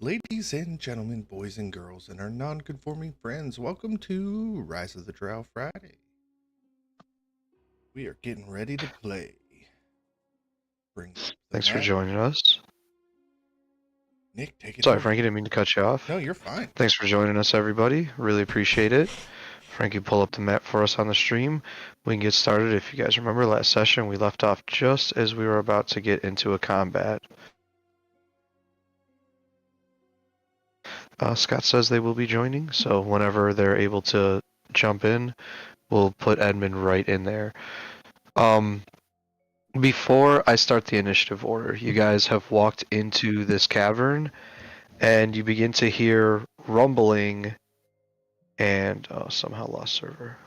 Ladies and gentlemen, boys and girls, and our non-conforming friends, welcome to Rise of the Drow Friday. We are getting ready to play. Bring up the Thanks for map. joining us. Nick, take it Sorry, over. Frankie, didn't mean to cut you off. No, you're fine. Thanks for joining us, everybody. Really appreciate it. Frankie, pull up the map for us on the stream. We can get started. If you guys remember last session, we left off just as we were about to get into a combat. Scott says they will be joining, so whenever they're able to jump in, we'll put Edmund right in there. Before I start the initiative order, you guys have walked into this cavern, and you begin to hear rumbling and somehow lost server.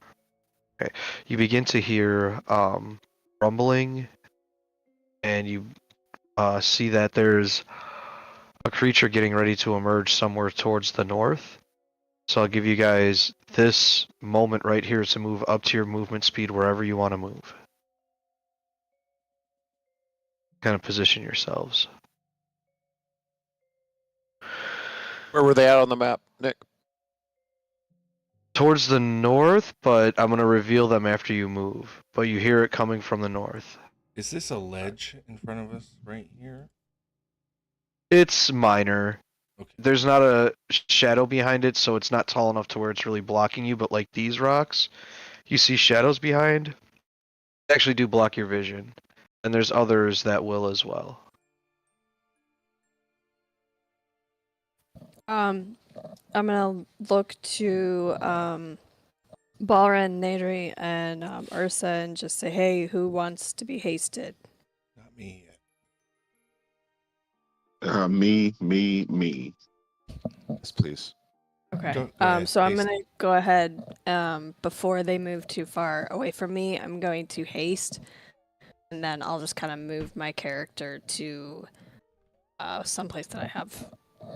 Okay, you begin to hear rumbling, and you see that there's a creature getting ready to emerge somewhere towards the north. So I'll give you guys this moment right here to move up to your movement speed wherever you want to move. Kind of position yourselves. Where were they at on the map, Nick? Towards the north, but I'm going to reveal them after you move. But you hear it coming from the north. Is this a ledge in front of us right here? It's minor. Okay. There's not a shadow behind it, so it's not tall enough to where it's really blocking you, but like these rocks, you see shadows behind, they actually do block your vision. And there's others that will as well. I'm gonna look to Balren, Nadri, and Ursa and just say, hey, who wants to be hasted? Not me yet. Me. Yes, please. Okay. Go ahead, So I'm haste. gonna go ahead, before they move too far away from me, I'm going to haste, and then I'll just kind of move my character to someplace that I have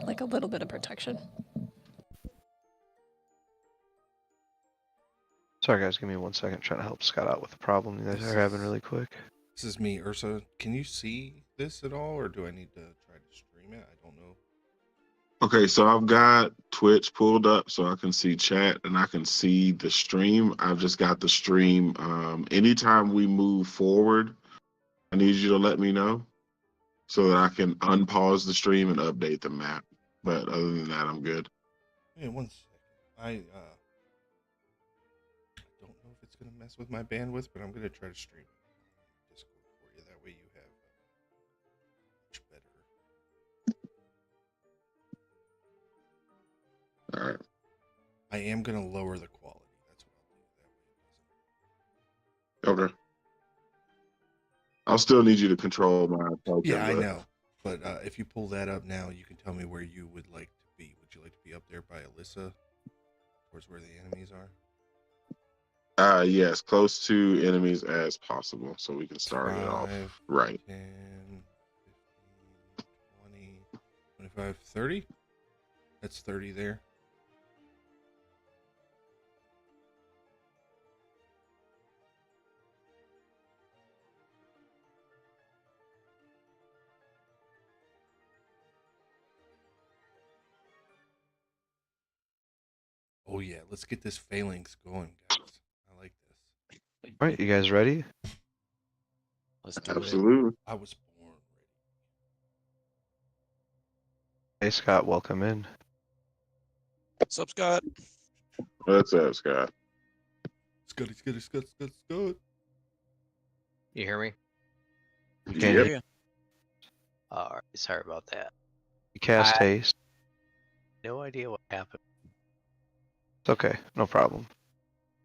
like a little bit of protection. Sorry guys, give me 1 second, trying to help Scott out with the problem you guys are having really quick. This is me, Ursa. Can you see this at all, or do I need to try to stream it? I don't know. Okay, so I've got Twitch pulled up so I can see chat and I can see the stream. I've just got the stream. Anytime we move forward, I need you to let me know so that I can unpause the stream and update the map. But other than that, I'm good. Hey, 1 second. I don't know if it's gonna mess with my bandwidth, but I'm gonna try to stream it on Discord for you. That way you have much better. All right. I am gonna lower the quality. That's what I'll do. That way it doesn't. Okay. I'll still need you to control my token. Yeah, I know. But if you pull that up now, you can tell me where you would like to be. Would you like to be up there by Alyssa, towards where the enemies are? Yes, close to enemies as possible so we can start it off 5, right. 10, 15, 20, 25, 30. That's 30 there. Oh yeah, let's get this phalanx going, guys. I like this. Alright, you guys ready? Let's do it. Absolutely. I was born ready. Hey Scott, welcome in. What's up, Scott? What's up, Scott? Scotty. You hear me? Can't Yep. hear Alright, sorry about that. You cast I- haste. No idea what happened. It's okay, no problem.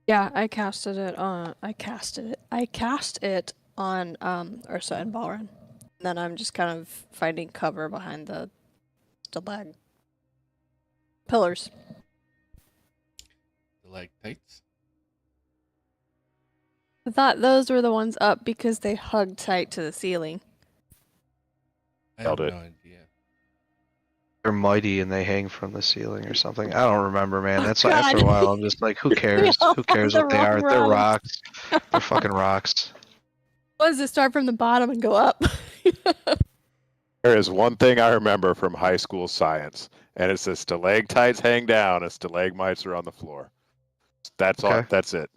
Yeah, I casted it on. I cast it on Ursa and Balren. And then I'm just kind of finding cover behind the stalag pillars. Stalactites. I thought those were the ones up because they hug tight to the ceiling. I have Nailed it. no idea. They're mighty and they hang from the ceiling or something. I don't remember, man. Oh, That's why after a God. while I'm just like, who cares? all Who cares the what they are? wrong They're rocks. rocks. They're fucking rocks. What does it start from the bottom and go up? There is one thing I remember from high school science, and it says stalactites hang down and stalagmites are on the floor. That's all. Okay. That's it.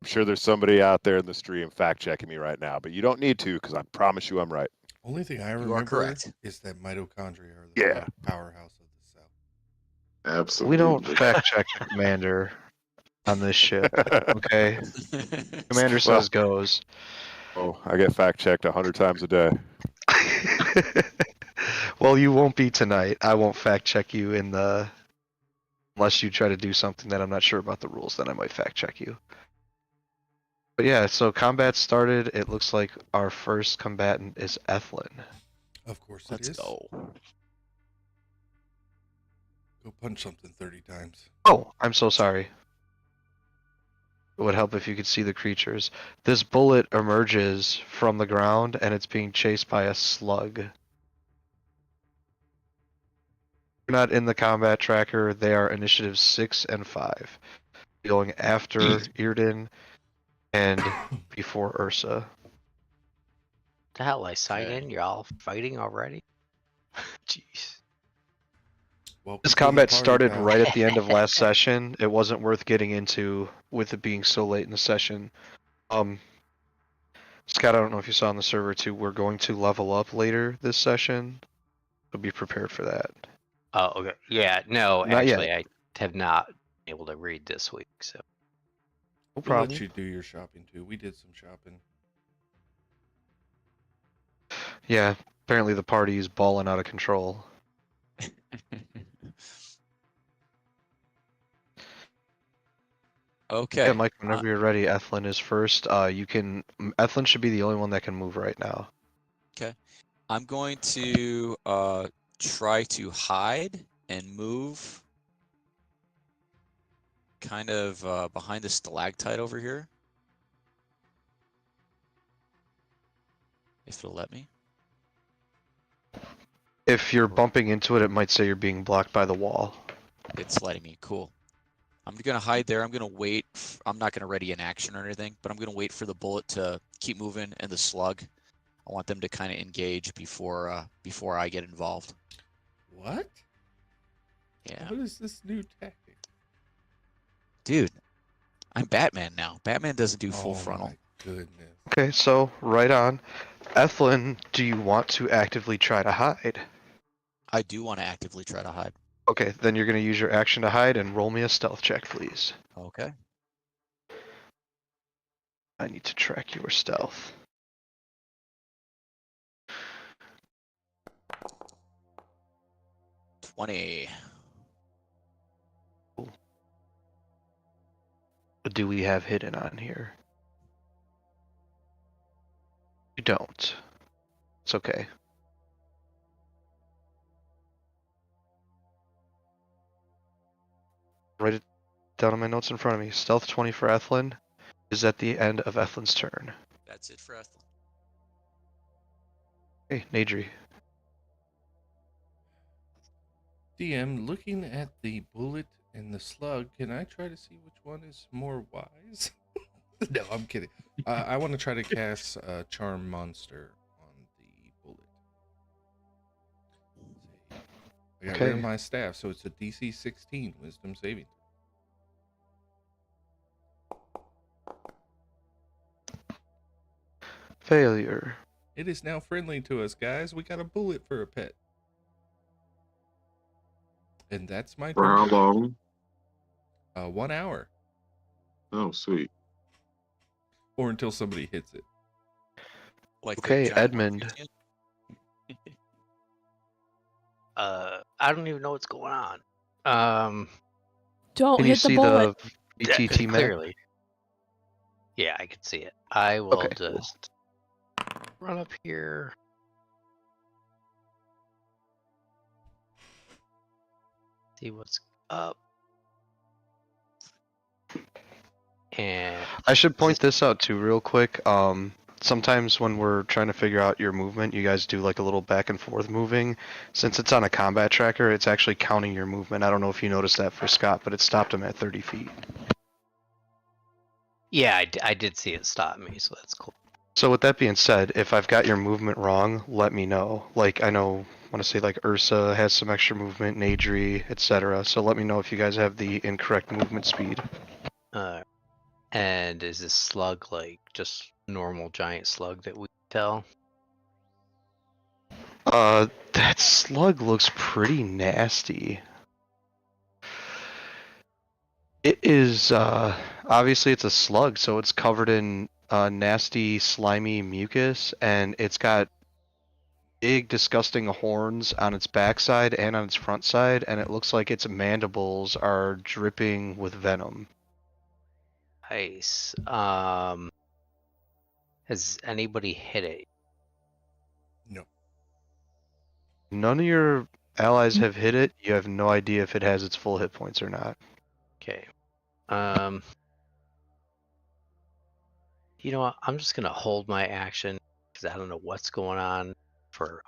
I'm sure there's somebody out there in the stream fact checking me right now, but you don't need to because I promise you I'm right. Only thing I You are remember correct. is that mitochondria are the Yeah. powerhouse of the cell. Absolutely. We don't fact check the commander on this ship. Okay. Commander says goes. Oh, I get fact checked 100 times a day. Well, you won't be tonight. I won't fact check you in the. Unless you try to do something that I'm not sure about the rules, then I might fact check you. But yeah, so combat started. It looks like our first combatant is Ethlin. Of course it Let's is. go. Go punch something 30 times. Oh, I'm so sorry. It would help if you could see the creatures. This bullet emerges from the ground and it's being chased by a slug. They're not in the combat tracker. They are initiatives 6 and 5. Going after Irden and before Ursa. The hell, I sign Okay. in? You're all fighting already? Jeez. Welcome This to the combat party, started pal. right at the end of last session. It wasn't worth getting into with it being so late in the session. Scott, I don't know if you saw on the server too, we're going to level up later this session. So be prepared for that. Oh, okay. Yeah, no, Not yet. actually, I have not been able to read this week, so. No We'll problem. let you do your shopping too. We did some shopping. Yeah, apparently the party is balling out of control. Okay. Yeah, Mike, whenever you're ready, Ethlin is first. Ethlin should be the only one that can move right now. I'm going to try to hide and move kind of behind the stalactite over here. If it'll let me. If you're bumping into it, it might say you're being blocked by the wall. It's letting me. Cool. I'm going to hide there. I'm going to wait. I'm not going to ready an action or anything, but I'm going to wait for the bullet to keep moving and the slug. I want them to kind of engage before I get involved. What? Yeah. What is this new tactic? Dude, I'm Batman now. Batman doesn't do full Oh frontal. my goodness. Okay, so right on. Ethlin, do you want to actively try to hide? I do want to actively try to hide. Okay, then you're going to use your action to hide and roll me a stealth check, please. Okay. I need to track your stealth. $20. What do we have hidden on here? You don't. It's okay. Write it down on my notes in front of me. Stealth 20 for Ethlin is at the end of Ethlin's turn. That's it for Ethelyn. Hey, Nadri. DM, looking at the bullet and the slug, can I try to see which one is more wise? No, I'm kidding. I want to try to cast Charm Monster on the bullet. Let's see. I got rid of Okay. my staff, so it's a DC 16 Wisdom saving. Failure. It is now friendly to us, guys. We got a bullet for a pet. And that's my For how turn. long? 1 hour. Oh, sweet. Or until somebody hits it. Like the Okay, giant Edmund. Malthusian? I don't even know what's going on. Don't Can you hit the see bullet. the BTT map? Clearly. Yeah, I can see it. I will Okay, cool. just run up here. See what's up. And I should point this out too real quick. Sometimes when we're trying to figure out your movement, you guys do like a little back and forth moving. Since it's on a combat tracker, it's actually counting your movement. I don't know if you noticed that for Scott, but it stopped him at 30 feet. yeah, I did see it stop me, so that's cool. So with that being said, if I've got your movement wrong, let me know. Like I want to say like Ursa has some extra movement, Nadri, etc. So let me know if you guys have the incorrect movement speed. And is this slug like just normal giant slug that we tell? That slug looks pretty nasty. It is, obviously it's a slug, so it's covered in nasty, slimy mucus, and it's got big, disgusting horns on its backside and on its front side, and it looks like its mandibles are dripping with venom. Nice. Has anybody hit it? No. None of your allies have hit it. You have no idea if it has its full hit points or not. Okay. You know what? I'm just gonna hold my action because I don't know what's going on.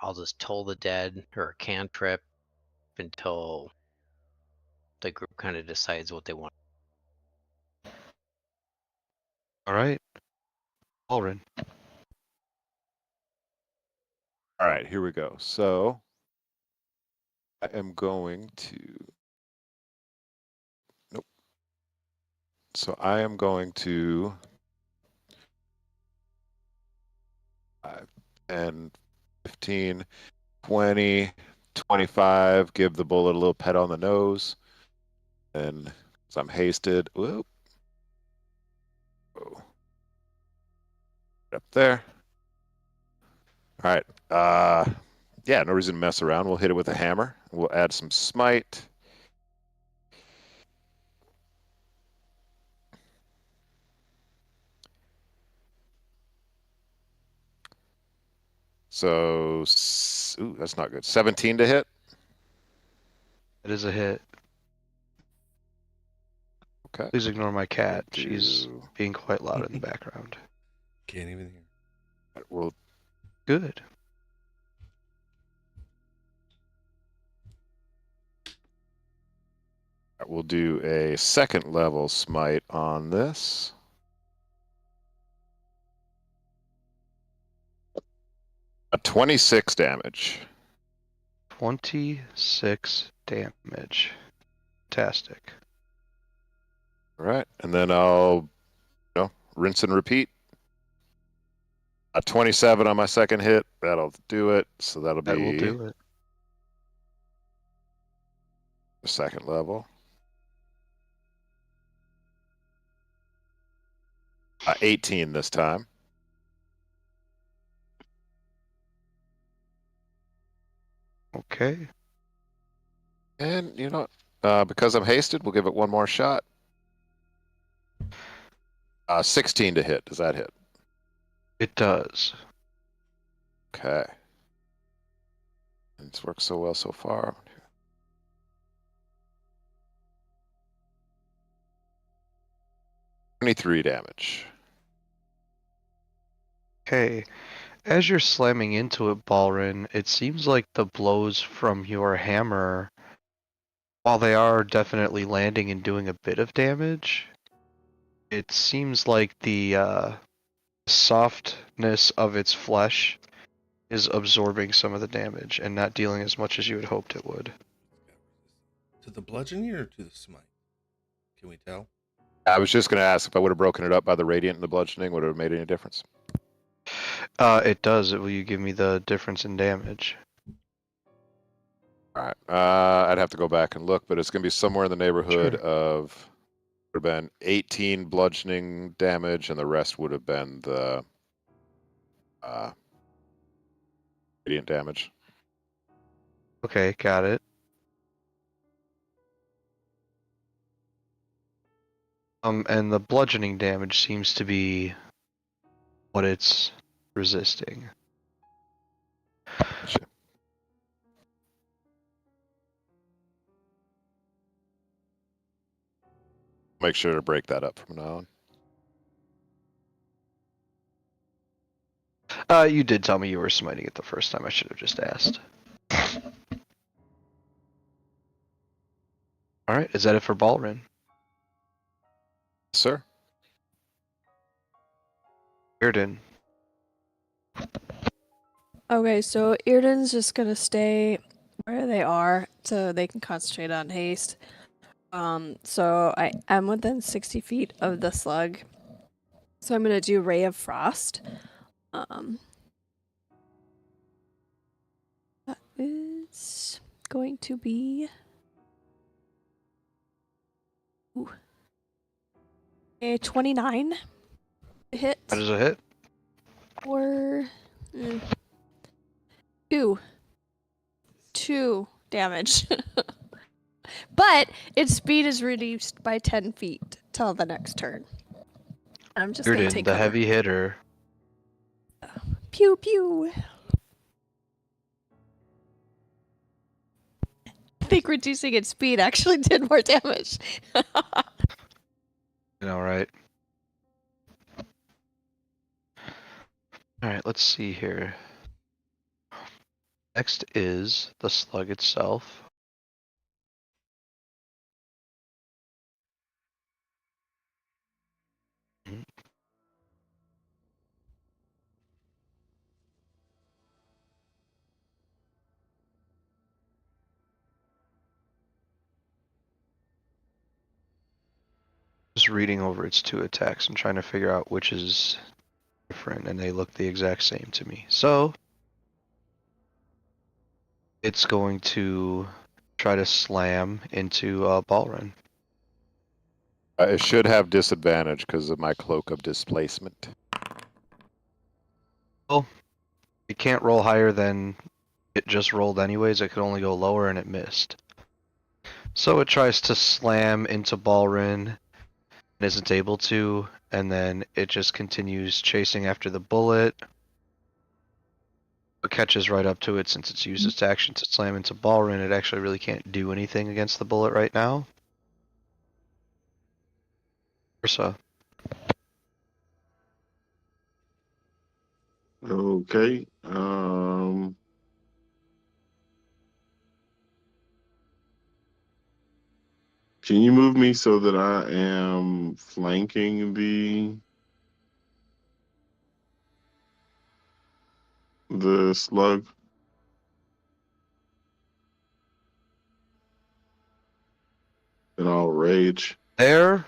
I'll just toll the dead or a cantrip until the group kind of decides what they want. All right, Alrin. All right, here we go. So I am going to. Nope. So I am going to 5, 10, 15, 20, 25. Give the bullet a little pet on the nose. And as I'm hasted, whoop. Oh. Up there. All right. Yeah, no reason to mess around. We'll hit it with a hammer. We'll add some smite. So, ooh, that's not good. 17 to hit. It is a hit. Okay. Please ignore my cat. We'll She's do- being quite loud in the background. Can't even hear. We'll Good. we'll do a second level smite on this. A 26 damage. 26 damage. Fantastic. All right, and then I'll, rinse and repeat. A 27 on my second hit. That'll do it. So that'll That will be do it. the second level. 18 this time. Okay. And you know what? Because I'm hasted, we'll give it one more shot. 16 to hit. Does that hit? It does. Okay. It's worked so well so far. 23 damage. Okay. As you're slamming into it, Balrin, it seems like the blows from your hammer, while they are definitely landing and doing a bit of damage, it seems like the softness of its flesh is absorbing some of the damage and not dealing as much as you had hoped it would. To the bludgeoning or to the smite? Can we tell? I was just going to ask if I would have broken it up by the radiant and the bludgeoning, would it have made any difference? It does. Will you give me the difference in damage? All right. I'd have to go back and look, but it's going to be somewhere in the neighborhood Sure. of, would have been 18 bludgeoning damage, and the rest would have been the radiant damage. Okay, got it. And the bludgeoning damage seems to be what it's resisting. Gotcha. Make sure to break that up from now on. You did tell me you were smiting it the first time. I should have just asked. All right, is that it for Balrin? Sir? Bearden. Okay, so Irden's just gonna stay where they are so they can concentrate on haste. So I am within 60 feet of the slug. So I'm gonna do Ray of Frost. That is going to be a 29 to hit. That is a hit. Or 2 damage. But its speed is reduced by 10 feet till the next turn. I'm just gonna Irden, take the cover. heavy hitter. Pew pew. I think reducing its speed actually did more damage. You know, right? Alright, let's see here. Next is the slug itself. Just reading over its 2 attacks and trying to figure out which is different, and they look the exact same to me. So it's going to try to slam into Balrin. I should have disadvantage because of my cloak of displacement. Well, it can't roll higher than it just rolled anyways. It could only go lower, and it missed. So it tries to slam into Balrin and isn't able to, and then it just continues chasing after the bullet. But catches right up to it since it's used its action to slam into Balrin. It actually really can't do anything against the bullet right now. Ursa. Okay. Can you move me so that I am flanking the slug? And I'll rage. There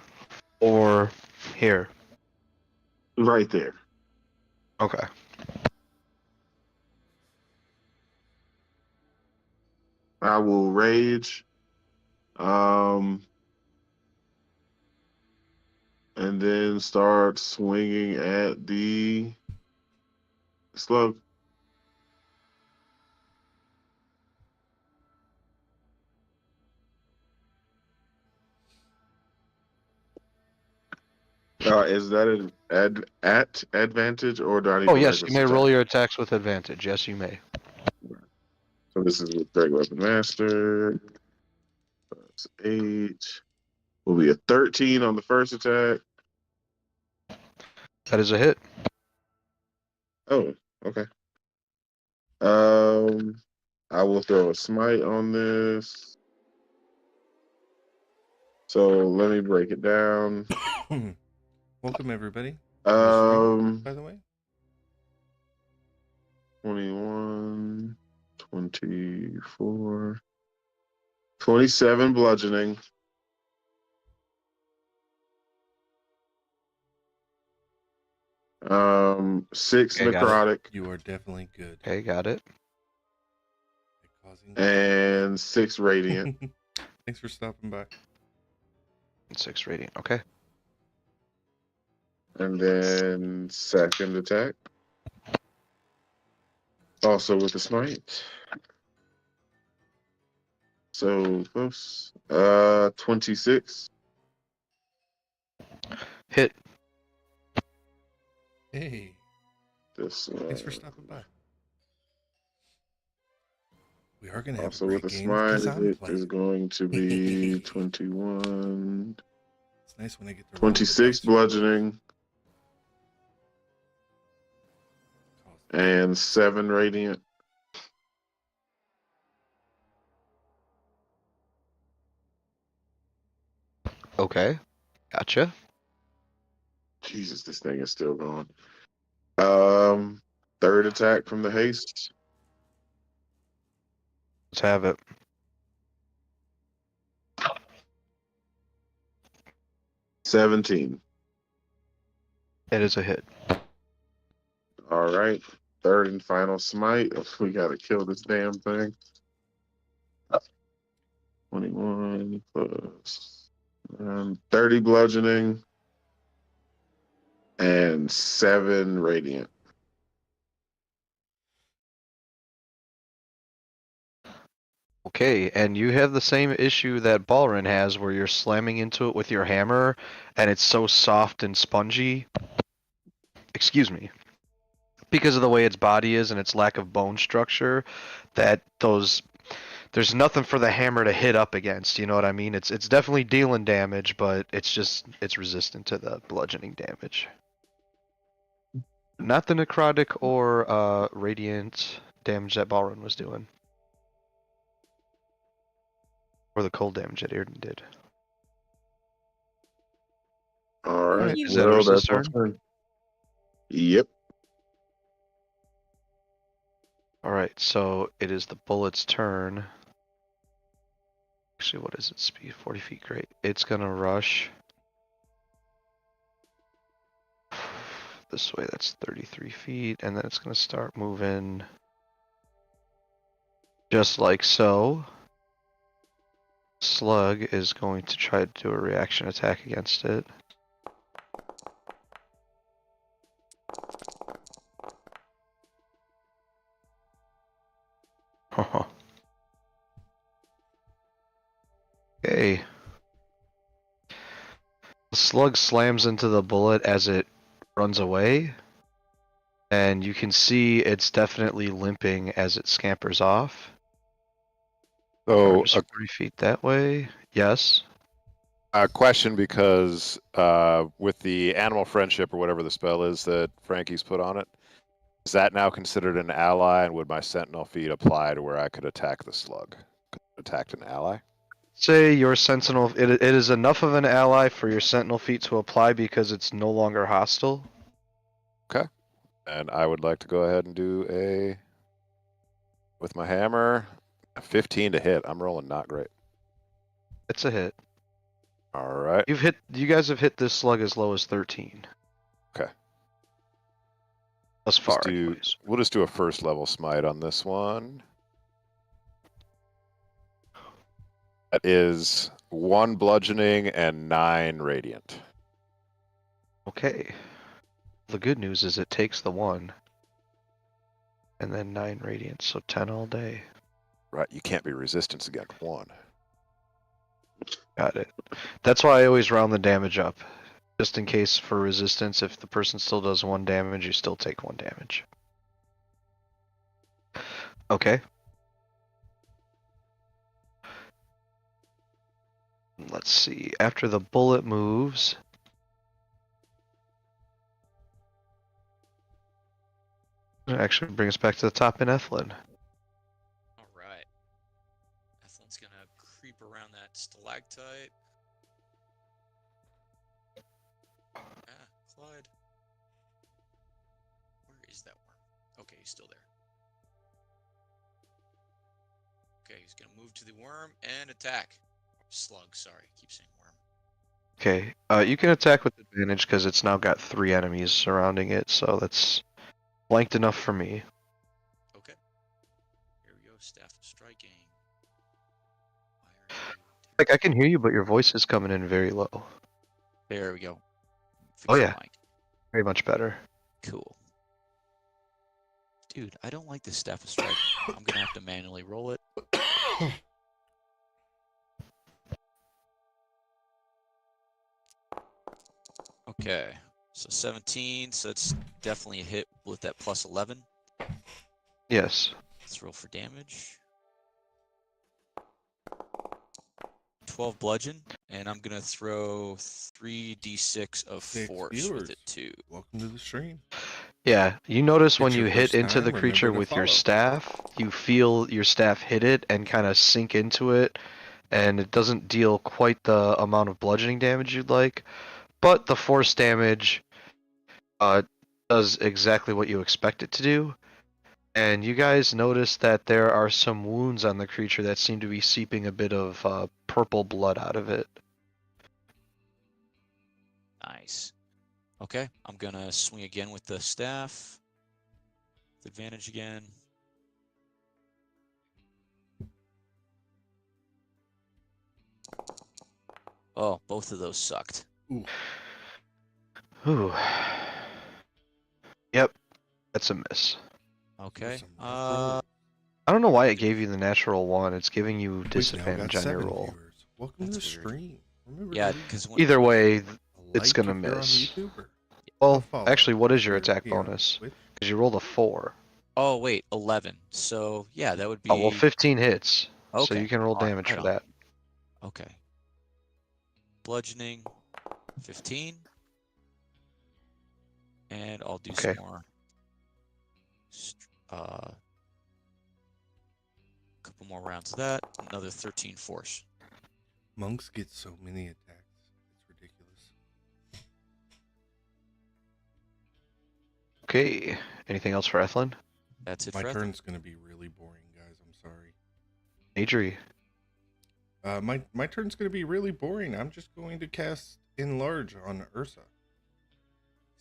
or here? Right there. Okay. I will rage. And then start swinging at the slug. Is that an at advantage, or do I need Oh to yes, you reckless may attack? roll your attacks with advantage. Yes, you may. So this is with Great Weapon Master. That's 8. Will be a 13 on the first attack. That is a hit. Oh, okay. I will throw a smite on this. So let me break it down. Welcome everybody to the stream, by the way. 21, 24, 27 bludgeoning. Six Okay, got it. necrotic You are definitely good Okay, got it. at causing and 6 radiant. Thanks for stopping by. 6 radiant. Okay. And then second attack. Also with the smite. So close. 26. Hit. Hey, This thanks for stopping by. We are gonna have also a with great the game smite because I'm it is playing. going to be 21, It's nice when I get to roll the 26 dice for once. bludgeoning and 7 radiant. Okay. Gotcha. Jesus, this thing is still going. Third attack from the haste. Let's have it. $17. It is a hit. All right. Third and final smite. We gotta kill this damn thing. 21 plus 30 bludgeoning and 7 radiant. Okay, and you have the same issue that Balrin has where you're slamming into it with your hammer and it's so soft and spongy. Excuse me. Because of the way its body is and its lack of bone structure, that there's nothing for the hammer to hit up against, you know what I mean? It's definitely dealing damage, but it's resistant to the bludgeoning damage. Not the necrotic or radiant damage that Balrin was doing. Or the cold damage that Airden did. All right. Is that Ursa's my turn. Yep. Alright, so it is the bullet's turn. Actually, what is its speed? 40 feet, great. It's gonna rush. This way, that's 33 feet, and then it's gonna start moving. Just like so. Slug is going to try to do a reaction attack against it. Okay. The slug slams into the bullet as it runs away. And you can see it's definitely limping as it scampers off. So Just 3 feet that way. Yes. a question, because with the animal friendship or whatever the spell is that Frankie's put on it, is that now considered an ally, and would my sentinel feat apply to where I could attack the slug? Attacked an ally? Say your sentinel, it is enough of an ally for your sentinel feat to apply because it's no longer hostile. Okay. And I would like to go ahead and do with my hammer, a 15 to hit. I'm rolling not great. It's a hit. All right. You guys have hit this slug as low as 13. Okay. Thus far, anyways. We'll just do a first level smite on this one. That is 1 bludgeoning and 9 radiant. Okay. The good news is it takes the 1. And then 9 radiant, so 10 all day. Right, you can't be resistance against 1. Got it. That's why I always round the damage up. Just in case for resistance, if the person still does 1 damage, you still take 1 damage. Okay. Let's see. After the bullet moves... It actually bring us back to the top in Ethlin. All right. Ethlin's gonna creep around that stalactite. Clyde. Where is that worm? Okay, he's still there. Okay, he's gonna move to the worm and attack. Slug, sorry, I keep saying worm. Okay, you can attack with advantage because it's now got 3 enemies surrounding it, so that's flanked enough for me. Okay. Here we go, staff of striking. Like, I can hear you, but your voice is coming in very low. There we go. Fix Oh the yeah, mic. very much better. Cool. Dude, I don't like this staff of striking. I'm gonna have to manually roll it. Okay, so 17, so it's definitely a hit with that plus 11. Yes. Let's roll for damage. 12 bludgeon, and I'm gonna throw 3d6 of 6 force viewers. with it too. Welcome to the stream. Yeah, you notice It's when your you hit first into the time, creature remember to with your follow. staff, you feel your staff hit it and kind of sink into it, and it doesn't deal quite the amount of bludgeoning damage you'd like, but the force damage does does exactly what you expect it to do. And you guys notice that there are some wounds on the creature that seem to be seeping a bit of purple blood out of it. Nice. Okay, I'm gonna swing again with the staff. With advantage again. Oh, both of those sucked. Ooh. Yep, that's a miss. Okay. Some rough rolls. I don't know why it gave you the natural one. It's giving you We've now got disadvantage on your 7 roll. viewers. Welcome to the That's weird. stream. Remember, Yeah, to leave because Either way, a it's like gonna if you're on miss. YouTube or a Well, follow actually, what if is your you're attack here on bonus? Twitch. Because you rolled a 4. Oh wait, 11. So yeah, that would be. Oh, well, 15 hits. So Okay. you can roll All right, damage right for on. that. Okay. Bludgeoning, 15. And I'll do Okay. some more. Couple more rounds of that. Another 13 force. Monks get so many attacks. It's ridiculous. Okay. Anything else for Ethlin? That's it My for Ethan. turn's going to be really boring, guys. I'm sorry. Adri. My turn's going to be really boring. I'm just going to cast Enlarge on Ursa.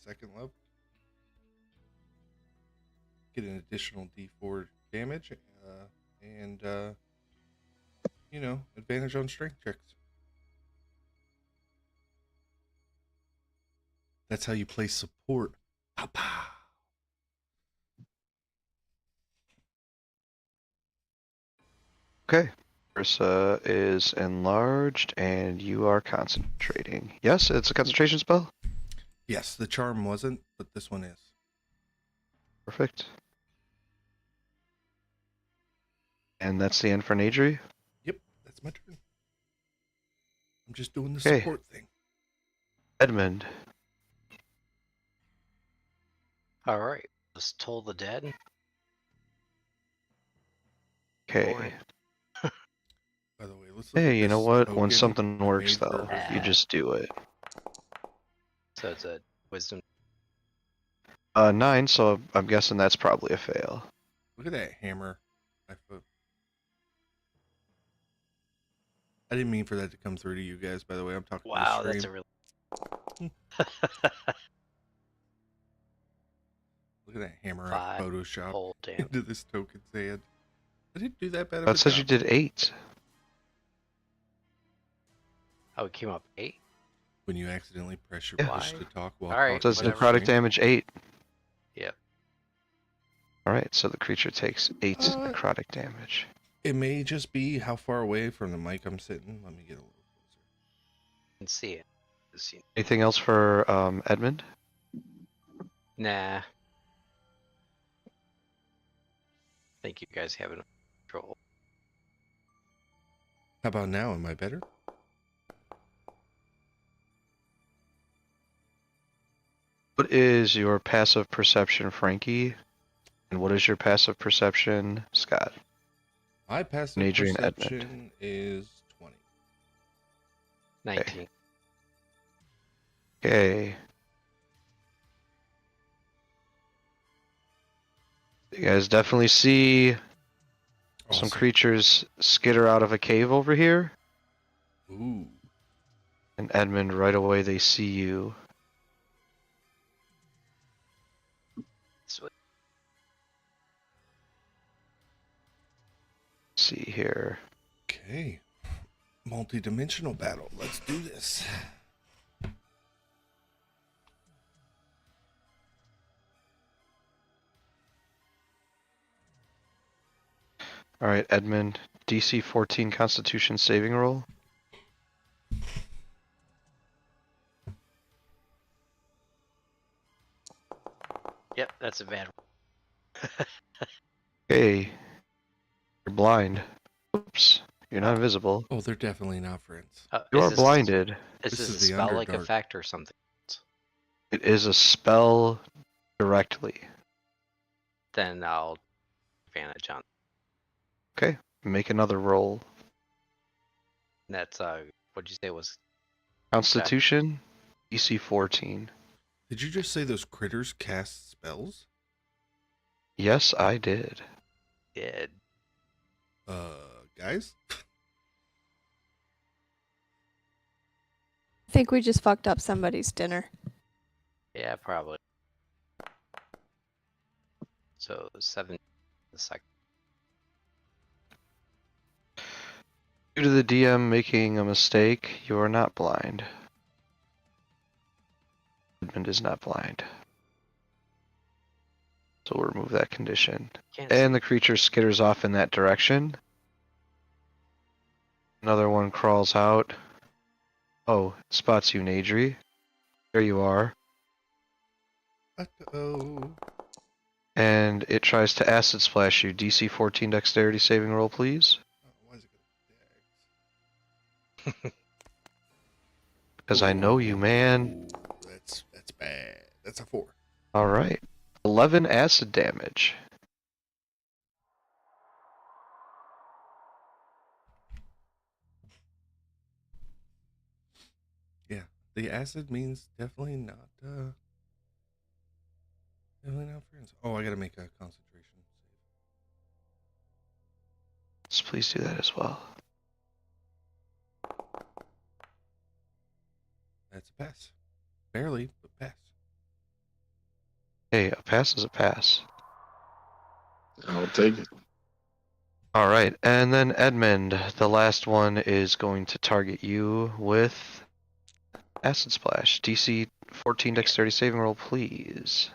2nd level. Get an additional D4 damage, and advantage on strength checks. That's how you play support. Pow-pow. Okay. Ursa is enlarged, and you are concentrating. Yes, it's a concentration spell. Yes, the charm wasn't, but this one is. Perfect. And that's the end for Nadri. Yep, that's my turn. I'm just doing the Okay. support thing. Edmund. All right. Let's toll the dead. Okay. Boy. By the way, let's look Hey, at you know this what? When token something I works, made for though, Ursa. you just do it. So it's a wisdom. 9, so I'm guessing that's probably a fail. Look at that hammer. I didn't mean for that to come through to you guys, by the way. I'm talking to the Wow, stream. that's a really. Look at that hammer I 5 photoshopped whole damage. into this token's hand. I didn't do that bad of That a says you job. did 8. Oh, it came up 8. When you accidentally press your Yeah. push Why? to talk while Alright, It talking says to the whatever. necrotic stream. damage 8. Yep. Alright, so the creature takes 8 Uh, necrotic damage. It may just be how far away from the mic I'm sitting. Let me get a little closer. You can see it. See. Anything else for Edmund? Nah. I think you guys have enough control. How about now? Am I better? What is your passive perception, Frankie? And what is your passive perception, Scott? My passive Adrian perception is 20. 19. Okay. You guys definitely see some Awesome. creatures skitter out of a cave over here. Ooh. And Edmund, right away they see you. Sweet. Let's see here. Okay. Multi-dimensional battle. Let's do this. Alright, Edmund, DC 14 Constitution saving roll. Yep, that's a bad one. Okay. You're blind. Oops. You're not invisible. Oh, they're definitely not friends. You Is are this- blinded. Is This this is a the spell-like Underdark. effect or something? It is a spell directly. Then I'll advantage on. Okay. Make another roll. That's what'd you say was Constitution, DC 14. Did you just say those critters cast spells? Yes, I did. Did. Guys? I think we just fucked up somebody's dinner. Yeah, probably. So 7 the second. Due to the DM making a mistake, you are not blind. Edmund is not blind. So we'll remove that condition. Can't And see. the creature skitters off in that direction. Another one crawls out. Oh, spots you, Nadri. There you are. Uh-oh. And it tries to acid splash you. DC 14 dexterity saving roll, please. Why is it gonna Because I know you, man. Ooh, that's bad. That's a 4. Alright. 11 acid damage. Yeah, the acid means definitely not friends. Oh, I gotta make a concentration save. So please do that as well. That's a pass. Barely, but pass. Hey, a pass is a pass. I'll take it. Alright, and then Edmund, the last one is going to target you with acid splash. DC 14 dexterity saving roll, please.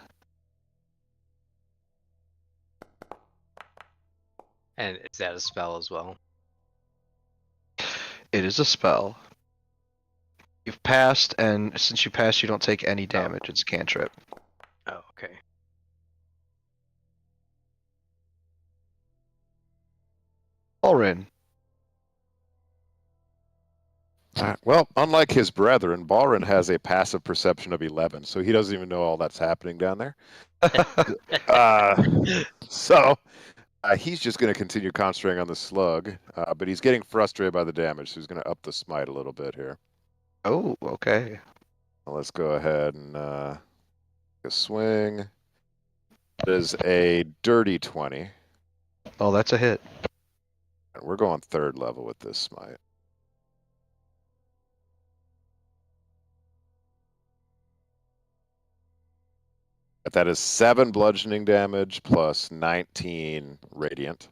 And is that a spell as well? It is a spell. You've passed, and since you passed, you don't take any damage. It's a cantrip. Oh, okay. Ulrin. Well, unlike his brethren, Balrin has a passive perception of 11, so he doesn't even know all that's happening down there. So he's just going to continue concentrating on the slug, but he's getting frustrated by the damage, so he's going to up the smite a little bit here. Oh, okay. Well, let's go ahead and take a swing. It is a dirty 20. Oh, that's a hit. And we're going 3rd level with this smite. But that is 7 bludgeoning damage plus 19 radiant.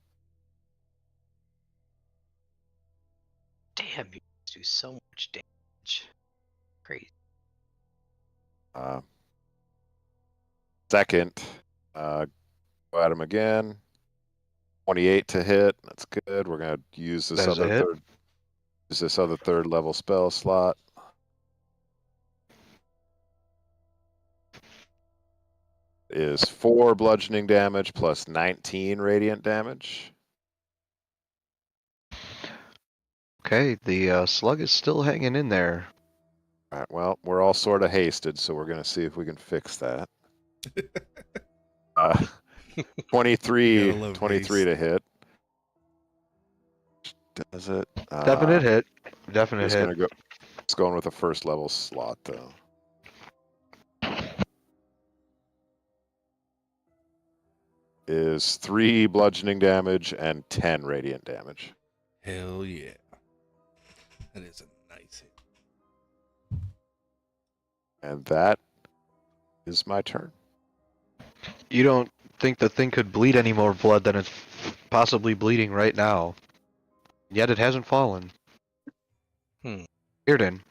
Damn, you do so much damage. Great. Second, go at him again. 28 to hit. That's good. We're gonna use this That is a hit. other 3rd level spell slot. Is 4 bludgeoning damage plus 19 radiant damage. Okay, the slug is still hanging in there. All right. Well, we're all sort of hasted, so we're gonna see if we can fix that. 23 Gotta love 23 haste. to hit. Does it? Definite hit. Definite Just hit. gonna go. It's going with a 1st level slot though. Is 3 bludgeoning damage and 10 radiant damage. Hell yeah. That is a nice hit. And that is my turn. You don't think the thing could bleed any more blood than it's possibly bleeding right now. Yet it hasn't fallen. Irden.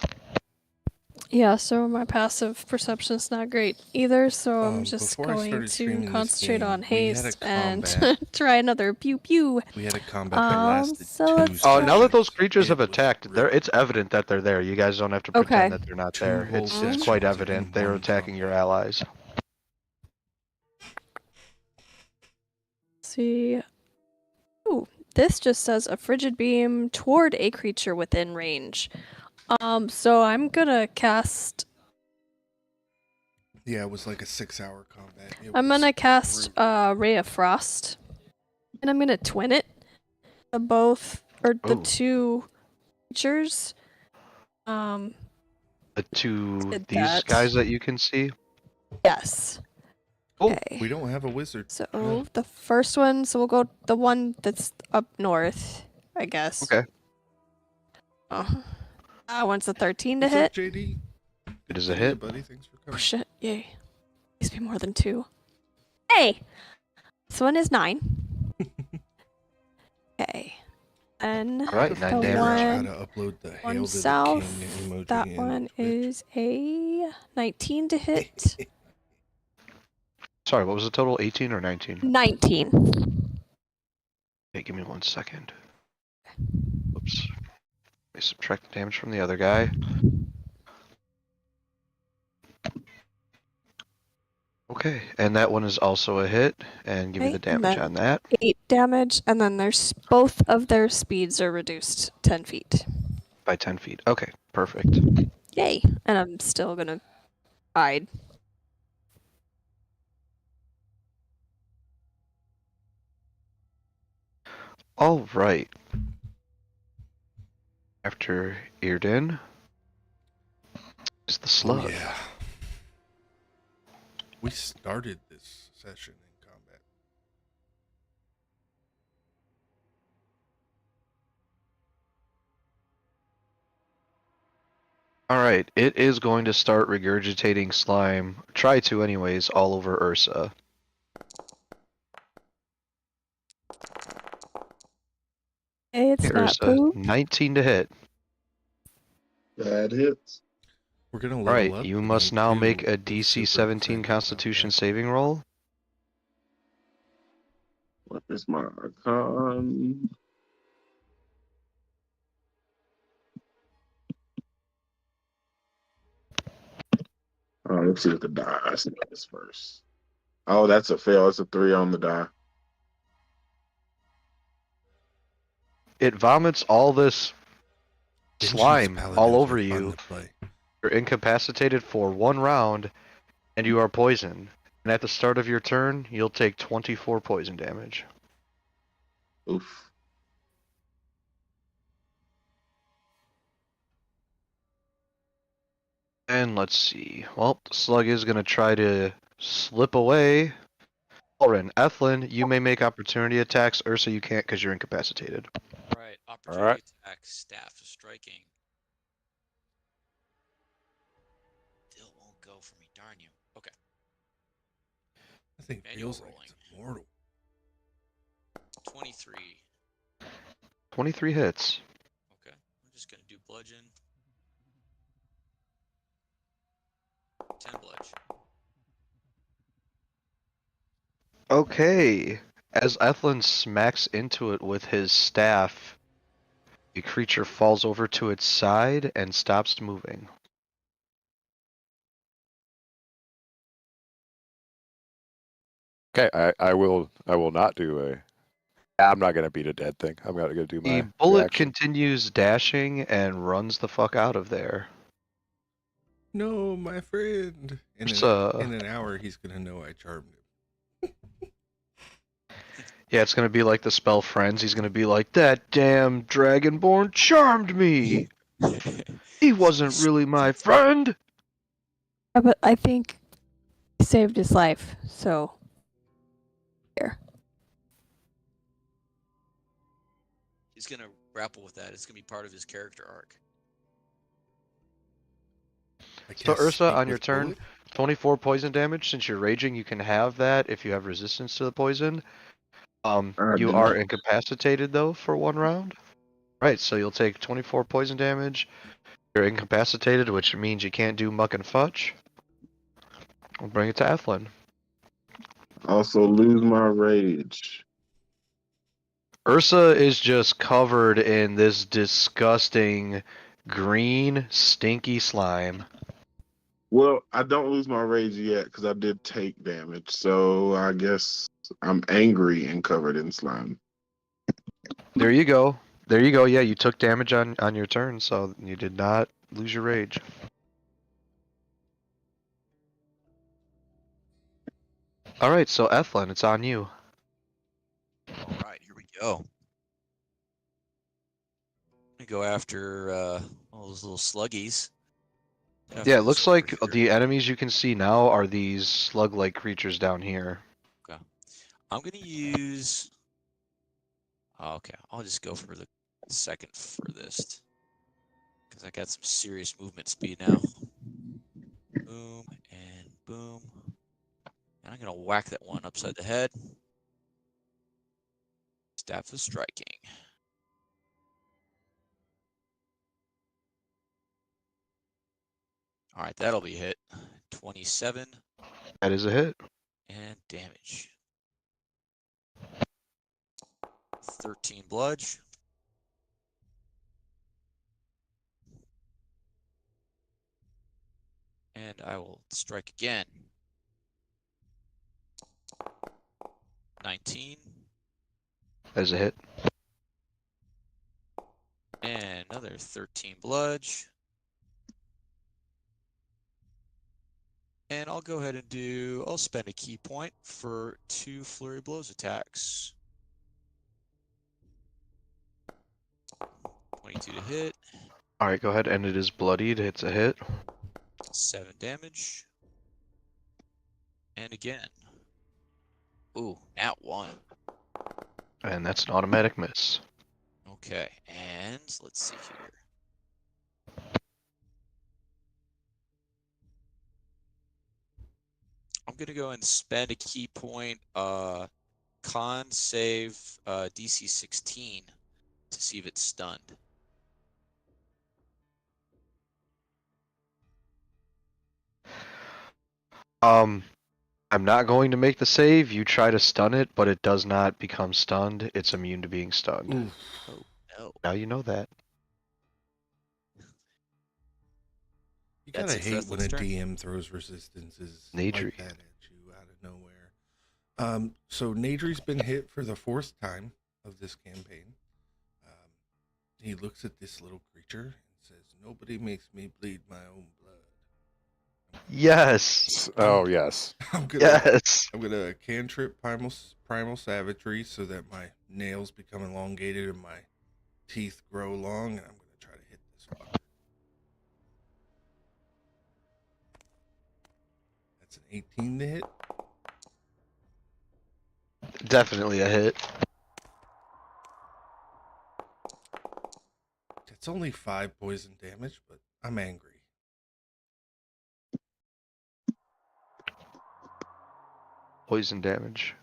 Yeah, so my passive perception's not great either, so I'm just Before I going started streaming to this concentrate game, on we had a haste and combat. try another pew pew. We had a combat that lasted so 2 let's Oh, try- now that those sessions. creatures It have was attacked, brutal. it's evident that they're there. You guys don't have to pretend Okay. that they're not 2 there. whole It's sessions quite in evident they're one attacking your combat. allies. See. Ooh, this just says a frigid beam toward a creature within range. So I'm gonna cast. Yeah, it was like a 6-hour combat. I'm gonna cast Ray of Frost, and I'm gonna twin it. The Ooh. 2 creatures. The two Did these that. guys that you can see. Yes. Cool. Okay. We don't have a wizard. So No. the first one, so we'll go the one that's up north, I guess. Okay. Oh. That one's a 13 to What's hit. up, JD? It Good is to a see you, hit. buddy. Thanks for Oh coming. shit, yay. Please be more than 2. Hey! This one is 9. Okay. And All right, Gotta 9 figure out how damage. to upload the one Hail to the south. King emoji That in one Twitch. is a 19 to hit. Sorry, what was the total? 18 or 19? 19. Okay, give me 1 second. Oops. Let me subtract the damage from the other guy. Okay, and that one is also a hit. And give me the Okay, and damage then on that. 8 damage, and then there's both of their speeds are reduced 10 feet. By 10 feet. Okay, perfect. Yay! And I'm still gonna hide. All right. After Earden is the Oh, slug. yeah. We started this session in combat. All right, it is going to start regurgitating slime. Try to, anyways, all over Ursa. Hey, it's Hey, not Ursa, poo. 19 to hit. That hits. We're gonna All level right, up you tonight, must now too, make a with DC super 17 excited about Constitution that. saving roll. What is my icon? Let's see what the die is first. Oh, that's a fail. It's a 3 on the die. It vomits all this Vengeance slime all Paladins over are fun you. to play. You're incapacitated for 1 round, and you are poisoned. And at the start of your turn, you'll take 24 poison damage. Oof. And let's see. Well, the slug is going to try to slip away. Alrin, Ethlin, you may make opportunity attacks. Ursa, you can't because you're incapacitated. Right. All Opportunity right. attack, staff striking. Still won't go for me, darn you. Okay. I think Manual feels like rolling. it's immortal. 23. 23 hits. Okay. I'm just gonna do bludgeon. 10 bludge. Okay. As Ethlin smacks into it with his staff, the creature falls over to its side and stops moving. Okay, I will not do a. I'm not gonna beat a dead thing. I'm gonna go do The my bullet reaction. continues dashing and runs the fuck out of there. No, my friend. In Ursa. an hour, he's gonna know I charmed him. Yeah, it's gonna be like the spell Friends. He's gonna be like, that damn Dragonborn charmed me! He wasn't really my friend! But I think he saved his life, so here. He's gonna grapple with that. It's gonna be part of his character arc. I So cast Ursa, Speak on your with turn, Bullet. 24 poison damage. Since you're raging, you can have that if you have resistance to the poison. I You do are not. incapacitated though for 1 round. Right, so you'll take 24 poison damage. You're incapacitated, which means you can't do muck and fudge. We'll bring it to Athlin. Also lose my rage. Ursa is just covered in this disgusting green, stinky slime. Well, I don't lose my rage yet because I did take damage. So I guess I'm angry and covered in slime. There you go. There you go. Yeah, you took damage on your turn, so you did not lose your rage. Alright, so Ethlin, it's on you. All right, here we go. I'm gonna go after all those little sluggies. Enough Yeah, of it this looks over like here. the enemies you can see now are these slug-like creatures down here. I'm gonna use. Oh, okay, I'll just go for the second furthest because I got some serious movement speed now. Boom and boom, and I'm gonna whack that one upside the head. Staff of striking. All right, that'll be hit. 27 That is a hit. and damage. 13 bludge. And I will strike again. 19 That is a hit. and another 13 bludge. And I'll go ahead and I'll spend a key point for 2 flurry blows attacks. 22 to hit, All right, go ahead. And it is bloodied. It's a hit. 7 damage. And again. Ooh, nat 1. And that's an automatic miss. Okay, and let's see here. I'm gonna go and spend a key point, con save DC 16 to see if it's stunned. I'm not going to make the save. You try to stun it, but it does not become stunned. It's immune to being stunned. Oof. Oh no. Now you know that. You That's gotta it for hate when a Ethel's turn. DM throws resistances Nadri. like that at you out of nowhere. So Nadri's been hit for the 4th time of this campaign. He looks at this little creature and says, "Nobody makes me bleed my own blood." Yes. Oh, yes. I'm Yes. gonna cantrip primal savagery so that my nails become elongated and my teeth grow long, and I'm gonna try to hit this fucker. That's an 18 to hit. Definitely a hit. It's only 5 poison damage, but I'm angry. Poison damage.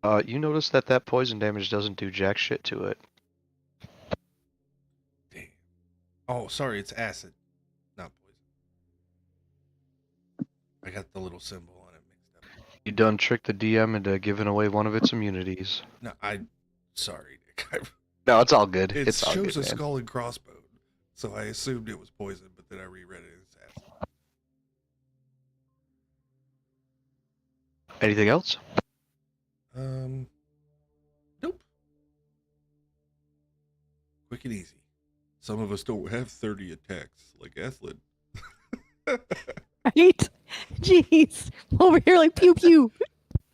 You notice that poison damage doesn't do jack shit to it. Damn. Oh, sorry, it's acid, not poison. I got the little symbol on it mixed up. You done tricked the DM into giving away one of its immunities. No, sorry, Nick. No, it's all good. It It's all shows good, a man. skull and crossbone, so I assumed it was poison, but then I reread it as acid. Anything else? Nope. Quick and easy. Some of us don't have 30 attacks, like Ethlin. Right? Jeez. Over here like pew pew.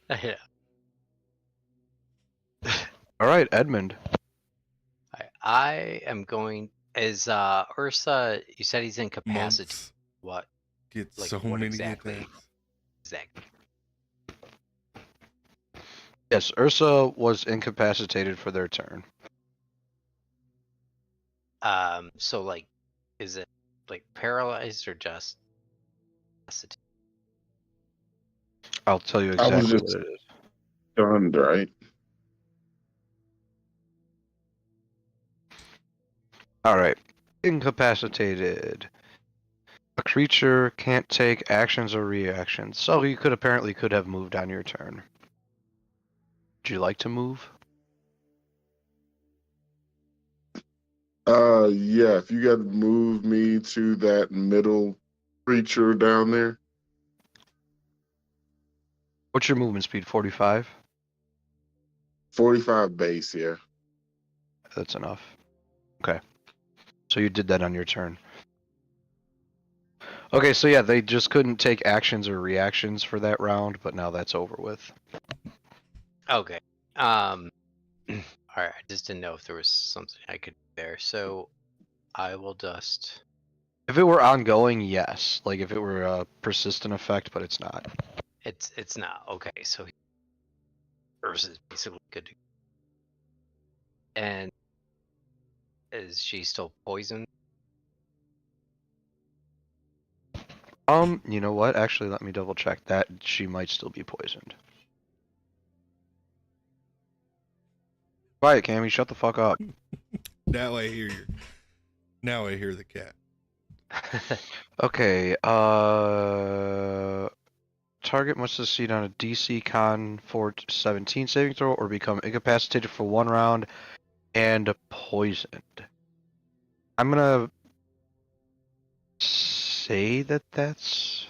Yeah. All right, Edmund. I am going. Is Ursa? You said he's incapacitated. Monks What? get Like, so what many exactly? attacks. Exactly. Yes, Ursa was incapacitated for their turn. So like, is it like paralyzed or just incapacitated? I'll tell you I was exactly just what it is. stunned, right? All right, incapacitated. A creature can't take actions or reactions, so you could have moved on your turn. Would you like to move? Yeah, if you could move me to that middle creature down there. What's your movement speed? 45? 45 base, yeah. That's enough. Okay. So you did that on your turn. Okay, so yeah, they just couldn't take actions or reactions for that round, but now that's over with. Okay. All right. I just didn't know if there was something I could do there. So I will just. If it were ongoing, yes. Like if it were a persistent effect, but it's not. It's not okay. So Ursa's basically good. And is she still poisoned? You know what? Actually, let me double check that. She might still be poisoned. Quiet, Cammy. Shut the fuck up. Now I hear you. Now I hear the cat. Okay. Target must succeed on a DC Con Fort 17 saving throw or become incapacitated for 1 round and poisoned. I'm gonna say that that's.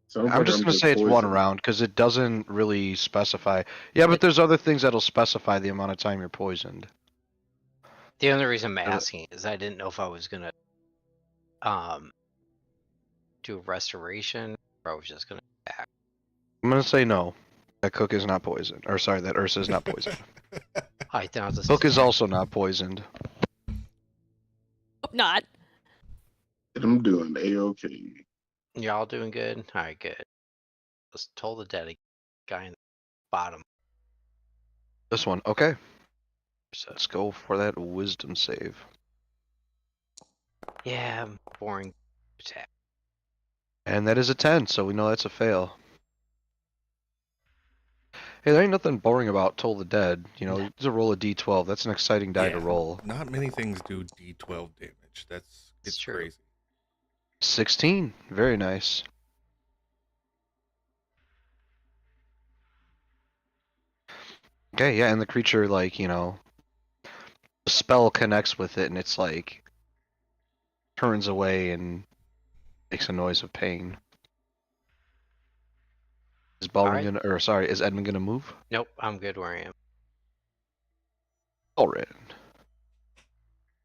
Sounds I'm like just I'm gonna just say it's 1 poisoned. round because it doesn't really specify. Yeah, but there's other things that'll specify the amount of time you're poisoned. The only reason I'm asking is I didn't know if I was gonna um do restoration or I was just gonna attack. I'm gonna say no. That Cook is not poisoned. Or sorry, that Ursa is not poisoned. I think I'll just Cook is attack. also not poisoned. Hope not. And I'm doing A-OK. Y'all doing good? Alright, good. Let's toll the dead guy in the bottom. This one, okay. So, Let's go for that wisdom save. yeah, boring attack. And that is a 10, so we know that's a fail. Hey, there ain't nothing boring about Toll the Dead. You know, it's a roll of D12. That's an exciting die to roll. Not many things do D12 damage. It's true. crazy. 16. Very nice. Okay, yeah, and the creature, like, you know, the spell connects with it, and it's like turns away and makes a noise of pain. Is Baldwin Alright. gonna, or sorry, is Edmund gonna move? Nope, I'm good where I am. Alright.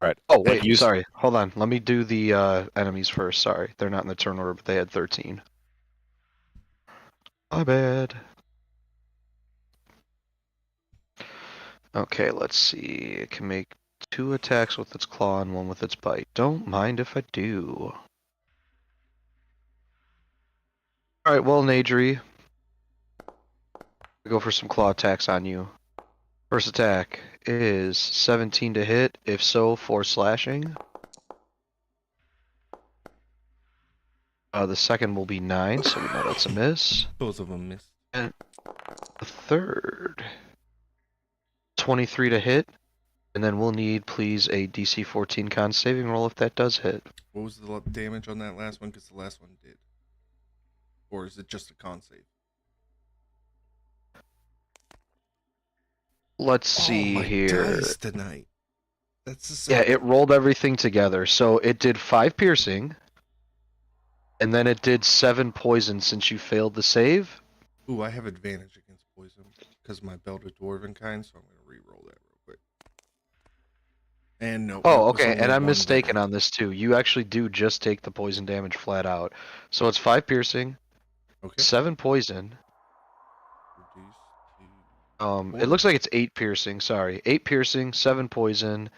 Right. Oh, And wait, use sorry. Hold on. Let me do the enemies first. Sorry. They're not in the turn order, but they had 13. My bad. Okay, let's see. It can make 2 attacks with its claw and 1 with its bite. Don't mind if I do. Alright, well, Nadri. Go for some claw attacks on you. First attack is 17 to hit. If so, 4 slashing. The second will be 9, so we know that's a miss. Both of them missed. And the third, 23 to hit. And then we'll need, please, a DC 14 con saving roll if that does hit. What was the damage on that last one? Because the last one did. Or is it just a con save? Let's see my here. dice tonight. That's the same. Yeah, it rolled everything together. So it did 5 piercing. And then it did 7 poison since you failed the save. Ooh, I have advantage against poison because my belt of dwarven kind, so I'm going to re-roll that real quick. And no. Oh, okay, and I'm mistaken on this too. You actually do just take the poison damage flat out. So it's 5 piercing, Okay. 7 poison. Reduce to It looks like it's 8 piercing, sorry. 8 piercing, 7 poison,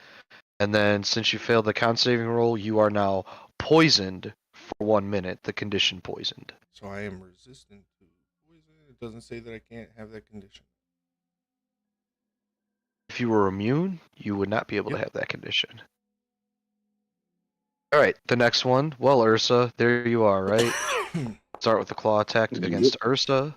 and then since you failed the con saving roll, you are now poisoned for 1 minute, the condition poisoned. So I am resistant to poison. It doesn't say that I can't have that condition. If you were immune, you would not be able to Yep. have that condition. Alright, the next one. Well, Ursa, there you are, right? Start with the claw attack against Ursa.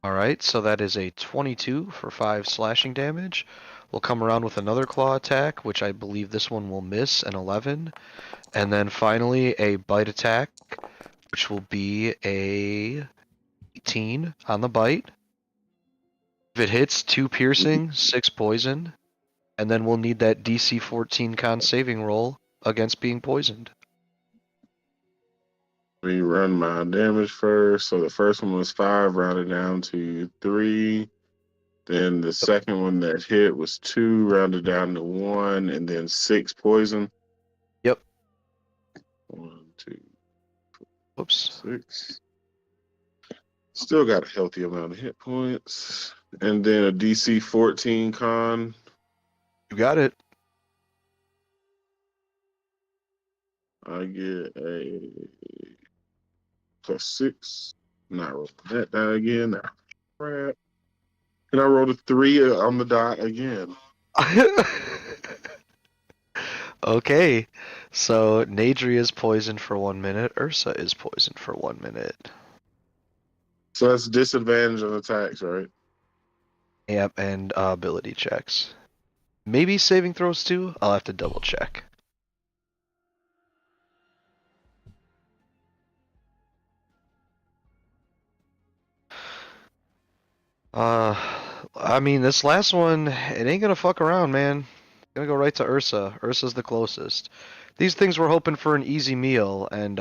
Alright, so that is a 22 for 5 slashing damage. We'll come around with another claw attack, which I believe this one will miss, an 11. And then finally a bite attack, which will be a 18 on the bite. If it hits, 2 piercing, 6 poison. And then we'll need that DC 14 con saving roll against being poisoned. Let me run my damage first. So the first one was 5, rounded down to 3. Then the second one that hit was 2, rounded down to 1, and then 6 poison. Yep. 1, 2, Whoops. 6. Still got a healthy amount of hit points. And then a DC 14 con You got it. I get a +6. Not roll that die again. Now, crap. And I rolled a 3 on the die again. Okay, so Nadri is poisoned for 1 minute. Ursa is poisoned for 1 minute. So that's disadvantage on attacks, right? Yep, and ability checks. Maybe saving throws too? I'll have to double check. I mean, this last one, it ain't gonna fuck around, man. It's gonna go right to Ursa. Ursa's the closest. These things were hoping for an easy meal, and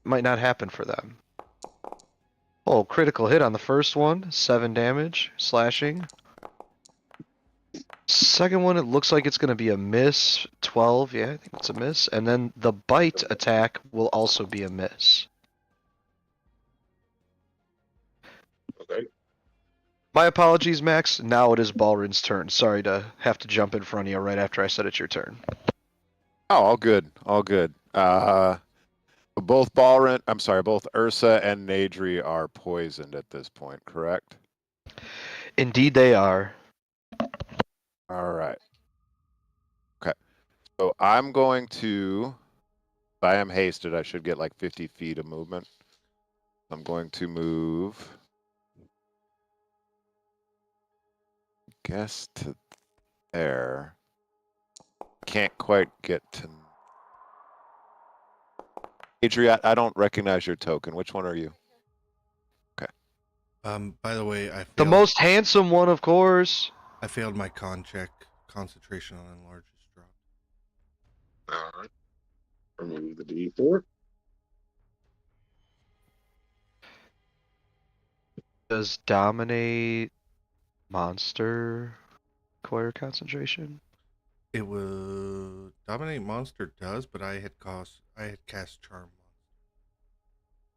might not happen for them. Oh, critical hit on the first one, 7 damage, slashing. Second one, it looks like it's gonna be a miss, 12. Yeah, I think it's a miss. And then the bite attack will also be a miss. Okay. My apologies, Max. Now it is Balrin's turn. Sorry to have to jump in front of you right after I said it's your turn. Oh, all good, all good. Both both Ursa and Nadri are poisoned at this point, correct? Indeed, they are. All right. Okay. So I'm going to. If I am hasted, I should get like 50 feet of movement. I'm going to move. Guess to there. Can't quite get to. Adriat, I don't recognize your token. Which one are you? By the way, I The failed. most handsome one, of course. I failed my con check. Concentration on enlarge is dropped. All right. Remove the D4. Does dominate monster acquire concentration? It will dominate monster does, but I had cast charm.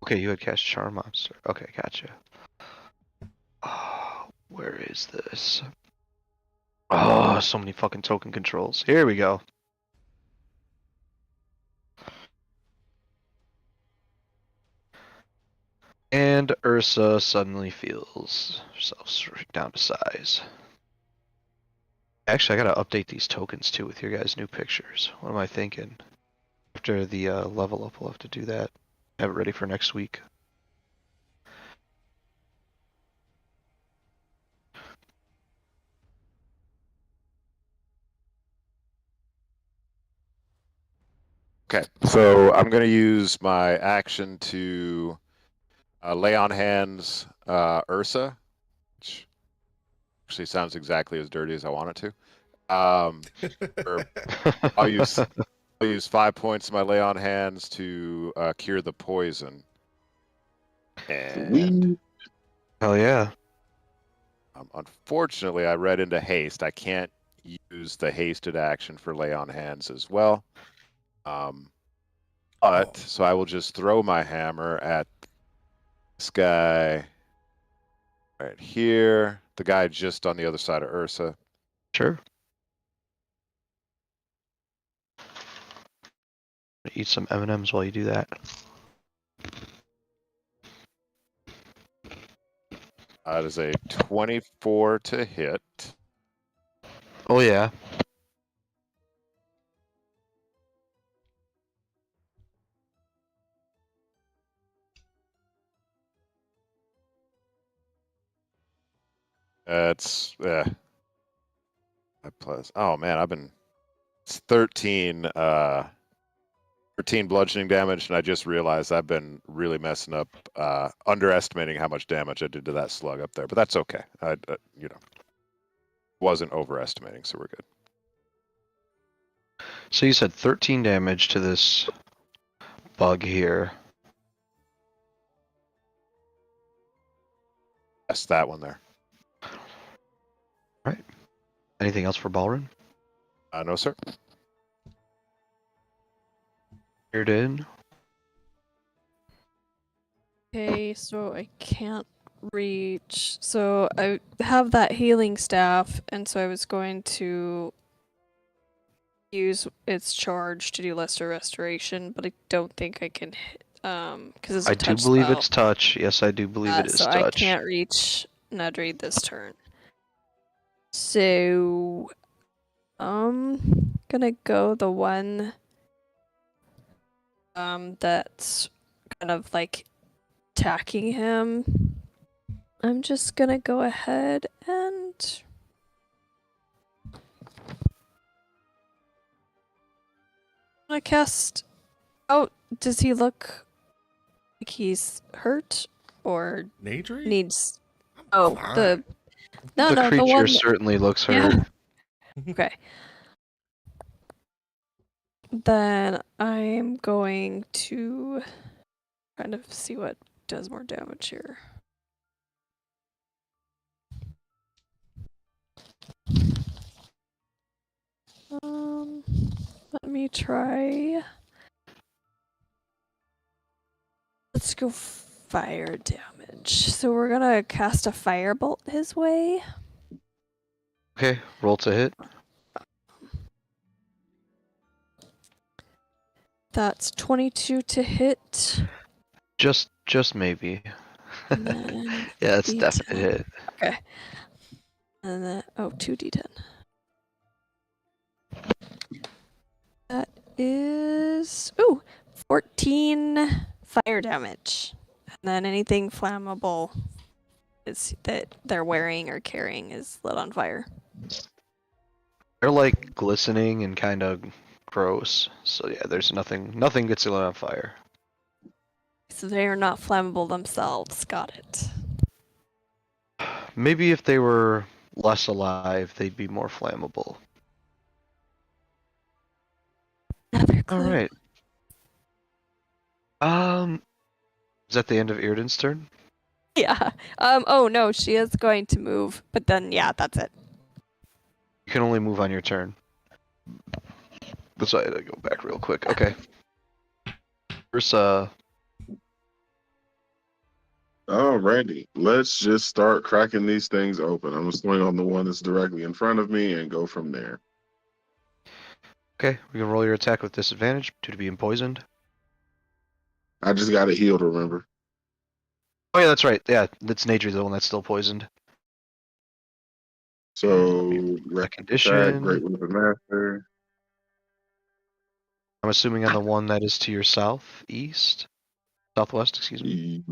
Okay, you had cast charm monster. Okay, gotcha. Oh, where is this? Oh, so many fucking token controls. Here we go. And Ursa suddenly feels herself shrink down to size. Actually, I gotta update these tokens too with your guys' new pictures. What am I thinking? After the level up, we'll have to do that. Have it ready for next week. Okay. So I'm going to use my action to lay on hands Ursa, which actually sounds exactly as dirty as I want it to. I'll use 5 points of my lay on hands to cure the poison. And Hell yeah. unfortunately, I read into haste. I can't use the hasted action for lay on hands as well. So I will just throw my hammer at this guy right here. The guy just on the other side of Ursa. Sure. Eat some M&Ms while you do that. That is a 24 to hit. Oh yeah. It's plus. Oh man, it's 13 13 bludgeoning damage, and I just realized I've been really messing up, underestimating how much damage I did to that slug up there. But that's okay. I wasn't overestimating, so we're good. So you said 13 damage to this bug here. That's that one there. Right. Anything else for Balrin? No, sir. Cleared in. Okay, so I can't reach. So I have that healing staff, and so I was going to use its charge to do lesser restoration, but I don't think I can hit, because it's a I do touch believe spell. it's touch. Yes, I do believe it is So I touch. can't reach Nedry this turn. So, gonna go the one, that's kind of like attacking him. I'm just gonna go ahead and I'm gonna cast. Oh, does he look like he's hurt or Nadri? needs? I'm Oh, fine. the The the creature one. certainly looks Yeah. hurt. Okay. Then I'm going to kind of see what does more damage here. Let me try. Let's go fire damage. So we're gonna cast a firebolt his way. Okay, roll to hit. That's 22 to hit. Just maybe. And then Yeah, it's definite D10. hit. Okay. And then, 2d10. That is, 14 fire damage. And then anything flammable is that they're wearing or carrying is lit on fire. They're like glistening and kind of gross. So yeah, there's nothing gets lit on fire. So they are not flammable themselves. Got it. Maybe if they were less alive, they'd be more flammable. Another All clue. right. Is that the end of Irden's turn? Yeah. Oh no, she is going to move, but then yeah, that's it. You can only move on your turn. That's why I had to go back real quick. Okay. First, Alrighty, let's just start cracking these things open. I'm gonna swing on the one that's directly in front of me and go from there. okay, we can roll your attack with disadvantage due to being poisoned. I just got it healed, remember? Oh yeah, that's right. Yeah, that's Nadri, the one that's still poisoned. So, The attack, condition. Great Weapon Master. I'm assuming on the one that is to your southwest, excuse me.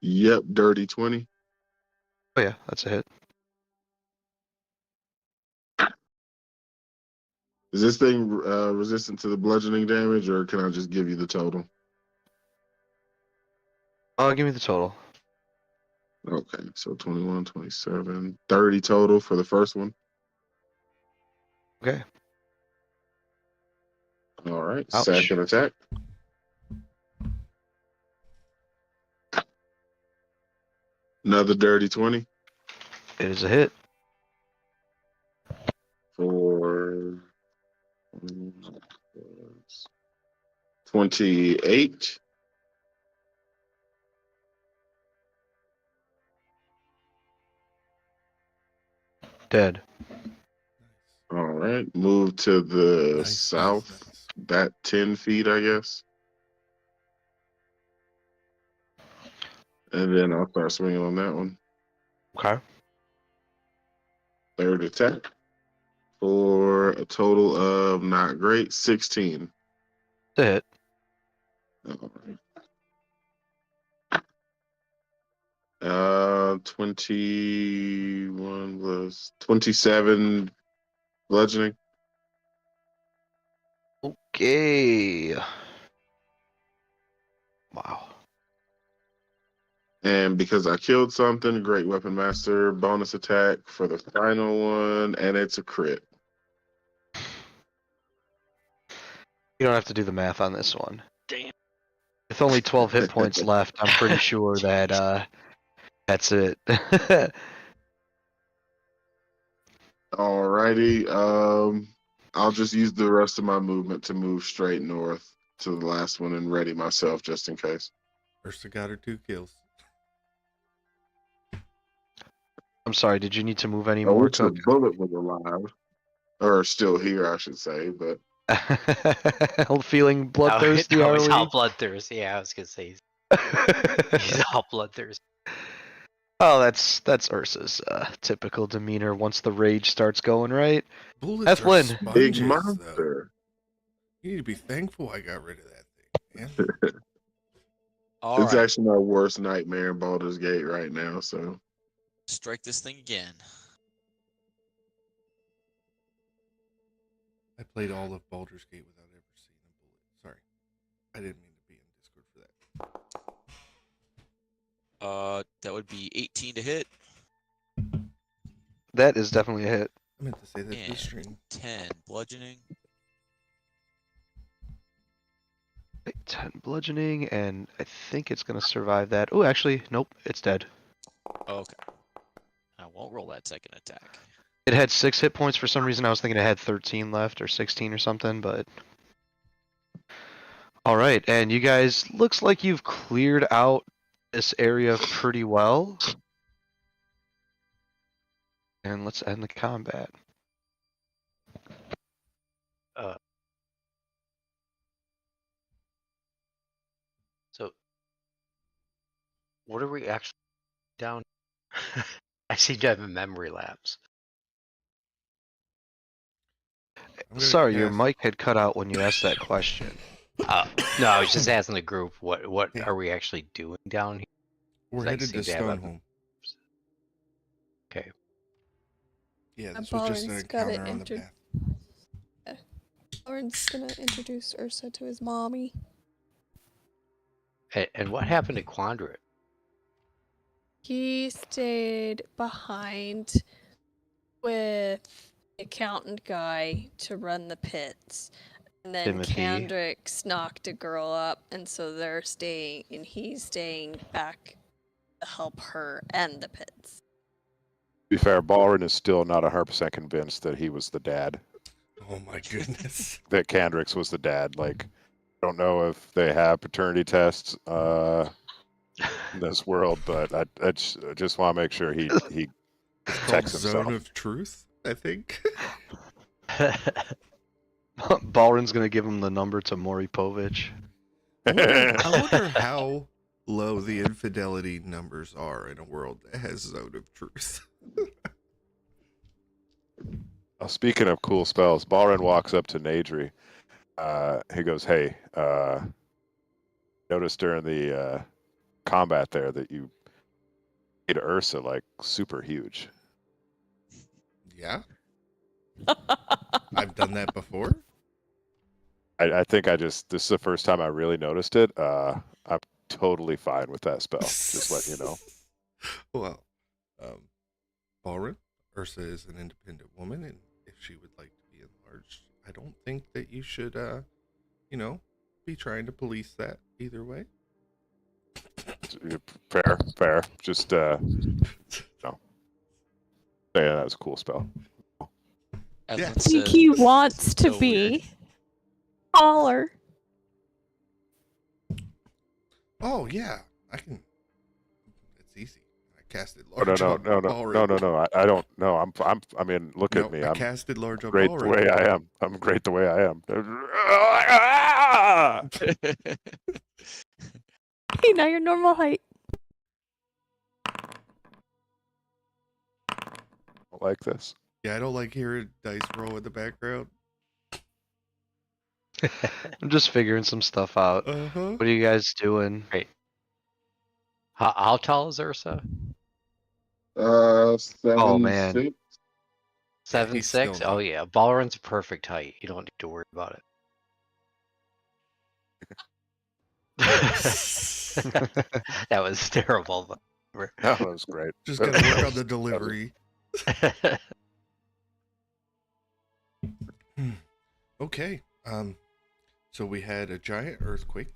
Yep, dirty 20. Oh yeah, that's a hit. Is this thing resistant to the bludgeoning damage, or can I just give you the total? Give me the total. Okay, so 21, 27, 30 total for the first one. Okay. All right, Ouch. second attack. Another dirty 20 It is a hit. for 28. Dead. All right, move to the Nice, south, nice. that 10 feet, I guess. And then I'll start swinging on that one. Okay. Third attack for a total of not great, 16. The hit. All right. 21 plus 27 bludgeoning. Okay. Wow. And because I killed something, Great Weapon Master, bonus attack for the final one, and it's a crit. You don't have to do the math on this one. Damn. With only 12 hit points left, I'm pretty sure that that's it. Alrighty. I'll just use the rest of my movement to move straight north to the last one and ready myself just in case. First, I got her 2 kills. I'm sorry, did you need to move any I more, wish the Cook? bullet was alive, or still here, I should say. But Feeling bloodthirsty, No, are he's we? all bloodthirsty. Yeah, I was gonna say he's all bloodthirsty. Oh, that's Ursa's typical demeanor once the rage starts going, right? Bullets are Ethlyn. big sponges, though. monster. You need to be thankful I got rid of that thing, man. All It's right, actually my worst nightmare in Baldur's Gate right now. So strike this thing again. I played all of Baldur's Gate without ever seeing a bullet. Sorry. I didn't mean to be in Discord for that. That would be 18 to hit That is definitely a hit. I meant to say that to the and stream. 10 bludgeoning. 10 bludgeoning, and I think it's gonna survive that. Oh, actually, nope, it's dead. Okay. I won't roll that second attack. It had 6 hit points for some reason. I was thinking it had 13 left or 16 or something, but. Alright, and you guys, looks like you've cleared out this area pretty well. And let's end the combat. So, what are we actually down? I seem to have a memory lapse. I'm gonna Sorry, your cast- mic had cut out when you asked that question. No, I was just asking the group what Yeah. are we actually doing down here? We're I headed to seem to have a- Stoneholm. Okay. Yeah, My this was just an Barnes got it encounter on the entered. path. Lauren's gonna introduce Ursa to his mommy. And what happened to Quandrit? He stayed behind with the accountant guy to run the pits. And then Timothy. Kendrick's knocked a girl up, and so they're staying, and he's staying back to help her end the pits. To be fair, Ballrin is still not 100% convinced that he was the dad, Oh my goodness. that Kandrix was the dad. Like, I don't know if they have paternity tests in this world, but I just want to make sure he It's called checks Zone himself. of Truth, I think. Balrin's gonna give him the number to Maury Povich. I wonder how low the infidelity numbers are in a world that has Zone of Truth. Speaking of cool spells, Balrin walks up to Nadri. He goes, "Hey, noticed during the combat there that you made Ursa like super huge." Yeah, I've done that before. I think this is the first time I really noticed it. I'm totally fine with that spell. Just letting you know. Well, Balrin, Ursa is an independent woman, and if she would like to be enlarged, I don't think that you should, be trying to police that either way. Fair. Just no. Yeah, that was a cool spell. Yeah. I Edlin think says, he wants to so be weird. taller. Oh yeah, I can. It's easy. I casted Oh, large on Balrin. no. I don't know. I mean, look No, at me. I I'm casted large on great Balrin. the way I am. I'm great the way I am. Hey, now you're normal height. Like this. Yeah, I don't like hearing dice roll in the background. I'm just figuring some stuff out. Uh-huh. What are you guys doing? How tall is Ursa? 7'6". man. 7'6"? still Oh not- yeah, Balrin's a perfect height. You don't need to worry about it. That was terrible. But That was great. Just gotta work on the delivery. Okay. So we had a giant earthquake.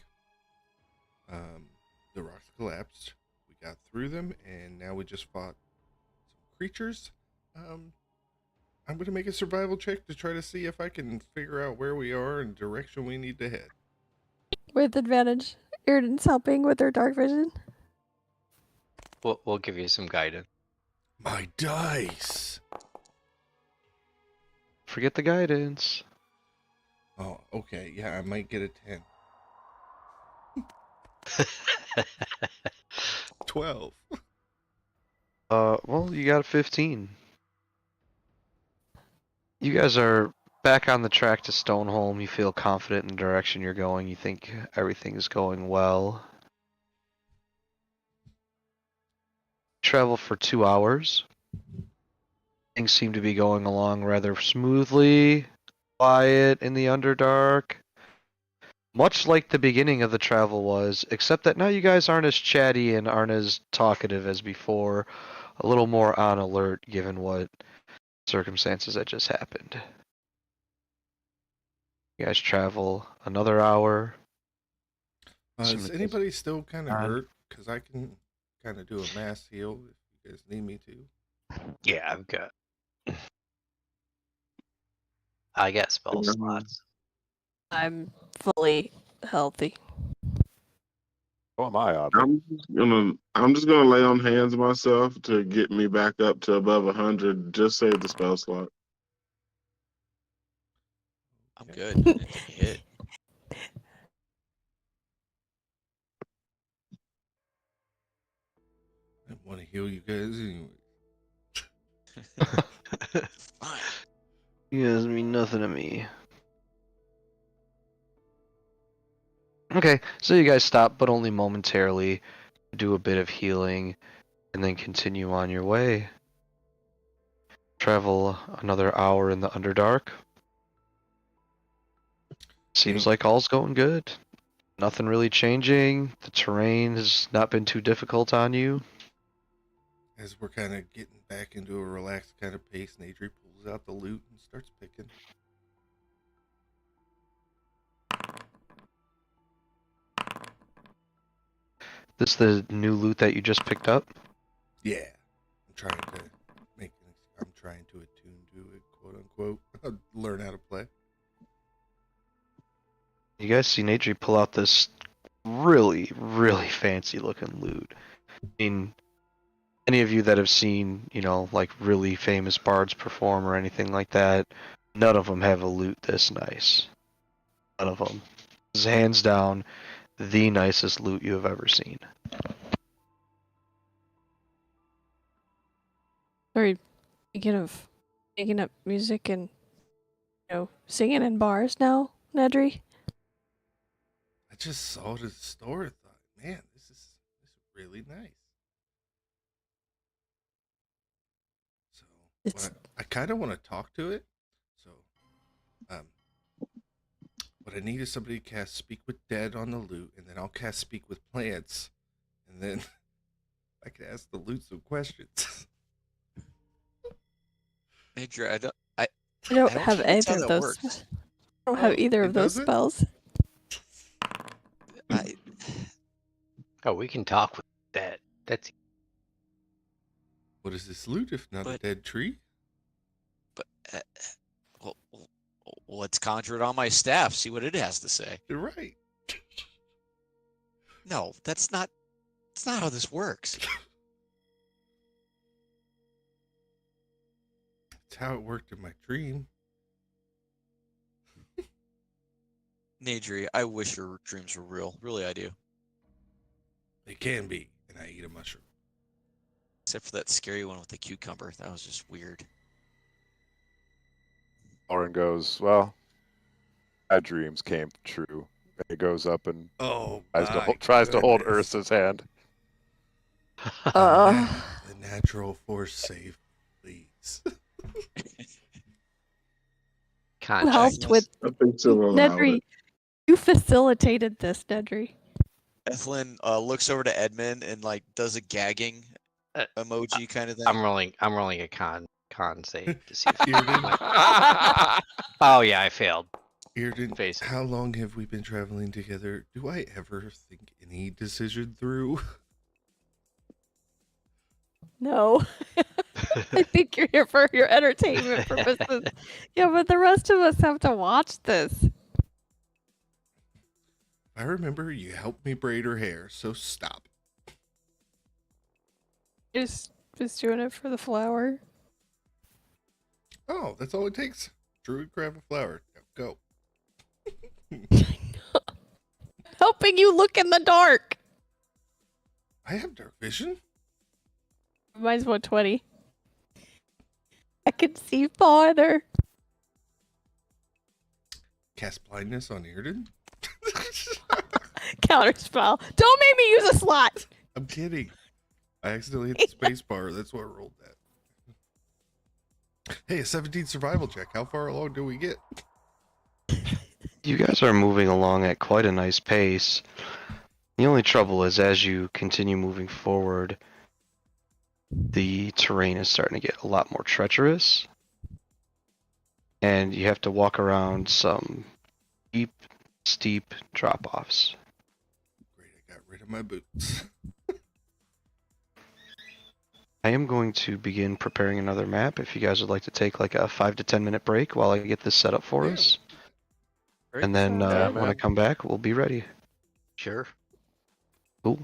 The rocks collapsed. We got through them, and now we just fought some creatures. I'm gonna make a survival check to try to see if I can figure out where we are and direction we need to head. With advantage. Iriden's helping with her dark vision. we'll give you some guidance. My dice. Forget the guidance. Oh, okay. Yeah, I might get a 10. 12. Well, you got a 15. You guys are back on the track to Stoneholm. You feel confident in the direction you're going. You think everything's going well. Travel for 2 hours. Things seem to be going along rather smoothly, quiet in the Underdark. Much like the beginning of the travel was, except that now you guys aren't as chatty and aren't as talkative as before. A little more on alert given what circumstances that just happened. You guys travel another hour. Is anybody still kind of hurt? Because I can kind of do a mass heal if you guys need me to. Yeah, I got spell slots. I'm fully healthy. Oh, am I, oddly. I'm just gonna lay on hands myself to get me back up to above 100. Just save the spell slot. I'm good. I didn't take a hit. I want to heal you guys anyway. Fine. You guys mean nothing to me. Okay, so you guys stop, but only momentarily, do a bit of healing, and then continue on your way. Travel another hour in the Underdark. Seems like all's going good. Nothing really changing. The terrain has not been too difficult on you. As we're kind of getting back into a relaxed kind of pace, Nadri pulls out the loot and starts picking. This the new loot that you just picked up? Yeah, I'm trying to attune to it, quote unquote. Learn how to play. You guys see Nadri pull out this really, really fancy looking loot. I mean, any of you that have seen, like really famous bards perform or anything like that, none of them have a loot this nice. None of them. This is hands down the nicest loot you have ever seen. Sorry, making up music and singing in bars now, Nedry. I just saw it at the store and thought, man, this is really nice. So I kind of want to talk to it. So, what I need is somebody to cast Speak with Dead on the loot, and then I'll cast Speak with Plants, and then I can ask the loot some questions. Major, I don't don't have think that's how either of that those. works. I don't have either of those doesn't? spells. Oh, we can talk with that. That's What is this loot if not a But- dead tree? But well, let's conjure it on my staff. See what it has to say. You're right. No, that's not. That's not how this works. It's how it worked in my dream. Nadri, I wish your dreams were real. Really, I do. They can be, and I eat a mushroom. Except for that scary one with the cucumber. That was just weird. Lauren goes, well, my dreams came true. It goes up and tries to hold Ursa's hand. The natural force save, please. Who helped with I think so. Nedry? You facilitated this, Nedry. Ethlyn looks over to Edmund and does a gagging emoji kind of thing. I'm rolling a con save to see if Earden, Oh yeah, I failed. Earden, Face it. how long have we been traveling together? Do I ever think any decision through? No. I think you're here for your entertainment purposes. Yeah, but the rest of us have to watch this. I remember you helped me braid her hair, so stop. Just Just doing it for the flower. Oh, that's all it takes. Druid grab a flower. Go. Helping you look in the dark. I have dark vision. Mine's 120. I can see farther. Cast blindness on Irden. Counterspell. Don't make me use a slot. I'm kidding. I accidentally hit the space bar. That's why I rolled that. Hey, a 17 survival check. How far along do we get? You guys are moving along at quite a nice pace. The only trouble is as you continue moving forward, the terrain is starting to get a lot more treacherous. And you have to walk around some deep, steep drop-offs. Great, I got rid of my boots. I am going to begin preparing another map if you guys would like to take like a 5 to 10 minute break while I get this set up for Yeah. us. Great. And then Sounds good. when I come back, we'll be ready. Sure. Cool.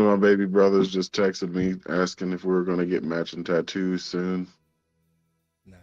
One of my baby brothers just texted me asking if we were going to get matching tattoos soon. Nice.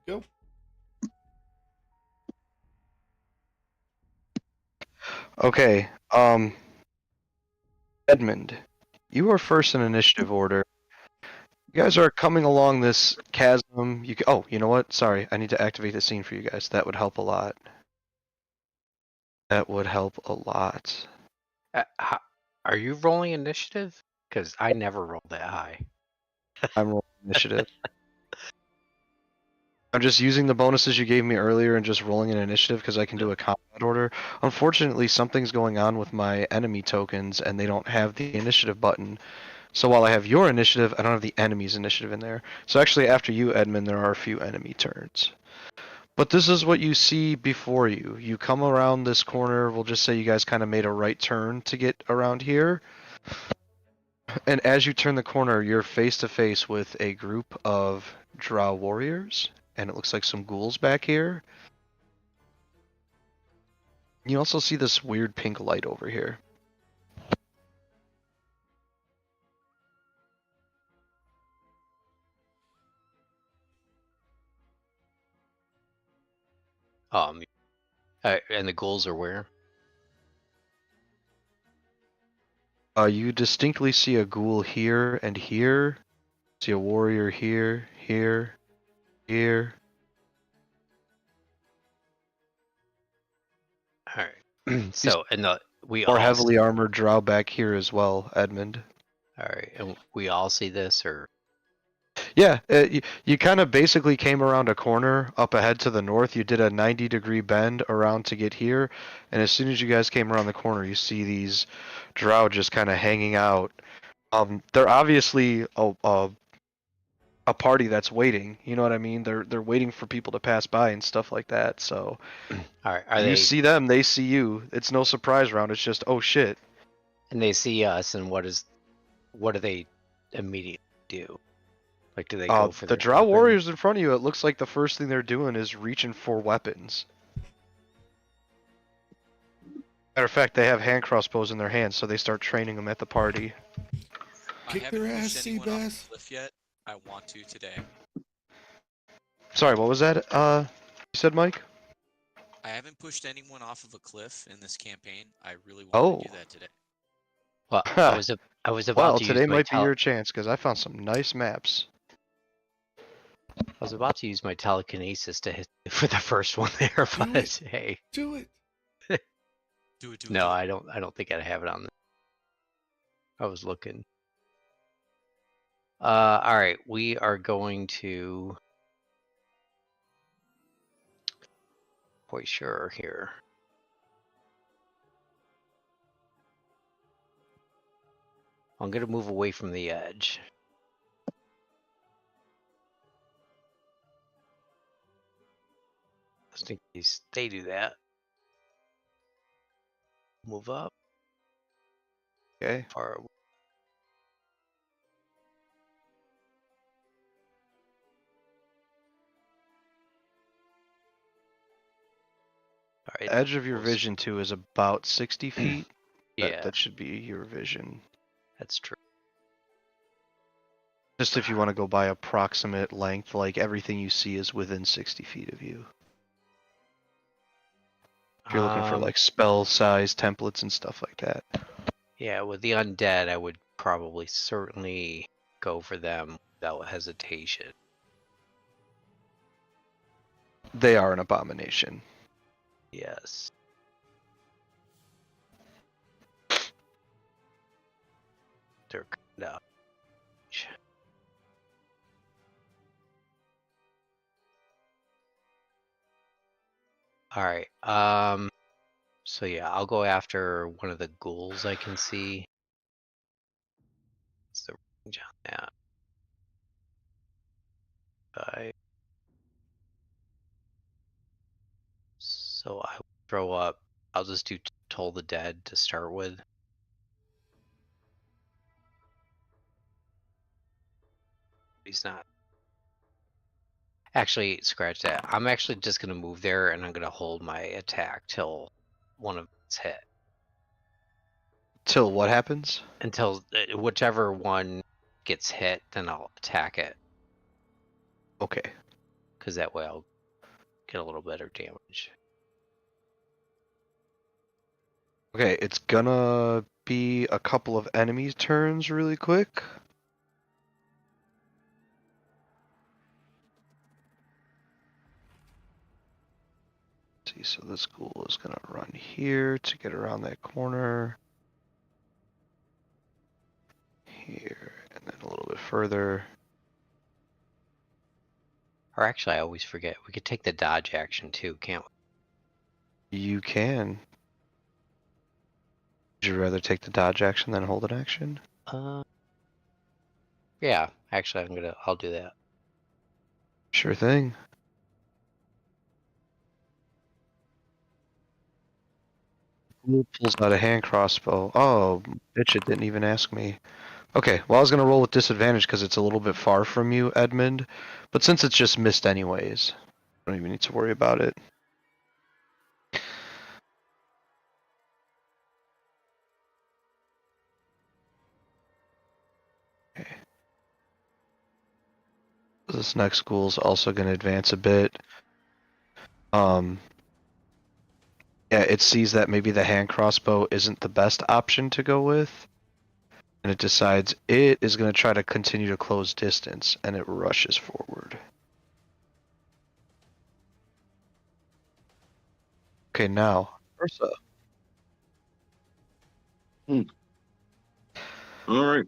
Go. Okay. Edmund, you are first in initiative order. You guys are coming along this chasm. Oh, you know what? Sorry, I need to activate the scene for you guys. That would help a lot. That would help a lot. Are you rolling initiative? Because I never rolled that high. I'm rolling initiative. I'm just using the bonuses you gave me earlier and just rolling an initiative because I can do a combat order. Unfortunately, something's going on with my enemy tokens and they don't have the initiative button. So while I have your initiative, I don't have the enemy's initiative in there. So actually, after you, Edmund, there are a few enemy turns. But this is what you see before you. You come around this corner. We'll just say you guys kind of made a right turn to get around here. And as you turn the corner, you're face to face with a group of Drow warriors. And it looks like some ghouls back here. You also see this weird pink light over here. And the ghouls are where? You distinctly see a ghoul here and here. See a warrior here, here, here. All right. So, and we More all heavily armored Drow back here as well, Edmund. All right, and we all see this, or Yeah, you kind of basically came around a corner up ahead to the north. You did a 90-degree bend around to get here, and as soon as you guys came around the corner, you see these Drow just kind of hanging out. They're obviously a party that's waiting. You know what I mean? They're waiting for people to pass by and stuff like that. So all right, are you they? see them, they see you. It's no surprise round. It's just oh shit. And they see us, and what do they immediately do? Like, do they go for The their Drow weapon? warriors in front of you. It looks like the first thing they're doing is reaching for weapons. Matter of fact, they have hand crossbows in their hands, so they start training them at the party. Kick I their haven't ass, pushed anyone off Seabass. the cliff yet. I want to today. Sorry, what was that? You said, Mike? I haven't pushed anyone off of a cliff in this campaign. I really want Oh. to do that today. Well, I was about Well, to use today my might be your chance because I found some nice maps. I was about to use my telekinesis to hit for the first one there, Do but it. hey, Do it. Do it. no, I don't think I'd have it on. I was looking. All right, we are going to quite sure here. I'm gonna move away from the edge. Just in case they do that. Move up. Okay. Or all right. The edge of your vision too is about 60 feet. Yeah, That should be your vision. that's true. Just if you want to go by approximate length, like everything you see is within 60 feet of you. If you're looking for like spell size templates and stuff like that. Yeah, with the undead, I would probably certainly go for them without hesitation. They are an abomination. Yes. They're kind of. All right. So yeah, I'll go after one of the ghouls I can see. What's the range on that? 5. So I will throw up. I'll just do Toll the Dead to start with. He's not. Actually, scratch that. I'm actually just gonna move there, and I'm gonna hold my attack till one of it's hit. Till what happens? Until whichever one gets hit, then I'll attack it. Okay. because that way I'll get a little better damage. Okay, it's gonna be a couple of enemies' turns really quick. See, so this ghoul is gonna run here to get around that corner. Here, and then a little bit further. Or actually, I always forget. We could take the dodge action too, can't we? You can. Would you rather take the dodge action than hold an action? Yeah, actually, I'll do that. Sure thing. Ghoul pulls out a hand crossbow. Oh, bitch, it didn't even ask me. Okay, well, I was gonna roll with disadvantage because it's a little bit far from you, Edmund. But since it's just missed anyways, I don't even need to worry about it. Okay. This next ghoul is also gonna advance a bit. Yeah, it sees that maybe the hand crossbow isn't the best option to go with. And it decides it is going to try to continue to close distance, and it rushes forward. Okay, now, Ursa. All right.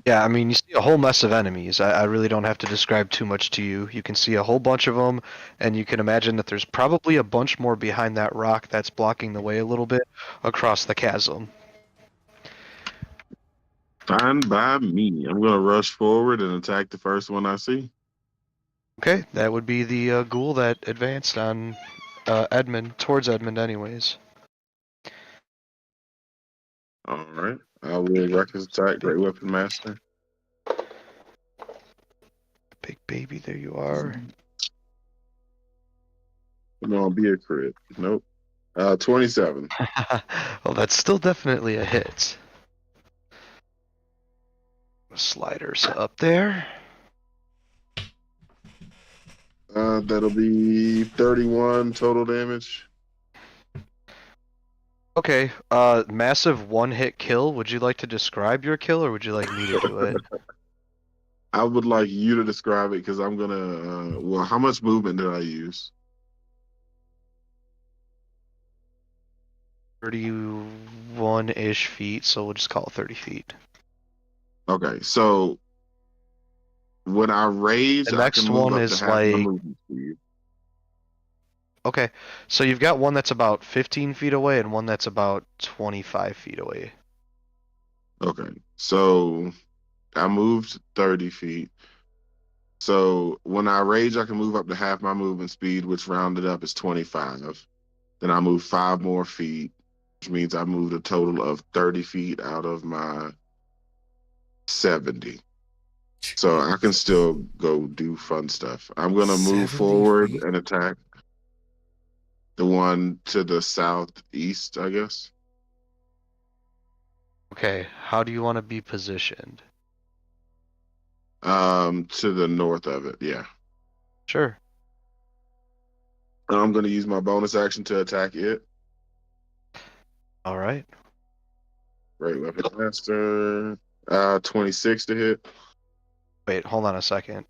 Yeah, I mean, you see a whole mess of enemies. I really don't have to describe too much to you. You can see a whole bunch of them, and you can imagine that there's probably a bunch more behind that rock that's blocking the way a little bit across the chasm. Fine by me. I'm gonna rush forward and attack the first one I see. Okay, that would be the ghoul that advanced on Edmund, towards Edmund anyways. All right. I will reckless attack, great weapon master. Big baby, there you are. Come on, be a crit. Nope. 27. Well, that's still definitely a hit. Sliders up there. That'll be 31 total damage. Okay, massive one-hit kill. Would you like to describe your kill, or would you like me to do it? I would like you to describe it because I'm gonna. Well, how much movement did I use? 31-ish feet, so we'll just call it 30 feet. Okay, so when I rage, The I next can move one up to is half my like, movement speed. okay, so you've got one that's about 15 feet away and one that's about 25 feet away. Okay, so I moved 30 feet. So when I rage, I can move up to half my movement speed, which rounded up is 25. Then I move 5 more feet, which means I moved a total of 30 feet out of my 70. So I can still go do fun stuff. I'm going to move 70 forward feet? and attack the one to the southeast, I guess. Okay, how do you want to be positioned? To the north of it, yeah. Sure. And I'm going to use my bonus action to attack it. All right. Great weapon master. 26 to hit. Wait, hold on a second.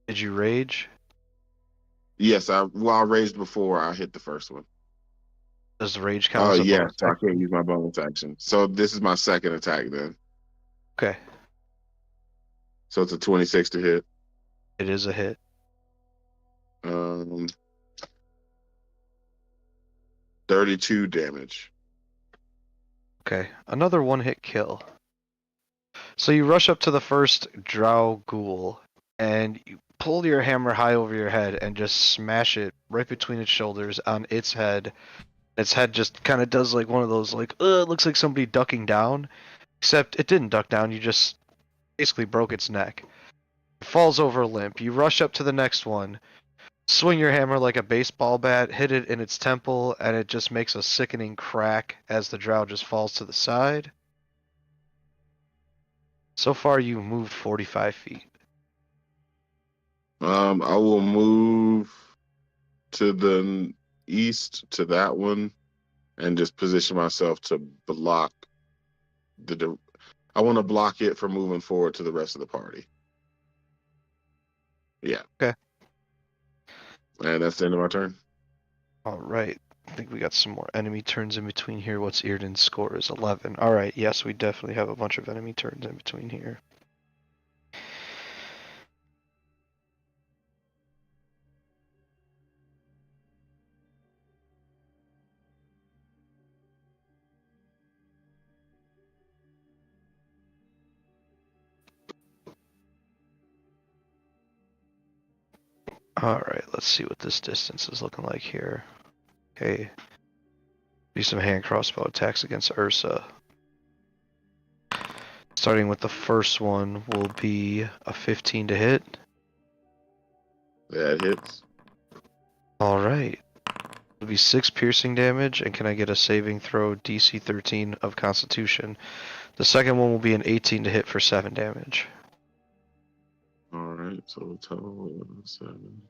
Did you rage? Yes, I raged before I hit the first one. Does the rage count as a Yes, bonus so I can't action? use my bonus action. So this is my second attack then. Okay, So it's a 26 to hit. it is a hit. Um, 32 damage. Okay, another one-hit kill. So you rush up to the first Drow ghoul, and you pull your hammer high over your head and just smash it right between its shoulders on its head. Its head just kind of does like one of those like, it looks like somebody ducking down, except it didn't duck down. You just basically broke its neck. It falls over limp. You rush up to the next one, swing your hammer like a baseball bat, hit it in its temple, and it just makes a sickening crack as the Drow just falls to the side. So far, you moved 45 feet. I will move to the east to that one and just position myself to block the. I want to block it from moving forward to the rest of the party. Yeah. Okay. And that's the end of my turn. All right. I think we got some more enemy turns in between here. What's Earden's score is 11. All right. Yes, we definitely have a bunch of enemy turns in between here. All right. Let's see what this distance is looking like here. Okay. Do some hand crossbow attacks against Ursa. Starting with the first one will be a 15 to hit. That hits. All right. It'll be 6 piercing damage, and can I get a saving throw DC 13 of Constitution? The second one will be an 18 to hit for 7 damage. All right. So total 7.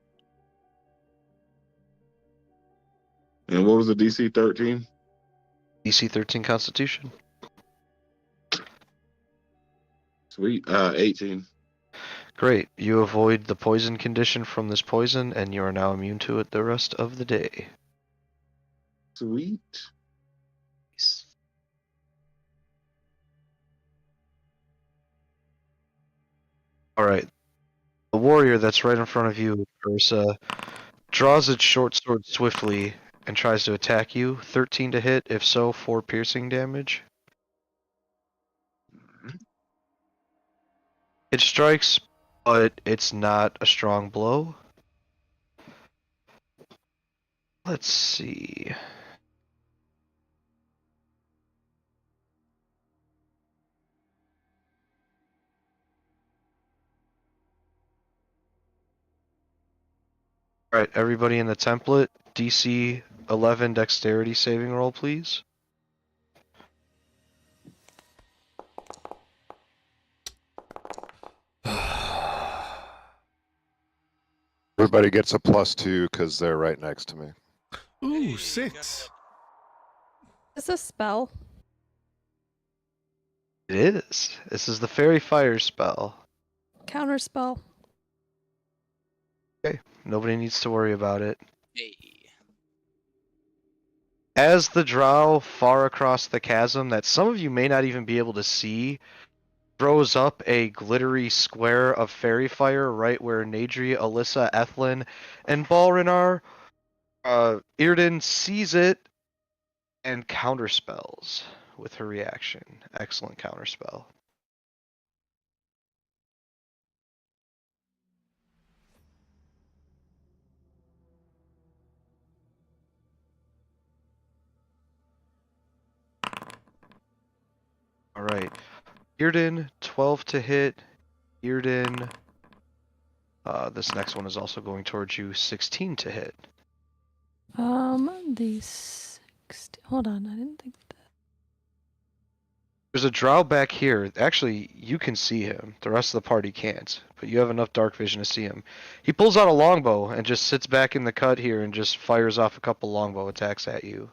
And what was the DC 13? DC 13 Constitution. Sweet. 18. Great. You avoid the poison condition from this poison, and you are now immune to it the rest of the day. Sweet. Nice. All right. The warrior that's right in front of you, Ursa, draws its short sword swiftly and tries to attack you. 13 to hit. If so, 4 piercing damage. It strikes, but it's not a strong blow. Let's see. Alright, everybody in the template, DC 11 dexterity saving roll, please. Everybody gets a +2 because they're right next to me. Ooh, 6. Is this a spell? It is. This is the Fairy Fire spell. Counter spell. Okay, nobody needs to worry about it. Hey. As the Drow far across the chasm that some of you may not even be able to see throws up a glittery square of fairy fire right where Nadri, Alyssa, Ethlyn, and Balrin are, Irden sees it and counterspells with her reaction. Excellent counterspell. All right. Irden, 12 to hit. Irden, this next one is also going towards you, 16 to hit. Hold on, I didn't think that. There's a Drow back here. Actually, you can see him. The rest of the party can't, but you have enough dark vision to see him. He pulls out a longbow and just sits back in the cut here and just fires off a couple longbow attacks at you.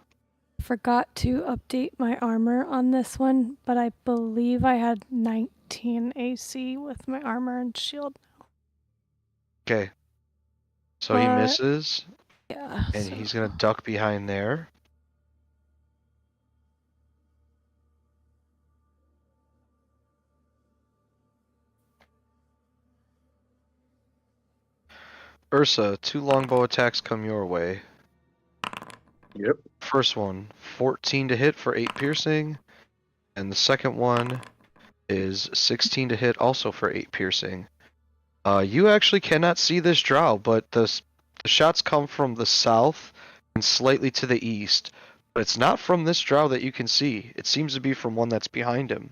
Forgot to update my armor on this one, but I believe I had 19 AC with my armor and shield. Okay. So he But- misses, Yeah. and so- he's going to duck behind there. Ursa, 2 longbow attacks come your way. Yep. First one, 14 to hit for 8 piercing, and the second one is 16 to hit also for 8 piercing. You actually cannot see this Drow, but the shots come from the south and slightly to the east, but it's not from this Drow that you can see. It seems to be from one that's behind him.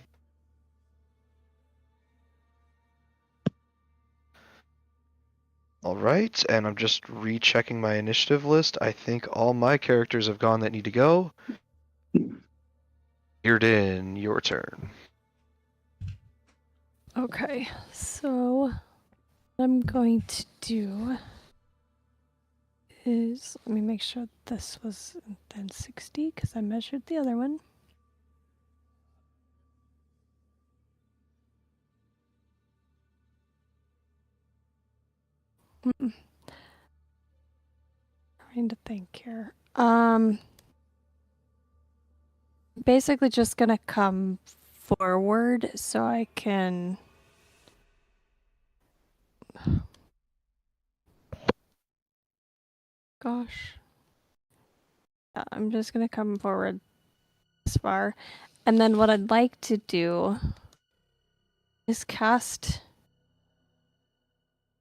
Alright, and I'm just rechecking my initiative list. I think all my characters have gone that need to go. Irden, your turn. Okay, so What I'm going to do is, let me make sure this was then 60 because I measured the other one. Trying to think here. Basically just gonna come forward so I can. Gosh. Yeah, I'm just gonna come forward this far. And then what I'd like to do is cast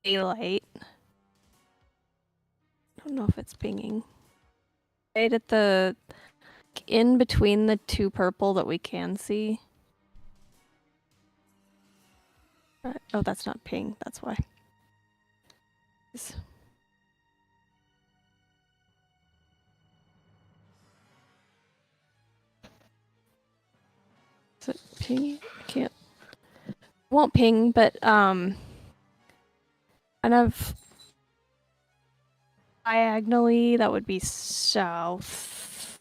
daylight. I don't know if it's pinging. Right at the in between the two purple that we can see. Oh, that's not ping. That's why. Is it pinging? I can't. Won't ping, but kind of diagonally, that would be south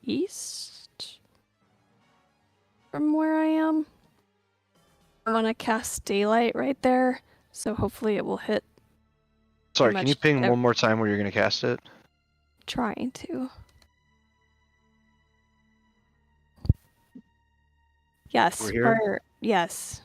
east from where I am. I want to cast daylight right there, so hopefully it will hit. Sorry, pretty can you much ping one more time where you're gonna cast it? Trying to. Yes, Over here? or yes.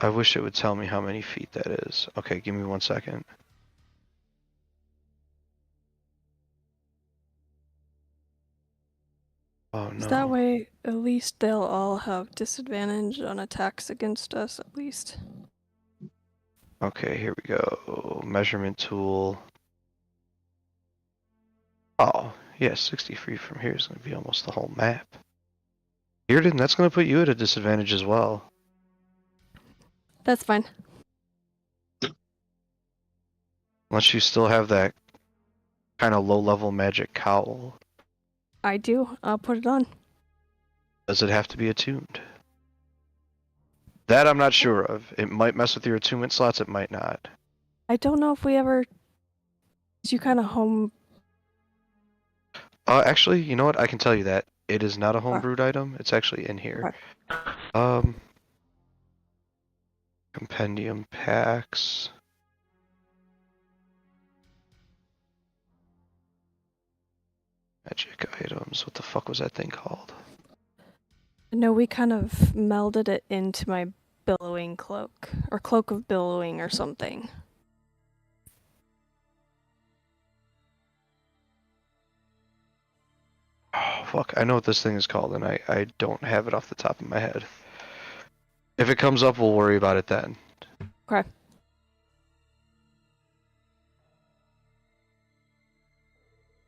I wish it would tell me how many feet that is. Okay, give me 1 second. Oh no. That way, at least they'll all have disadvantage on attacks against us, at least. Okay, here we go. Measurement tool. Oh, yeah, 60 feet from here is going to be almost the whole map. Bearden, that's going to put you at a disadvantage as well. That's fine. Unless you still have that kind of low-level magic cowl. I do. I'll put it on. Does it have to be attuned? That I'm not sure of. It might mess with your attunement slots, it might not. I don't know if we ever. Did you kind of home. Actually, you know what? I can tell you that. It is not a What? homebrewed item. It's actually in here. What? Compendium packs. Magic items. What the fuck was that thing called? No, we kind of melded it into my billowing cloak, or cloak of billowing, or something. Oh, fuck. I know what this thing is called, and I don't have it off the top of my head. If it comes up, we'll worry about it then. Okay.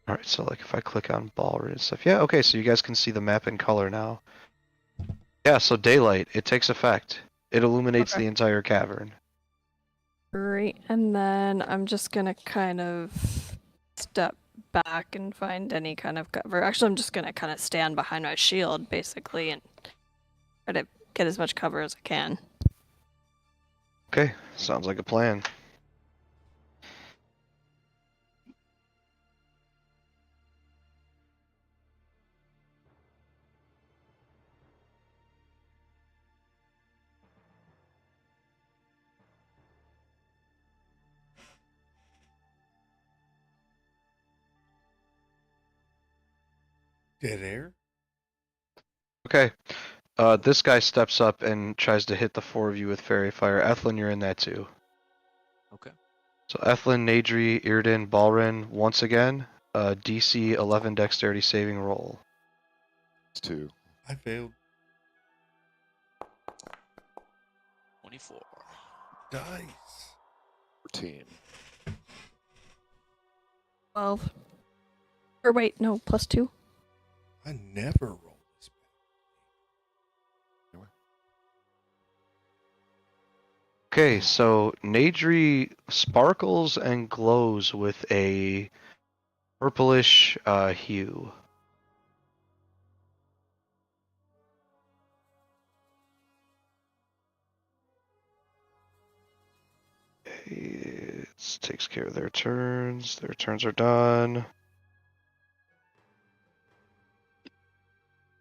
Alright, so like if I click on Ballroom and stuff. Yeah, okay, so you guys can see the map in color now. Yeah, so daylight, it takes effect. It illuminates Okay. the entire cavern. Great. And then I'm just gonna kind of step back and find any kind of cover. Actually, I'm just gonna kind of stand behind my shield, basically, and try to get as much cover as I can. Okay, sounds like a plan. Dead air? Okay, this guy steps up and tries to hit the four of you with Fairy Fire. Ethlin, you're in that too. Okay. So Ethlin, Nadri, Irden, Balrin, once again, DC 11 Dexterity saving roll. It's 2. I failed. 24. Dice. 14. 12. Or wait, no, +2. I never roll this bad. Okay, so Nadri sparkles and glows with a purplish hue. It takes care of their turns. Their turns are done.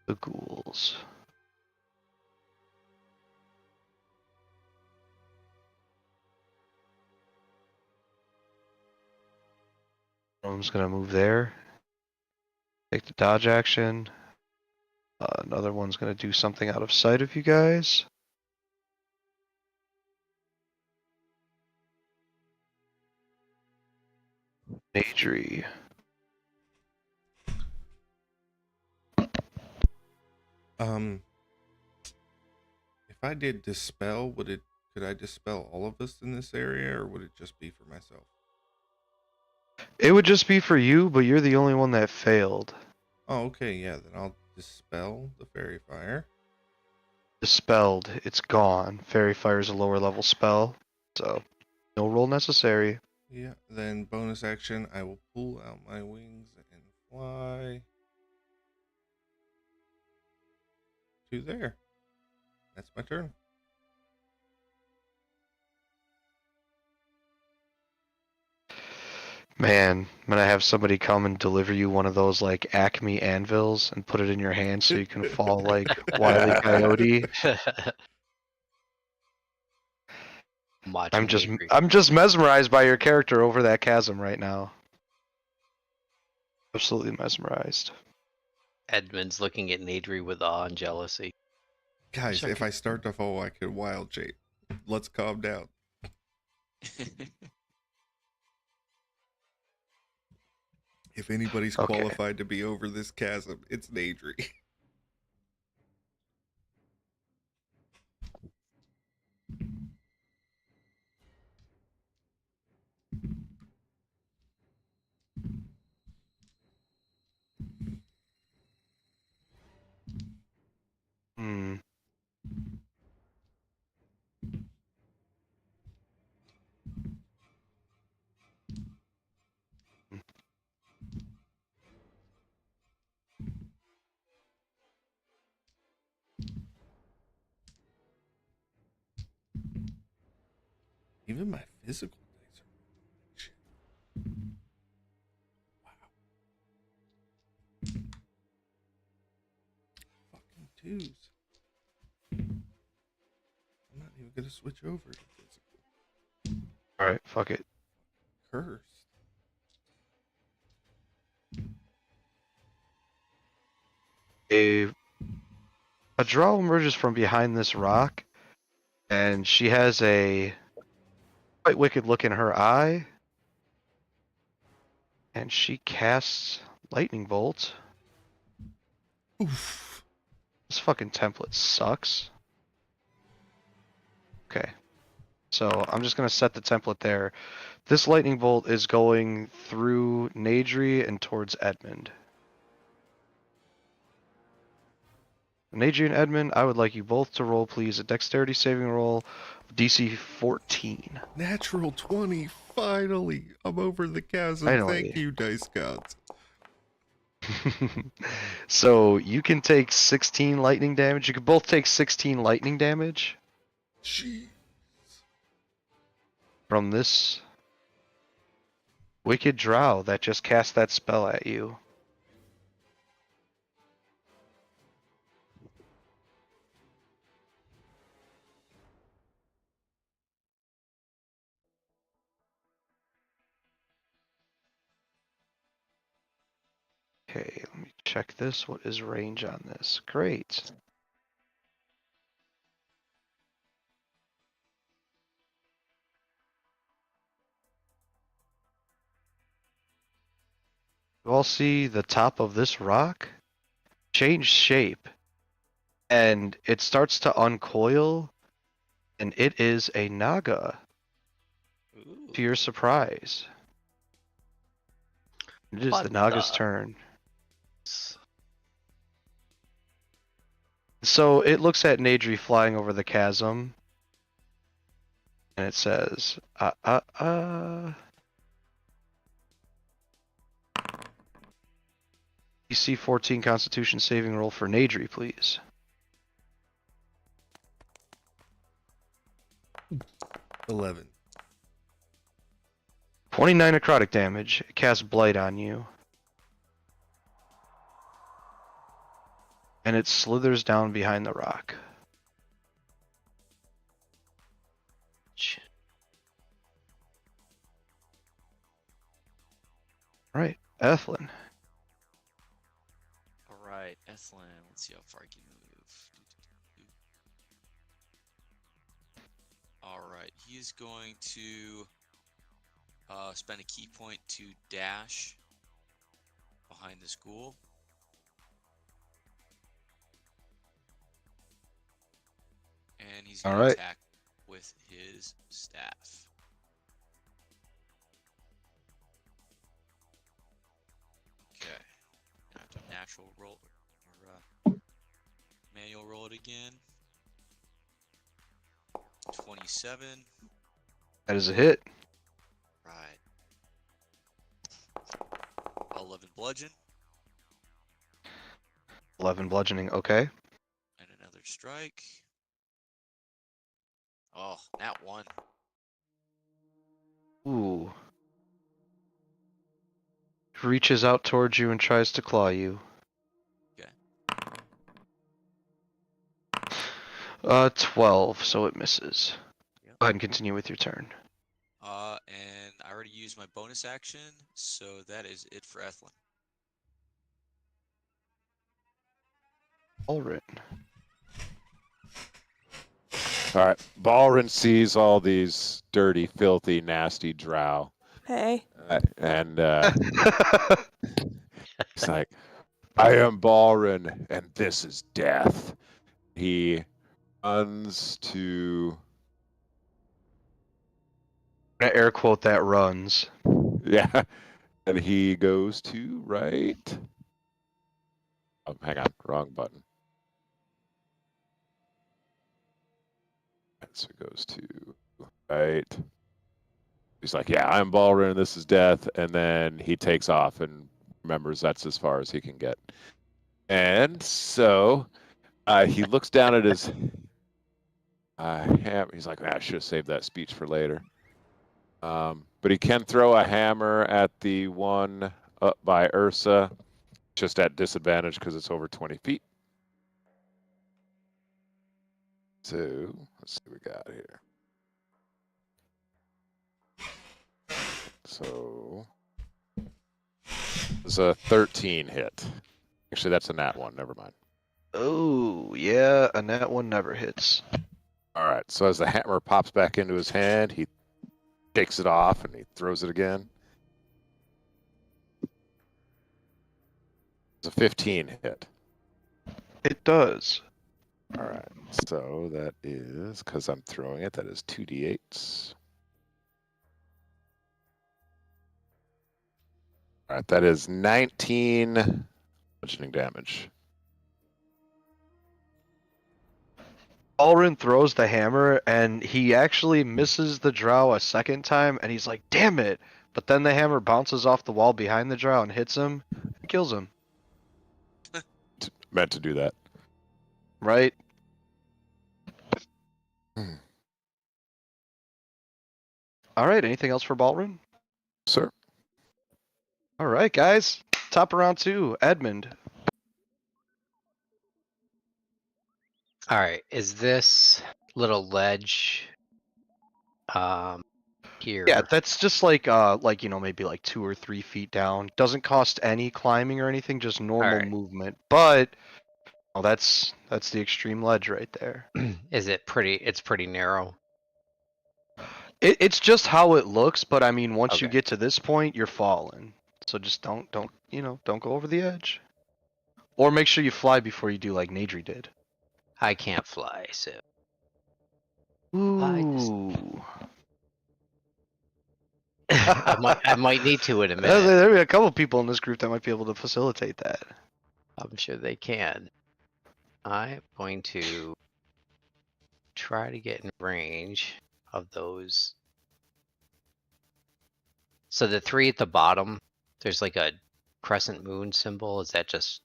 The ghouls. One's gonna move there. Take the dodge action. Another one's gonna do something out of sight of you guys. Nadri. If I did dispel, could I dispel all of us in this area, or would it just be for myself? It would just be for you, but you're the only one that failed. Oh, okay, yeah, then I'll dispel the fairy fire. Dispelled. It's gone. Fairy Fire is a lower level spell, so no roll necessary. Yeah, then bonus action, I will pull out my wings and fly to there. That's my turn. Man, I'm gonna have somebody come and deliver you one of those like Acme anvils and put it in your hand so you can fall like Wile E. Coyote. Watching Nadri. I'm just mesmerized by your character over that chasm right now. Absolutely mesmerized. Edmund's looking at Nadri with awe and jealousy. Guys, Sorry. if I start to fall, I could wild shape. Let's calm down. If anybody's Okay. qualified to be over this chasm, it's Nadri. Hmm. Even my physical dice are shit. Wow. Fucking twos. I'm not even gonna switch over to physical. Alright, fuck it. Cursed. A Drow emerges from behind this rock, and she has a quite wicked look in her eye. And she casts Lightning Bolt. Oof. This fucking template sucks. Okay. So I'm just gonna set the template there. This lightning bolt is going through Nadri and towards Edmund. Nadri and Edmund, I would like you both to roll, please, a dexterity saving roll of DC 14. Natural 20. Finally. I'm over the chasm. Finally. Thank you, dice gods. So you can take 16 lightning damage. You can both take 16 lightning damage Jeez. from this wicked drow that just cast that spell at you. Okay, let me check this. What is range on this? Great. You all see the top of this rock change shape, and it starts to uncoil, and it is a naga, Ooh. to your surprise. It is What the naga's the- turn. So it looks at Nadri flying over the chasm, And it says, DC 14 Constitution saving roll for Nadri, please. 11. 29 necrotic damage. It casts Blight on you. And it slithers down behind the rock. Right, Ethlin. All right, Ethlin. Let's see how far I can move. All right, he's going to spend a key point to dash behind this ghoul. And he's going to attack with his staff. Okay. I have to natural roll or manual roll it again. 27. That is a hit. Right. 11 bludgeon. 11 bludgeoning, okay. And another strike. Oh, nat 1. Ooh. Reaches out towards you and tries to claw you. Okay. 12, so it misses. Yep. Go ahead and continue with your turn. And I already used my bonus action, so that is it for Ethlin. All right. All right. Balrin sees all these dirty, filthy, nasty drow. Hey. And he's like, I am Balrin, and this is death. He runs to... I'm gonna air quote that runs. Yeah. And he goes to right. Oh, hang on. Wrong button. So it goes to right. He's like, yeah, I'm Balrin, this is death. And then he takes off and remembers that's as far as he can get. And so he looks down at his hammer. He's like, I should have saved that speech for later. But he can throw a hammer at the one up by Ursa, just at disadvantage because it's over 20 feet. So let's see what we got here. So it's a 13 hit. Actually, that's a nat 1. Never mind. Oh, yeah, and that one never hits. All right. So as the hammer pops back into his hand, he takes it off and he throws it again. It's a 15 hit. It does. All right. So that is, because I'm throwing it, that is 2d8s. All right. That is 19 bludgeoning damage. Balrin throws the hammer, and he actually misses the drow a second time, and he's like, damn it! But then the hammer bounces off the wall behind the drow and hits him and kills him. Meant to do that. Right? Alright, anything else for Balrin? Sir? Alright, guys. Top of round 2, Edmund. All right, is this little ledge here? Yeah, that's just like maybe like 2 or 3 feet down. Doesn't cost any climbing or anything, just normal Alright. movement. But oh, that's the extreme ledge right there. Is it pretty? It's pretty narrow. It's just how it looks, but I mean, once you Okay. get to this point, you're falling. So just don't go over the edge. Or make sure you fly before you do like Nadri did. I can't fly, so Ooh. I might need to in a minute. There'll be a couple people in this group that might be able to facilitate that. I'm sure they can. I'm going to try to get in range of those. So the 3 at the bottom, there's like a crescent moon symbol. Is that just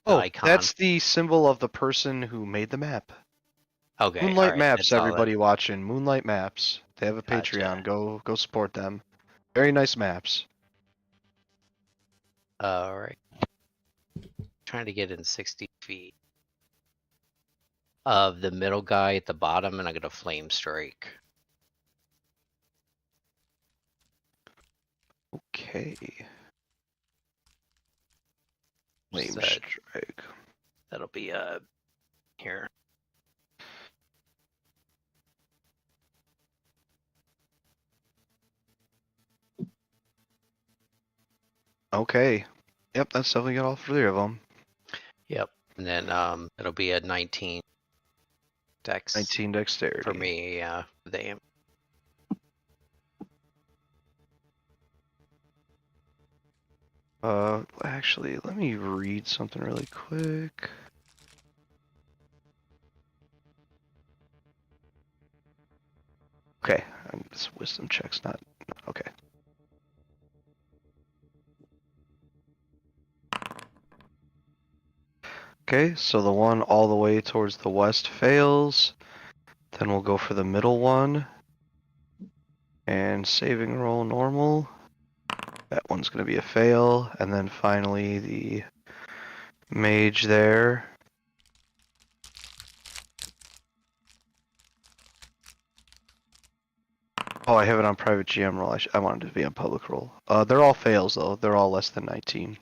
the Oh, icon? that's the symbol of the person who made the map. Okay, Moonlight alright, Maps, that's all that. everybody watching. Moonlight Maps. They have a Gotcha. Patreon. Go support them. Very nice maps. Alright. Trying to get in 60 feet of the middle guy at the bottom, and I'm gonna flame strike. Okay. Just Flame that- strike. That'll be here. Okay. Yep, that's definitely got all 3 of them. Yep. And then it'll be a 19 dex 19 dexterity. for me, the aim. Actually, let me read something really quick. Okay, it's wisdom checks, not okay. Okay, so the one all the way towards the west fails. Then we'll go for the middle one. And saving roll normal. That one's going to be a fail. And then finally the mage there. Oh, I have it on private GM roll. I wanted it to be on public roll. They're all fails though. They're all less than 19.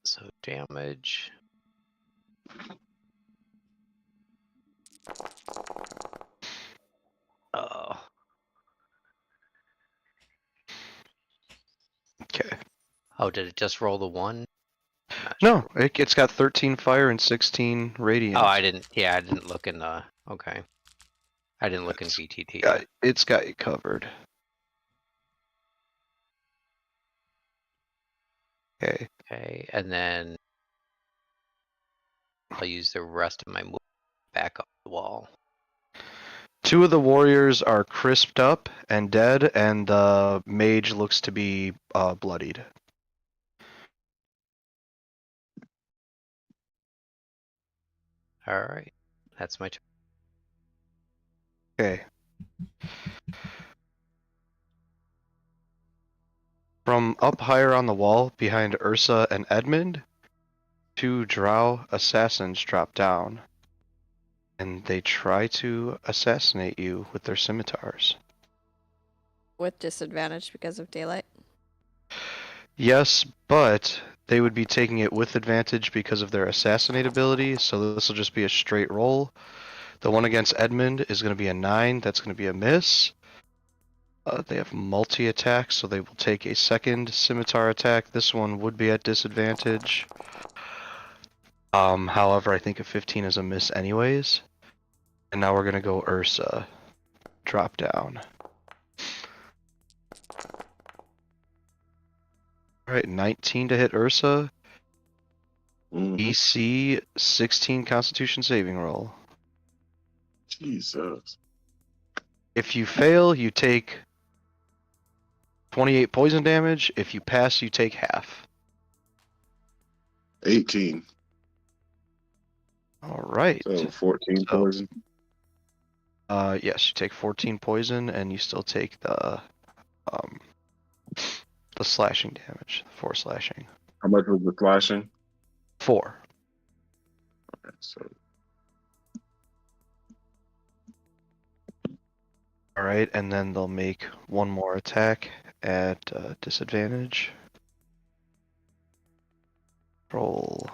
So damage. Oh. Okay. Oh, did it just roll the 1? No, it's got 13 fire and 16 radiant. Oh, I didn't look in the, okay. I didn't look in VTT. It's got you covered. Okay. Okay, and then I'll use the rest of my move back up the wall. 2 of the warriors are crisped up and dead, and the mage looks to be bloodied. Alright, that's my turn. Okay. From up higher on the wall, behind Ursa and Edmund, 2 Drow assassins drop down. And they try to assassinate you with their scimitars. With disadvantage because of daylight. Yes, but they would be taking it with advantage because of their assassinate ability, so this will just be a straight roll. The one against Edmund is going to be a 9. That's going to be a miss. They have multi-attack, so they will take a second scimitar attack. This one would be at disadvantage. However, I think a 15 is a miss anyways. And now we're going to go Ursa. Drop down. Alright, 19 to hit Ursa. EC 16 Constitution saving roll. Jesus. If you fail, you take 28 poison damage. If you pass, you take half. 18. Alright. So 14 So- poison. Yes, you take 14 poison and you still take the slashing damage. 4 slashing. How much was the slashing? 4. Okay, so Alright, and then they'll make one more attack at disadvantage. Roll.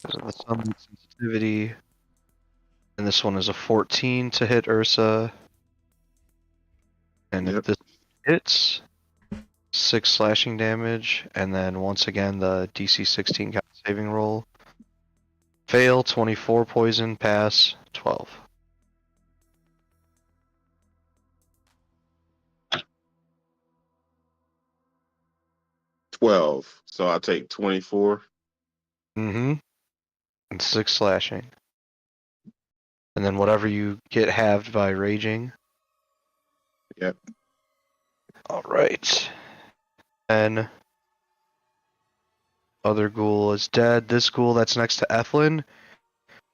Because of the sunlight sensitivity. And this one is a 14 to hit Ursa. And if Yep. this hits, 6 slashing damage. And then once again, the DC 16 con saving roll. Fail, 24 poison, pass, 12. $12. So I take 24. Mm-hmm. And 6 slashing. And then whatever you get halved by raging. Yep. Alright. And other ghoul is dead. This ghoul that's next to Ethlin,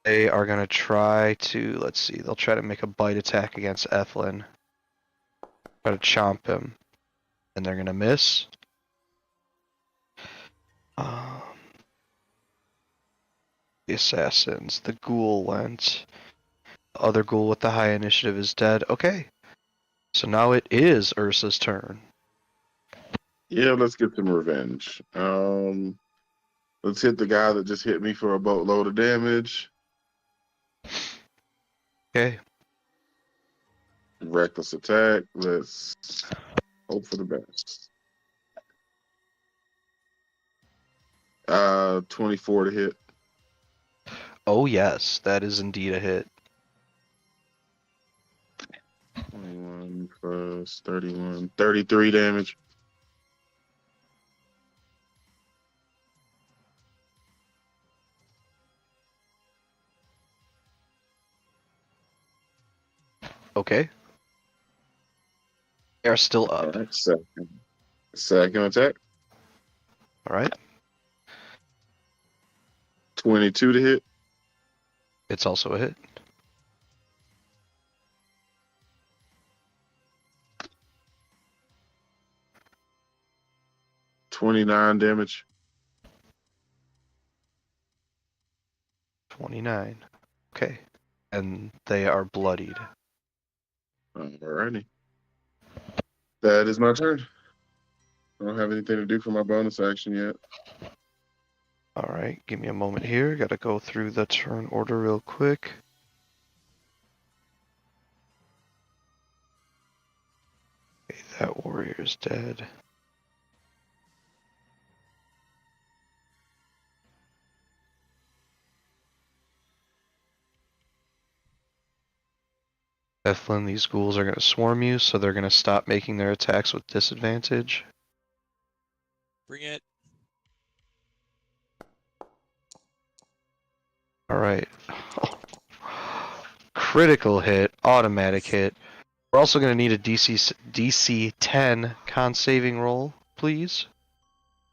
they are gonna try to, let's see, they'll try to make a bite attack against Ethlin. Try to chomp him. And they're gonna miss. The assassins. The ghoul went. The other ghoul with the high initiative is dead. Okay. So now it is Ursa's turn. Yeah, let's get some revenge. Let's hit the guy that just hit me for a boatload of damage. Okay. Reckless attack. Let's hope for the best. 24 to hit. Oh yes, that is indeed a hit. 21 plus 31. 33 damage. Okay. They are still up. Alright, second attack. Alright. 22 to hit. It's also a hit. $29 damage. 29. Okay. And they are bloodied. Alrighty. That is my turn. I don't have anything to do for my bonus action yet. Alright, give me a moment here. Gotta go through the turn order real quick. Okay, that warrior is dead. Ethlin, these ghouls are going to swarm you, so they're going to stop making their attacks with disadvantage. Bring it. Alright. Critical hit, automatic hit. We're also going to need a DC 10 con saving roll, please.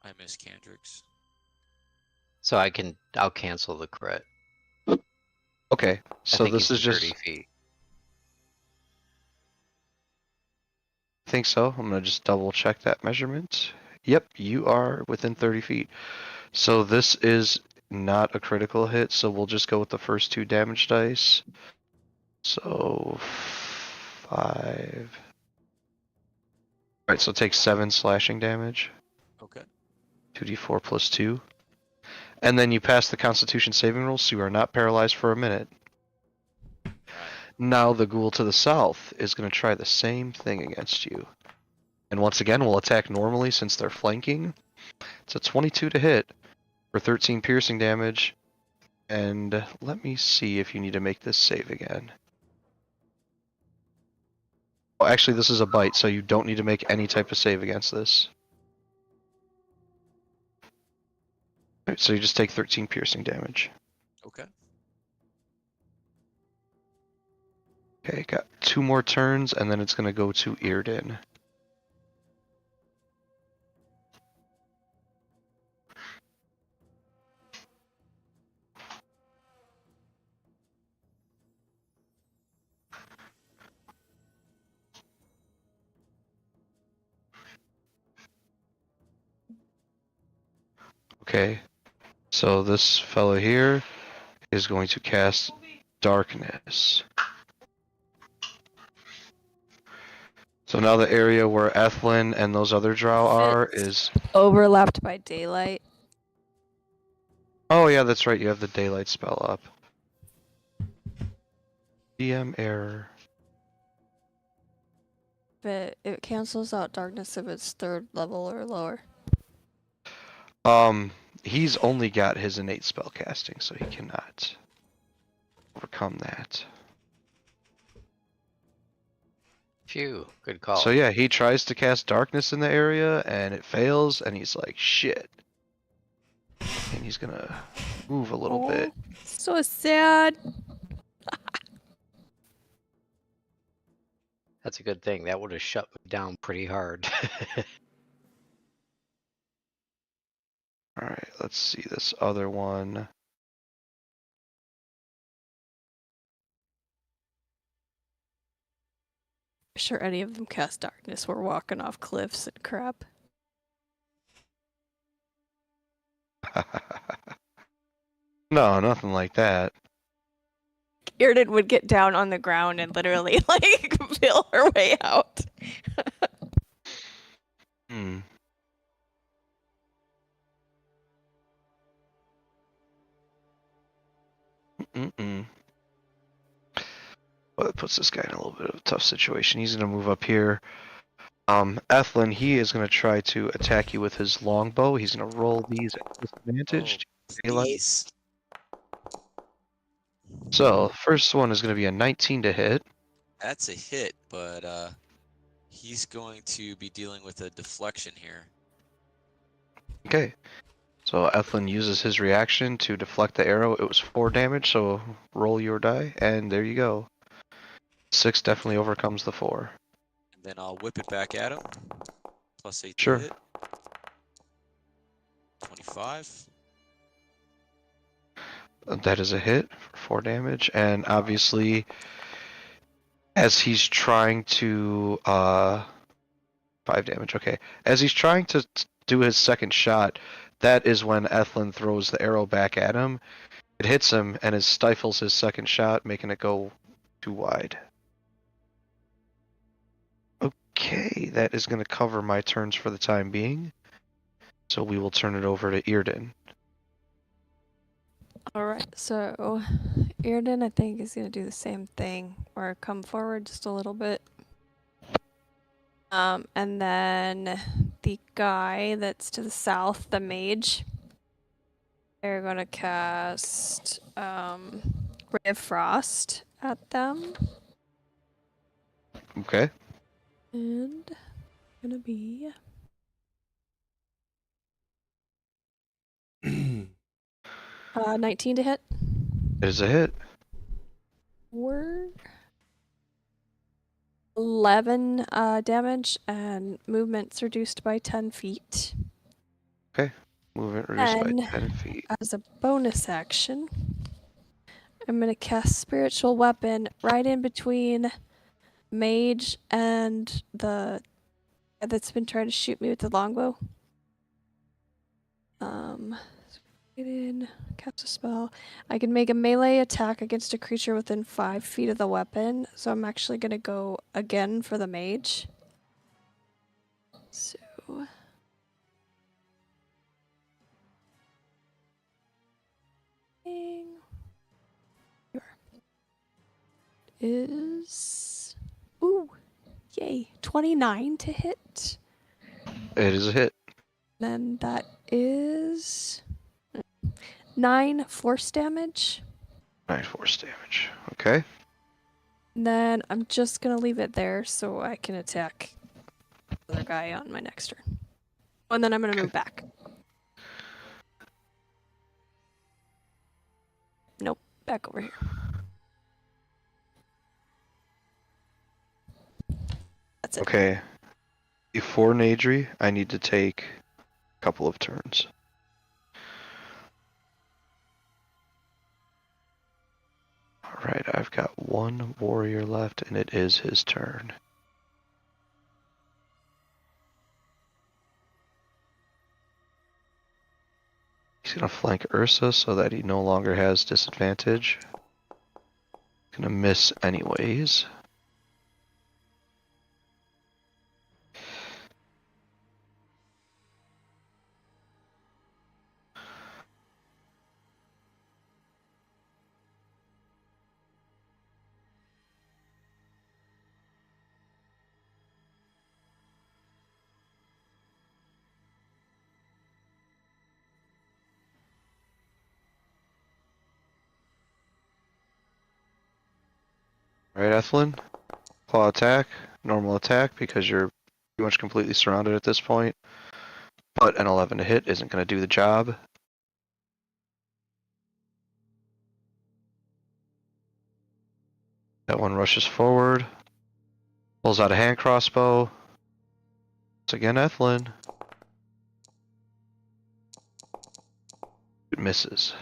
I miss Cantrix. So I'll cancel the crit. Okay, I so think this he's is just... 30 feet. I think so. I'm going to just double check that measurement. Yep, you are within 30 feet. So this is not a critical hit, so we'll just go with the first 2 damage dice. So 5. Alright, so take 7 slashing damage. Okay. 2d4 plus 2. And then you pass the Constitution saving roll, so you are not paralyzed for a minute. Now the ghoul to the south is going to try the same thing against you. And once again, we'll attack normally since they're flanking. It's a 22 to hit for 13 piercing damage. And let me see if you need to make this save again. Oh, actually, this is a bite, so you don't need to make any type of save against this. Alright, so you just take 13 piercing damage. Okay. Okay, got 2 more turns, and then it's going to go to Earden. Okay, so this fellow here is going to cast Darkness. So now the area where Ethlin and those other Drow are is... Overlapped by daylight. Oh yeah, that's right, you have the daylight spell up. DM error. But it cancels out darkness if it's 3rd level or lower. He's only got his innate spell casting, so he cannot overcome that. Phew, good call. So yeah, he tries to cast darkness in the area, and it fails, and he's like, shit. And he's gonna move a little bit. So sad. That's a good thing. That would have shut me down pretty hard. Alright, let's see this other one. Sure, any of them cast darkness. We're walking off cliffs and crap. No, nothing like that. Irden would get down on the ground and literally like feel her way out. Hmm. Mm-mm. Well, that puts this guy in a little bit of a tough situation. He's going to move up here. Ethlin, he is going to try to attack you with his longbow. He's going to roll these at disadvantage. Daylight. Please. So, first one is going to be a 19 to hit. That's a hit, but he's going to be dealing with a deflection here. Okay. So, Ethlin uses his reaction to deflect the arrow. It was 4 damage, so roll your die, and there you go. 6 definitely overcomes the 4. And then I'll whip it back at him. +8 to Sure. hit. 25. That is a hit for 4 damage, and obviously, as he's trying to 5 damage. Okay, as he's trying to do his second shot, that is when Ethlin throws the arrow back at him. It hits him and it stifles his second shot, making it go too wide. Okay, that is going to cover my turns for the time being. So we will turn it over to Irden. Alright, so Irden, I think, is going to do the same thing, or come forward just a little bit. And then the guy that's to the south, the mage, they're going to cast Ray of Frost at them. Okay. And going to be 19 to hit. It is a hit. Or 11 damage, and movement's reduced by 10 feet. Movement reduced by And 10 feet. as a bonus action, I'm going to cast Spiritual Weapon right in between Mage and the guy that's been trying to shoot me with the longbow. Get in, cast a spell. I can make a melee attack against a creature within 5 feet of the weapon, so I'm actually going to go again for the mage. So is ooh, yay, 29 to hit. It is a hit. Then that is 9 force damage. 9 force damage. Okay. And then I'm just gonna leave it there so I can attack the other guy on my next turn. And then I'm gonna move back. Nope, back over here. That's it. Okay. Before Nadri, I need to take a couple of turns. Alright, I've got one warrior left, and it is his turn. He's gonna flank Ursa so that he no longer has disadvantage. Gonna miss anyways. Alright, Ethlin. Claw attack, normal attack, because you're pretty much completely surrounded at this point. But an 11 to hit isn't going to do the job. That one rushes forward. Pulls out a hand crossbow. Once again, Ethlyn. It misses.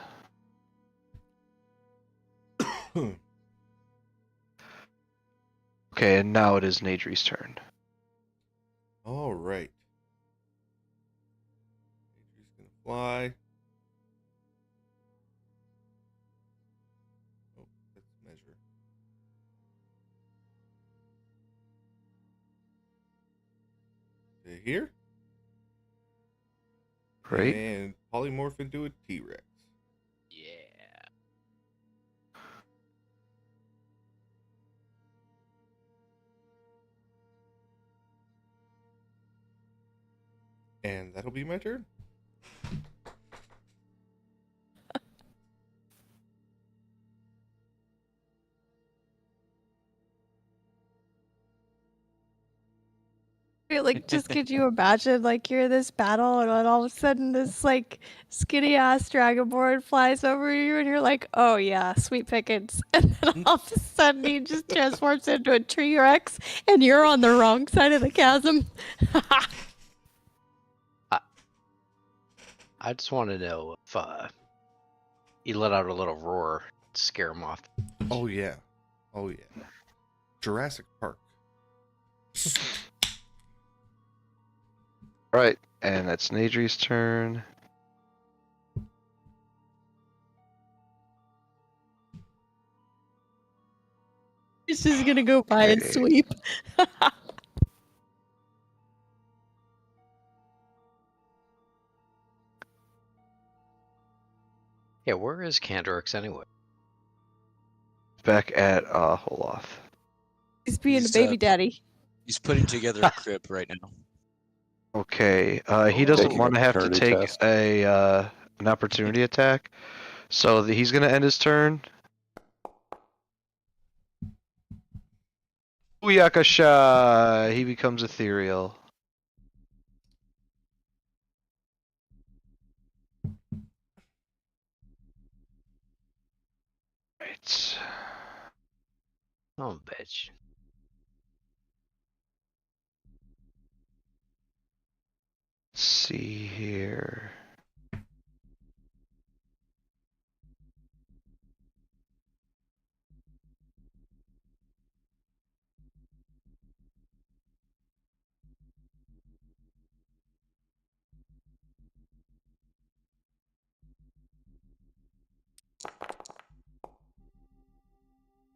Okay, and now it is Nadri's turn. All right. Adri's gonna fly. Oh, let's measure. To here. Great. And polymorph into a T-Rex. Yeah. And that'll be my turn. Like, just could you imagine, like, you're in this battle, and then all of a sudden, this like skinny ass dragonborn flies over you, and you're like, "Oh yeah, sweet pickings," and then all of a sudden, he just transforms into a tree rex, and you're on the wrong side of the chasm. I just want to know if you let out a little roar to scare him off. Oh yeah. Oh yeah. Jurassic Park. Right, and that's Nadri's turn. He's just gonna go by and Okay. sweep. Yeah, where is Candorix anyway? Back at Holoth. He's being a He's, baby daddy. He's putting together a crib right now. Okay, he doesn't Taking want to a have to paternity take test. an opportunity attack, so he's gonna end his turn. Uyakasha! He becomes ethereal. Right. Oh, bitch. Let's see here.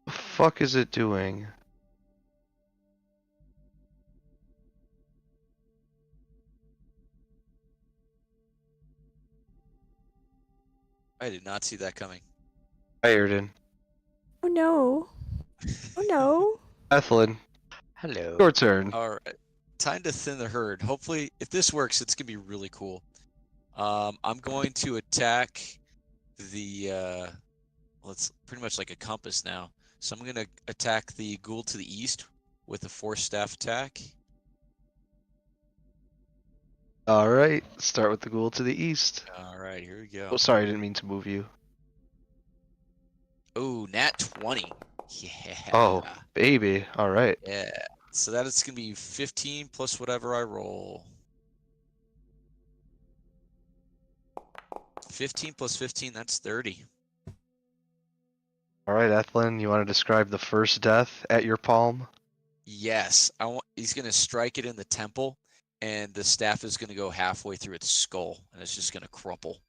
The fuck is it doing? I did not see that coming. Ireton. Oh no! Oh no! Ethlyn, Hello. your turn. All right, time to thin the herd. Hopefully, if this works, it's gonna be really cool. I'm going to attack the. Well, it's pretty much like a compass now. So I'm gonna attack the ghoul to the east with a force staff attack. Alright, start with the ghoul to the east. All right, here we go. Oh, sorry, I didn't mean to move you. Oh, nat 20. Yeah. Oh, baby. Alright. Yeah. So that is going to be 15 plus whatever I roll. 15 plus 15, that's 30. Alright, Ethlyn, you want to describe the first death at your palm? Yes. He's going to strike it in the temple, and the staff is going to go halfway through its skull, and it's just going to crumple.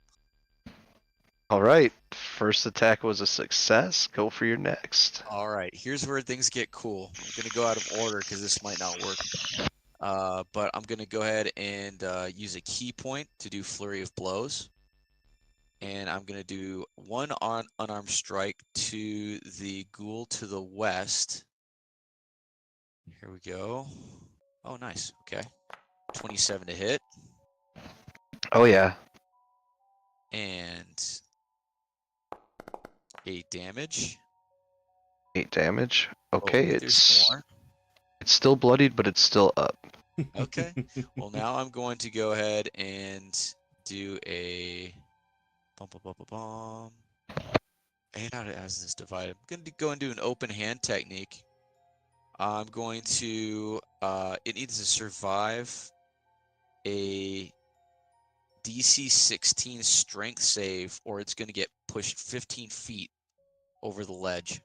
Alright, first attack was a success. Go for your next. All right, here's where things get cool. I'm going to go out of order because this might not work. But I'm going to go ahead and use a key point to do Flurry of Blows. And I'm going to do one unarmed strike to the ghoul to the west. Here we go. Oh, nice. Okay. 27 to hit. Oh yeah. And 8 damage. 8 damage. Oh, Okay, wait, there's more. it's still bloodied, but it's still up. Okay. Well, now I'm going to go ahead and do a bum bum bum bum bum. And how does this divide? I'm going to go and do an open hand technique. I'm going to. It needs to survive a DC 16 strength save, or it's going to get pushed 15 feet over the ledge.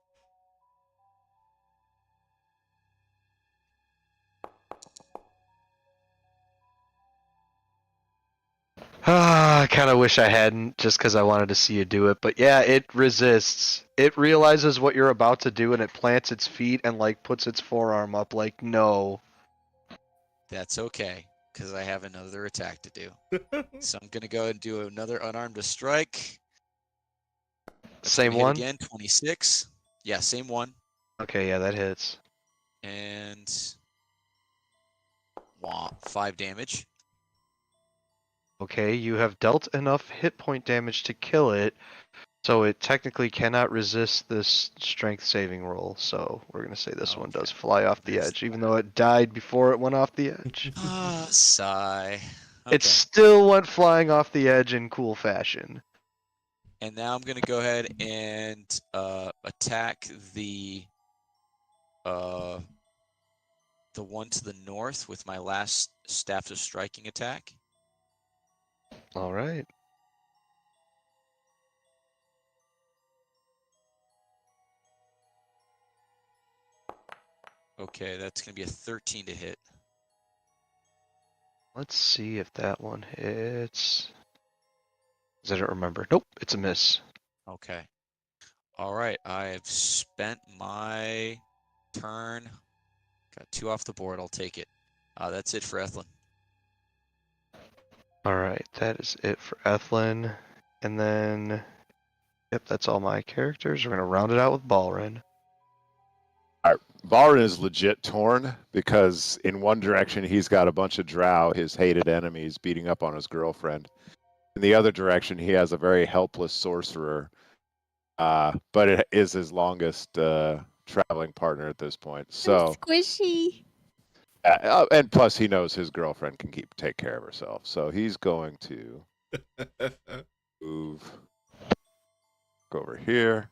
I kind of wish I hadn't, just because I wanted to see you do it. But yeah, it resists. It realizes what you're about to do, and it plants its feet and like puts its forearm up, like no. That's okay, because I have another attack to do. So I'm going to go and do another unarmed to strike. That's Same gonna hit one. again, 26. Yeah, same one. Okay, yeah, that hits. And 5 damage. Okay, you have dealt enough hit point damage to kill it, so it technically cannot resist this strength saving roll. So we're gonna say this one does Okay. fly off the There's edge, even though it died before it went off the edge. Ah, sigh. It Okay. still went flying off the edge in cool fashion. And now I'm gonna go ahead and attack the one to the north with my last staff of striking attack. All right. Okay, that's gonna be a 13 to hit. Let's see if that one hits. 'Cause I don't remember. Nope, it's a miss. Okay. All right, I've spent my turn. Got 2 off the board. I'll take it. That's it for Ethlin. All right, that is it for Ethlin. And then, yep, that's all my characters. We're gonna round it out with Balrin. Balrin is legit torn because in one direction he's got a bunch of Drow, his hated enemies, beating up on his girlfriend. In the other direction, he has a very helpless sorcerer, but it is his longest traveling partner at this point. So, Squishy. and plus he knows his girlfriend can take care of herself. So he's going to move go over here.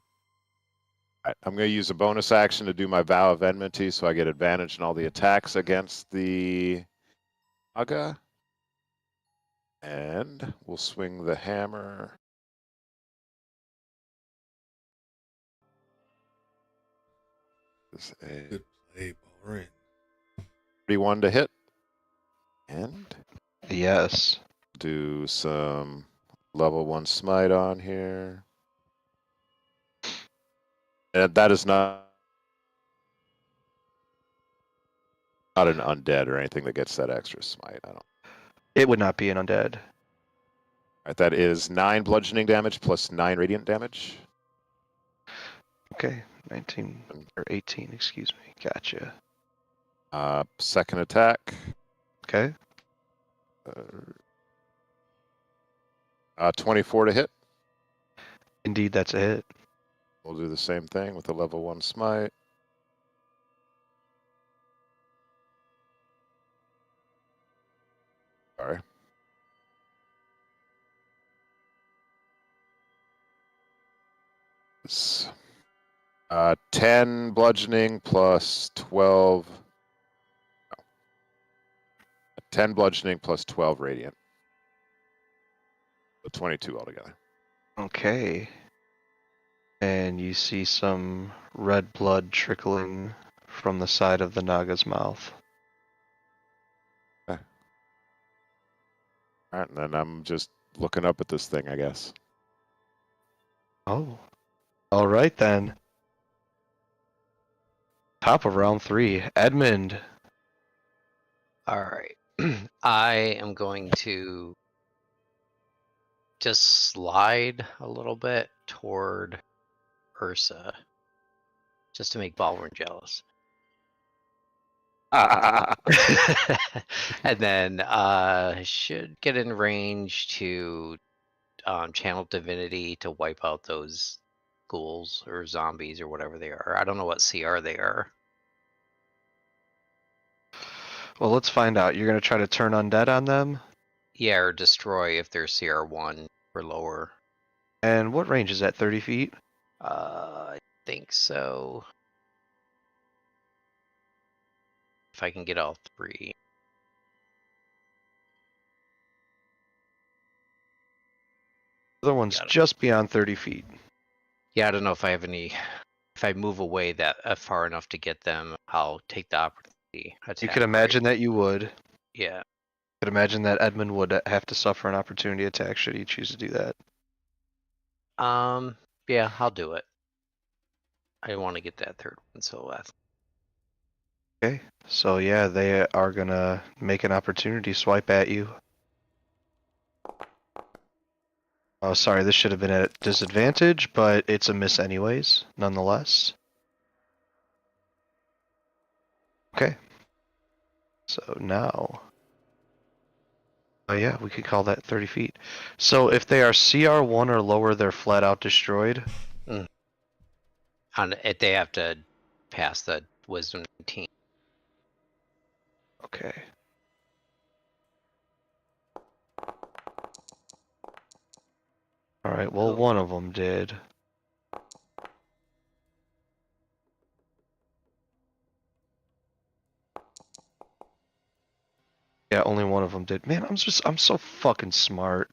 I'm going to use a bonus action to do my Vow of Enmity, so I get advantage in all the attacks against the Aga. And we'll swing the hammer. This is a Good play, Balrin. 31 to hit. And Yes. do some level 1 smite on here. And that is not an undead or anything that gets that extra smite. I don't. It would not be an undead. Right, that is 9 bludgeoning damage plus 9 radiant damage. Okay, 19 or 18, excuse me. Gotcha. Second attack. Okay. 24 to hit. Indeed, that's a hit. We'll do the same thing with the level 1 smite. Sorry. It's, 10 bludgeoning plus 12. No. 10 bludgeoning plus 12 radiant. So 22 altogether. Okay. And you see some red blood trickling from the side of the Naga's mouth. All right, and then I'm just looking up at this thing, I guess. Oh. All right then. Top of round 3. Edmund. All right. I am going to just slide a little bit toward Ursa, just to make Balrin jealous. And then should get in range to channel divinity to wipe out those ghouls or zombies or whatever they are. I don't know what CR they are. Well, let's find out. You're going to try to turn undead on them? Yeah, or destroy if they're CR1 or lower. And what range is that? 30 feet? I think so. if I can get all 3. The other one's Got it. just beyond 30 feet. Yeah, I don't know if I have any. If I move away that far enough to get them, I'll take the opportunity attack. You could imagine that you would. Yeah. Could imagine that Edmund would have to suffer an opportunity attack should he choose to do that. Yeah, I'll do it. I want to get that 3rd one, so Okay, so yeah, they are gonna make an opportunity swipe at you. Oh, sorry, this should have been at disadvantage, but it's a miss anyways, nonetheless. Okay. So now... Oh yeah, we could call that 30 feet. So if they are CR1 or lower, they're flat out destroyed. they have to pass the Wisdom 19. Okay. Alright, well, one of them did. Yeah, only one of them did. Man, I'm so fucking smart.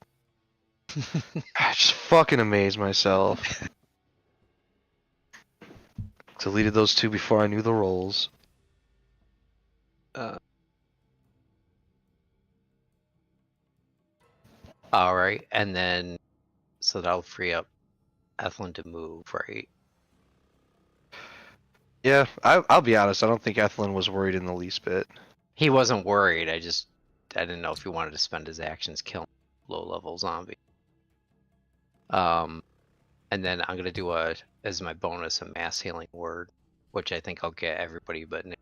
I just fucking amaze myself. Deleted those 2 before I knew the rolls. Alright, and then so that'll free up Ethlyn to move, right? Yeah, I'll be honest, I don't think Ethlyn was worried in the least bit. He wasn't worried. I didn't know if he wanted to spend his actions killing low-level zombie. And then I'm gonna do as my bonus a mass healing word, which I think I'll get everybody but Nick.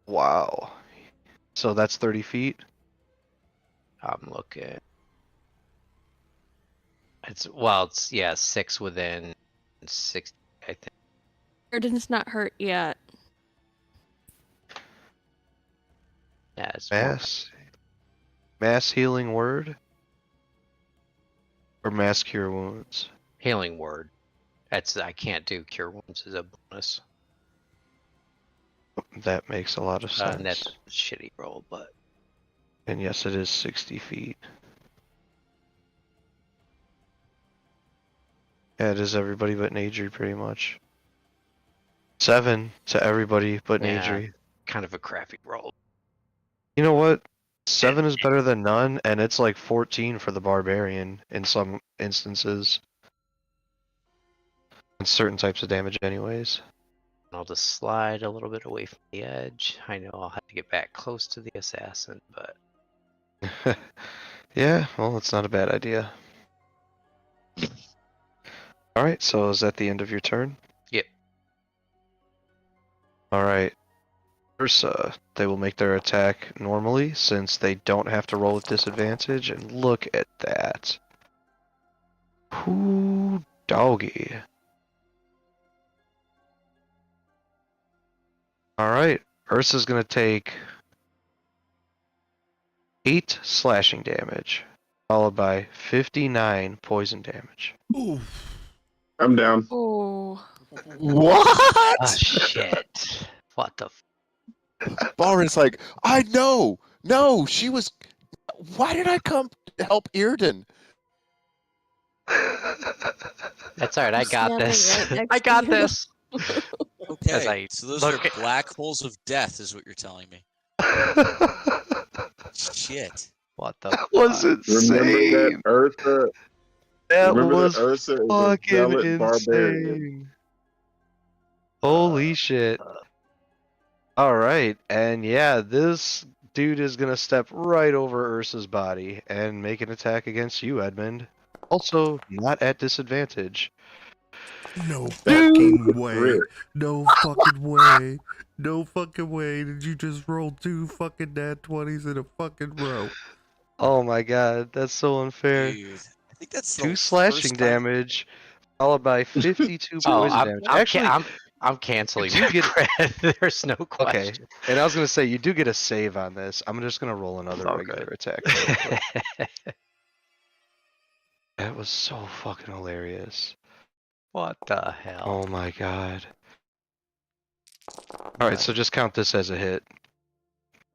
Wow. So that's 30 feet? I'm looking. It's 6 within 60, I think. Arden's not hurt yet. Yeah, it's more Mass healing word? Or mass cure wounds? healing word. I can't do cure wounds as a bonus. That makes a lot of sense. And that's a shitty roll, but And yes, it is 60 feet. Yeah, it is everybody but Nadri, pretty much. 7 to everybody but yeah, Nadri. kind of a crappy roll. You know what? 7 is better than none, and it's like 14 for the barbarian in some instances. And certain types of damage anyways. I'll just slide a little bit away from the edge. I know I'll have to get back close to the assassin, but Yeah, well, it's not a bad idea. Alright, so is that the end of your turn? Yep. Alright. Ursa, they will make their attack normally since they don't have to roll with disadvantage, and look at that. Whoo, doggy. Alright, Ursa's gonna take 8 slashing damage, followed by 59 poison damage. I'm down. Oh. What? ah, shit. What the? Balrin's like, I know. No, she was. Why did I come to help Earden? That's alright. I got Standing this. right next I to got you. this. As Okay, I so those look are at- black holes of death, is what you're telling me. Shit. What the? That was Remember that insane. Ursa. That Remember was that Ursa is a fucking zealot barbarian. insane. Holy shit. Alright, and yeah, this dude is gonna step right over Ursa's body and make an attack against you, Edmund. Also, not at disadvantage. No Dude. fucking way. Rick. No fucking way. No fucking way. Did you just roll 2 fucking nat 20s in a fucking row? Oh my god, that's so unfair. Dude, I think that's the 2 slashing first time- damage, followed by 52 Oh, poison I'm, damage. I'm, Actually, I'm canceling. you do my credit. There's no question. okay. And I was gonna say, you do get a save on this. I'm just gonna roll another Oh, regular good. attack. real quick. That was so fucking hilarious. What the hell? Oh my god. Alright, so just count this as a hit.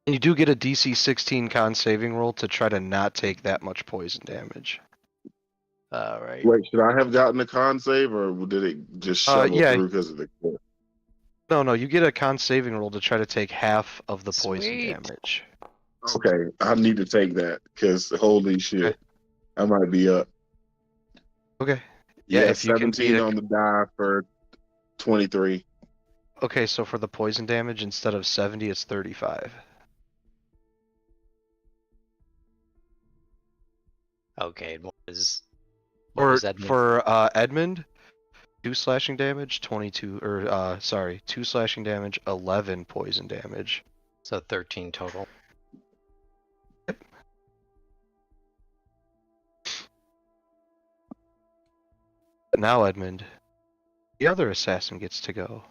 You do get a DC 16 con saving roll to try to not take that much poison damage. All right. Wait, should I have gotten a con save, or did it just shovel Yeah. through because of the clip? No, you get a con saving roll to try to take half of the poison Sweet. damage. Okay, I need to take that because holy shit, Okay. I might be up. Okay. Yeah, if you can beat 17 it. on the die for 23. Okay, so for the poison damage, instead of 70, it's 35. Okay. and What Or was that? for Edmund, 2 slashing damage, 22, or 2 slashing damage, 11 poison damage. So 13 total. But now, Edmund, the other assassin gets to go.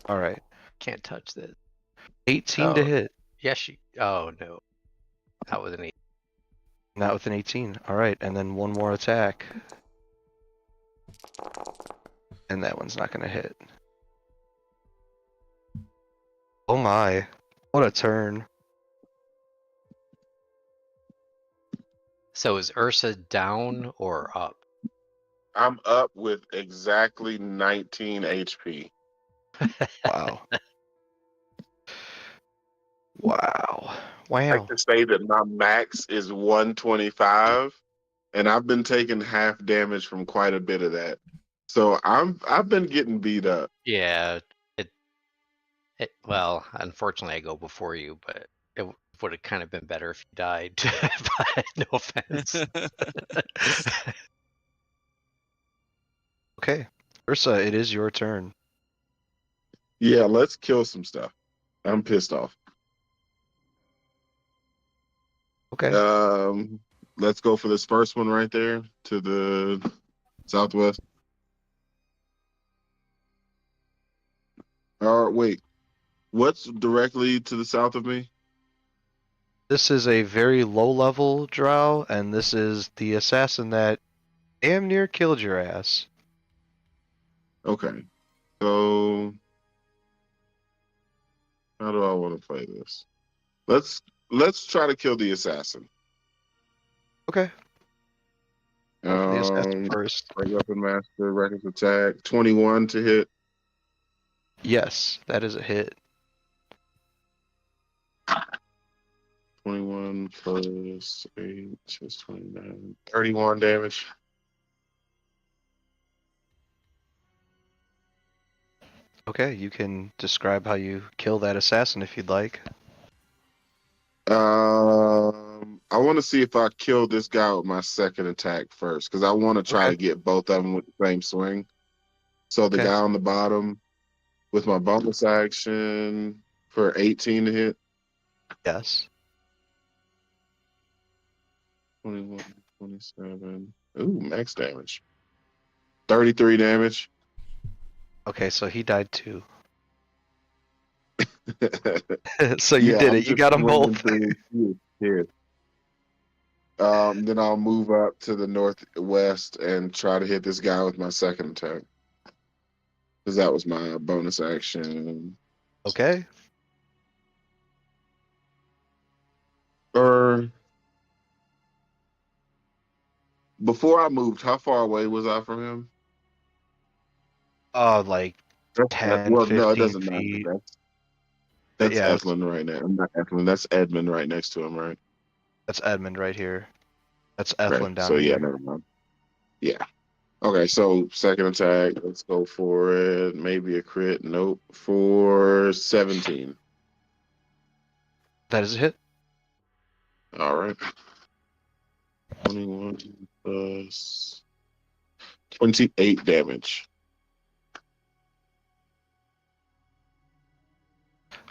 All right, Can't touch this. 18 to Oh. hit. Yes, you. Oh no. That was an 8. Not with an 18. All right, and then one more attack. And that one's not going to hit. Oh my. What a turn. So is Ursa down or up? I'm up with exactly 19 HP. Wow. Wow. I Wow. can say that my max is 125, and I've been taking half damage from quite a bit of that. So I've been getting beat up. Yeah. Well, unfortunately, I go before you, but it would have kind of been better if you died. But no offense. Okay. Ursa, it is your turn. Yeah, let's kill some stuff. I'm pissed off. Okay. Let's go for this first one right there to the southwest. Wait. What's directly to the south of me? This is a very low level drow, and this is the assassin that damn near killed your ass. Okay. So how do I want to play this? Let's try to kill the assassin. Okay. Go for the assassin Um, first. Break weapon master, reckless attack, 21 to hit. Yes, that is a hit. 21 plus 8 is 29. 31 damage. Okay, you can describe how you kill that assassin if you'd like. I want to see if I kill this guy with my second attack first, because I want to try Okay. to get both of them with the same swing. So the Okay. guy on the bottom with my bonus action for 18 to hit. Yes. 21, 27. Ooh, max damage. 33 damage. Okay, so he died too. So you Yeah, did I'm it. You just got them swinging both. through here. Then I'll move up to the northwest and try to hit this guy with my second attack. Because that was my bonus action. Okay. Or before I moved, how far away was I from him? Like That's 10, well, no, it 15 doesn't matter. feet. That's Yeah, Ethlin right now. I'm not Ethlin. That's Edmund right next to him, right? that's Edmund right here. That's Right. Ethlin down So yeah, here. never mind. Yeah. Okay, so second attack. Let's go for it. Maybe a crit. Nope. For 17. That is a hit. All right. 21 plus 28 damage.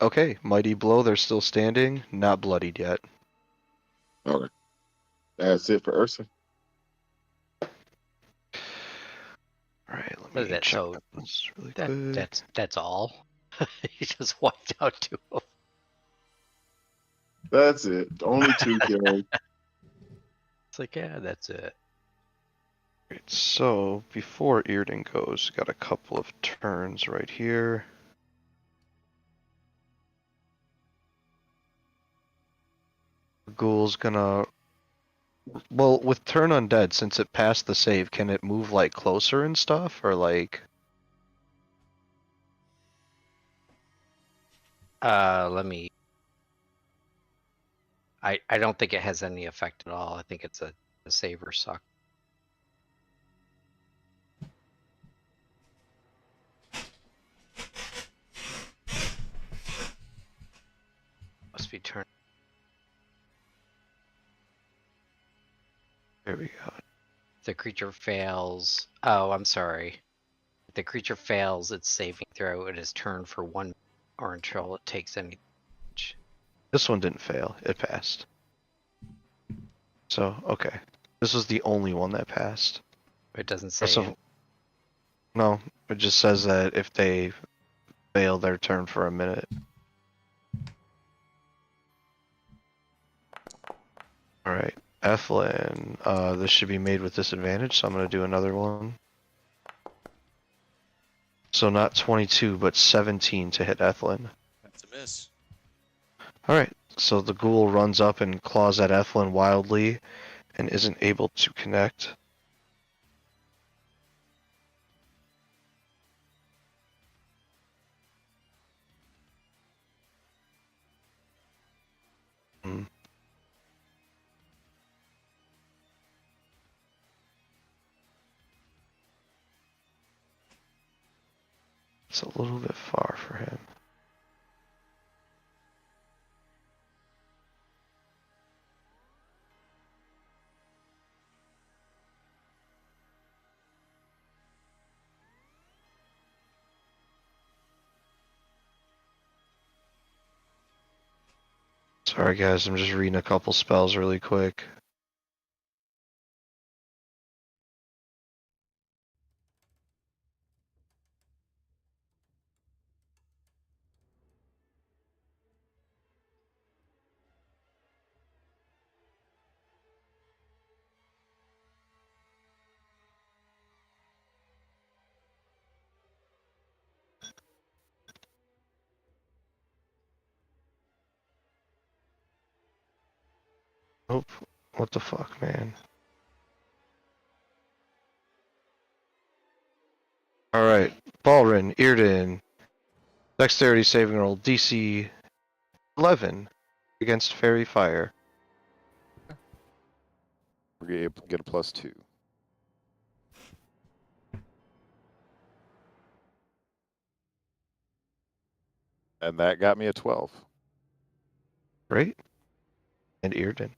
Okay, mighty blow. They're still standing, not bloodied yet. Okay. That's it for Ursa. All right, let What is me that? check So this really quick. that's all. He just wiped out 2 of them. That's it. Only 2 kills. It's like, yeah, that's it. Right, so before Earden goes, got a couple of turns right here. Ghoul's gonna. Well, with turn undead, since it passed the save, can it move like closer and stuff, or like? Let me. I don't think it has any effect at all. I think it's a save or suck. Must be turn. There we go. The creature fails. Oh, I'm sorry. If the creature fails its saving throw, it is turned for 1 or until it takes any damage. This one didn't fail. It passed. So, okay. This was the only one that passed. It doesn't Or say. so- No, it just says that if they fail their turn for a minute. Alright, Ethlyn. This should be made with disadvantage, so I'm going to do another one. So not 22, but 17 to hit Ethlyn. That's a miss. Alright, so the ghoul runs up and claws at Ethlyn wildly and isn't able to connect. Hmm. It's a little bit far for him. Sorry guys, I'm just reading a couple spells really quick. Nope. What the fuck, man? Alright, Balrin, Irden. Dexterity saving roll, DC 11 against Fairy Fire. We're able to get a +2. And that got me a 12. Great. And Irden.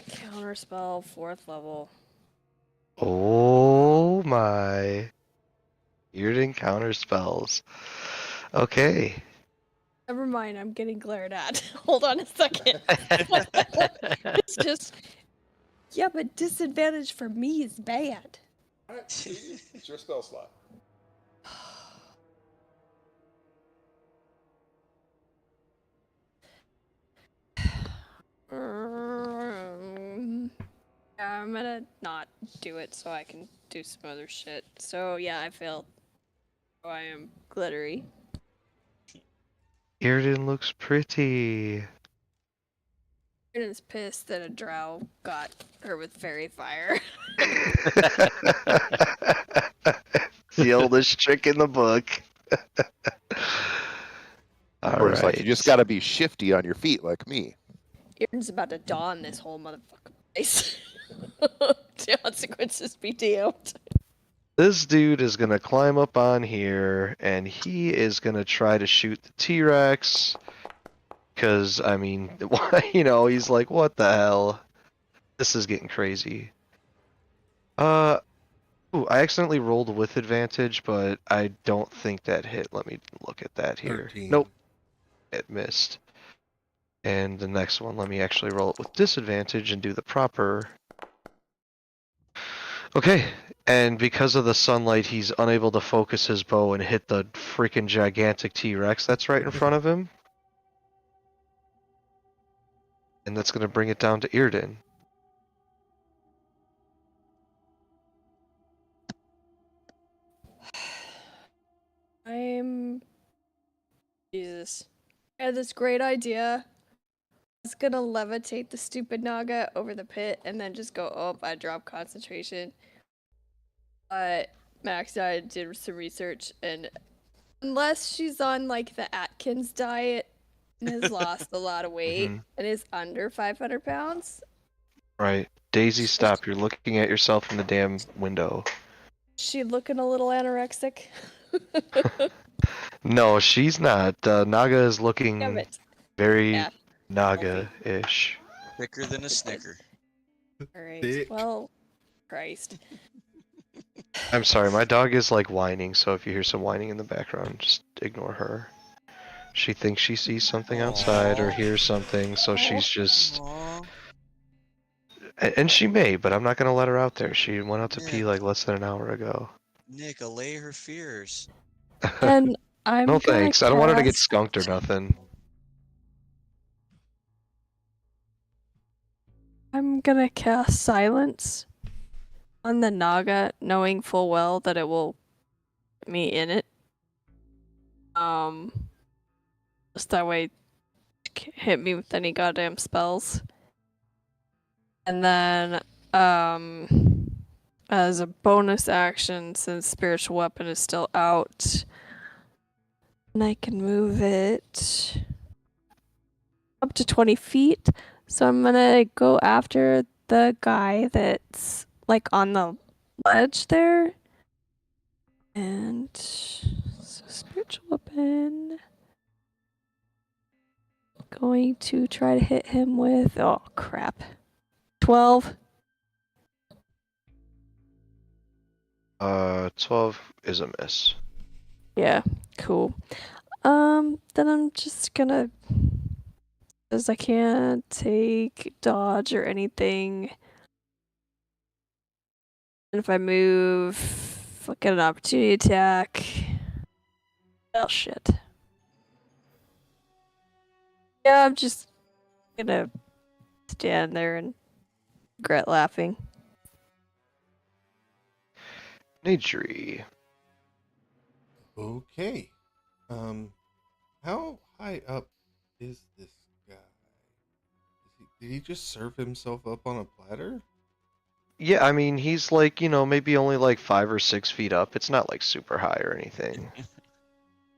Counterspell, 4th level. Oh my. Irden counter spells. Okay. Never mind, I'm getting glared at. Hold on a second. It's just. Yeah, but disadvantage for me is bad. Alright, see? It's your spell slot. Yeah, I'm gonna not do it so I can do some other shit. So yeah, I failed. So I am glittery. Irden looks pretty. Is pissed that a drow got her with fairy fire. It's the oldest trick in the book. Or it's like, you just got to be shifty on your feet like me. Aaron's about to dawn this whole motherfucking place. Consequences be damned. This dude is gonna climb up on here, and he is gonna try to shoot the T-Rex. Cause, I mean, you know, he's like, what the hell? This is getting crazy. Ooh, I accidentally rolled with advantage, but I don't think that hit. Let me look at that here. 13. Nope. It missed. And the next one, let me actually roll it with disadvantage and do the proper. Okay, and because of the sunlight, he's unable to focus his bow and hit the freaking gigantic T-Rex that's right in front of him. And that's gonna bring it down to Irden. Jesus. I had this great idea. was gonna levitate the stupid Naga over the pit and then just go, oh, I dropped concentration. But Max and I did some research, and unless she's on like the Atkins diet and has lost a lot of weight Mhm. and is under 500 pounds, Right. Daisy, stop. You're looking at yourself in the damn window. she looking a little anorexic. No, she's not. Naga is Damn looking it. very Yeah. Naga-ish. Thicker than a Snicker. Alright. Thick. Well, Christ. I'm sorry, my dog is like whining, so if you hear some whining in the background, just ignore her. She thinks she sees something outside or Aw. hears something, so she's just. Aw, And she may, but I'm not gonna let her out there. She went out to pee Nick. like less than an hour ago. Nick, allay her fears. And I'm No gonna thanks. I don't want her to get cast- skunked or nothing. I'm gonna cast silence on the Naga, knowing full well that it will put me in it. Just that way, it can't hit me with any goddamn spells. And then, as a bonus action, since spiritual weapon is still out, and I can move it up to 20 feet. So I'm gonna go after the guy that's like on the ledge there. And so spiritual weapon. Going to try to hit him with, oh crap, 12. 12 is a miss. Yeah, cool. Then I'm just gonna, as I can't take dodge or anything. And if I move, I'll get an opportunity attack. Oh shit. Yeah, I'm just gonna stand there and regret laughing. Nadri. Okay. How high up is this guy? Did he just serve himself up on a platter? Yeah, I mean, he's like, maybe only like 5 or 6 feet up. It's not like super high or anything.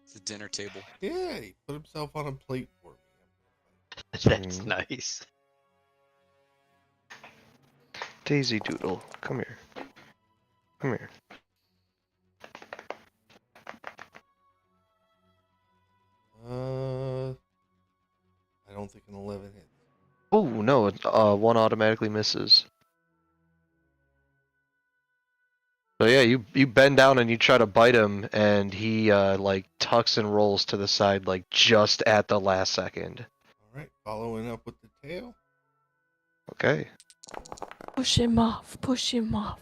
It's a dinner table. Yeah, he put himself on a plate for me. That's Mm. nice. Daisy Doodle, come here. Come here. I don't think an 11 hits. Oh, no, one automatically misses. So yeah, you bend down and you try to bite him, and he like tucks and rolls to the side like just at the last second. All right, following up with the tail. Okay. Push him off, push him off.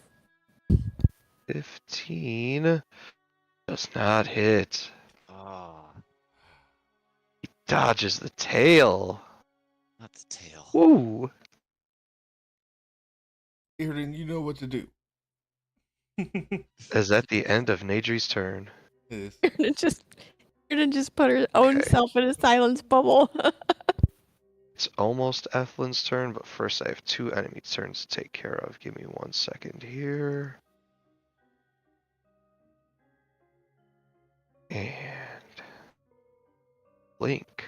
15 does not hit. Ah, He dodges the tail. not the tail. Woo! Aaron, you know what to do. Is that the end of Nadri's turn? Yes. You're gonna just put her own Okay. self in a silence bubble. It's almost Ethlyn's turn, but first I have 2 enemy turns to take care of. Give me 1 second here. And Link.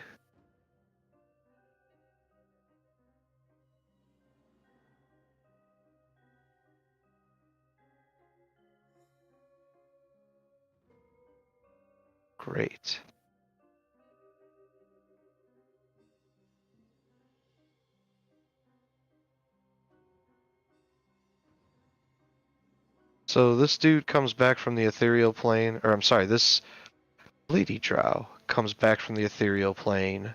Great. So this dude comes back from the ethereal plane, or I'm sorry, this Lady Drow comes back from the ethereal plane.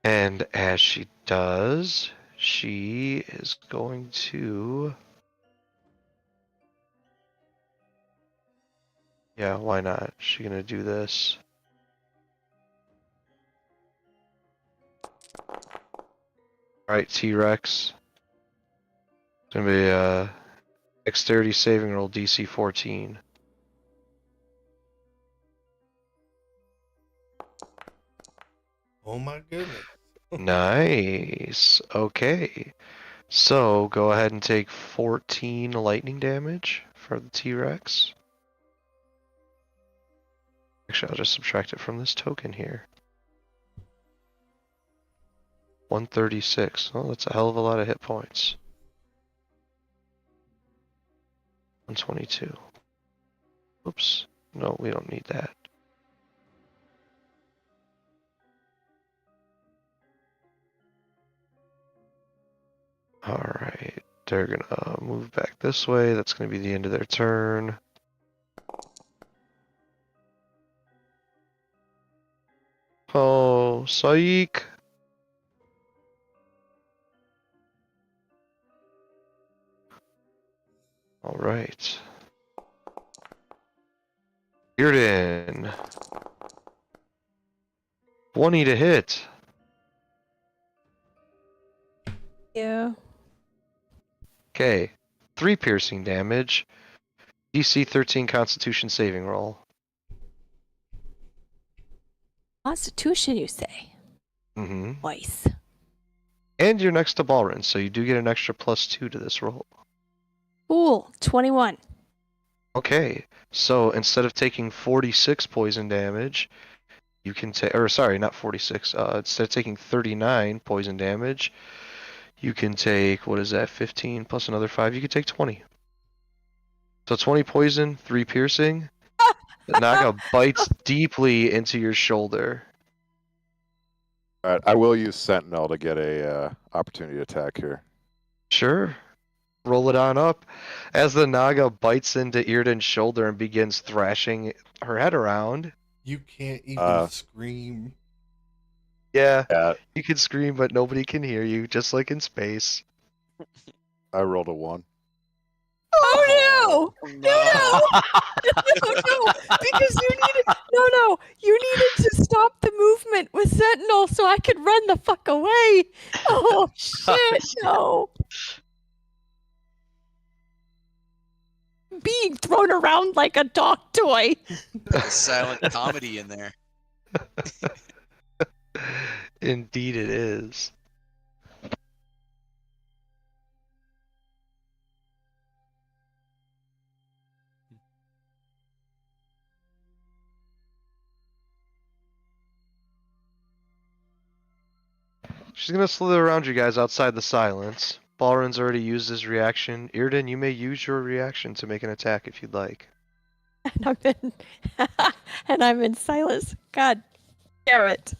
And as she does, she is going to... Yeah, why not? She's gonna do this. Alright, T-Rex. It's gonna be a dexterity saving roll DC 14. Oh my goodness. Nice. Okay. So go ahead and take 14 lightning damage for the T-Rex. Actually, I'll just subtract it from this token here. 136. Oh, that's a hell of a lot of hit points. 122. Oops. No, we don't need that. Alright. They're gonna move back this way. That's gonna be the end of their turn. Oh, psych! Alright. Bearden. 20 to hit. Yeah. Okay. 3 piercing damage. DC 13 Constitution saving roll. Constitution, you say? Mm-hmm. Twice. And you're next to Balrin, so you do get an extra +2 to this roll. Cool. 21. Okay, so instead of taking 46 poison damage, you can take, or sorry, not 46, instead of taking 39 poison damage, you can take, what is that, 15 plus another 5, you can take 20. So 20 poison, 3 piercing. The Naga bites deeply into your shoulder. All right, I will use Sentinel to get a opportunity attack here. Sure. Roll it on up. As the Naga bites into Irden's shoulder and begins thrashing her head around. You can't even scream. Yeah, Yeah, you can scream, but nobody can hear you, just like in space. I rolled a 1. Oh no! No! Because you needed to stop the movement with Sentinel so I could run the fuck away. Oh shit, no. Being thrown around like a dog toy. A silent comedy in there. Indeed it is. She's gonna slither around you guys outside the silence. Balrin's already used his reaction. Irden, you may use your reaction to make an attack if you'd like. And I'm in silence. God damn it.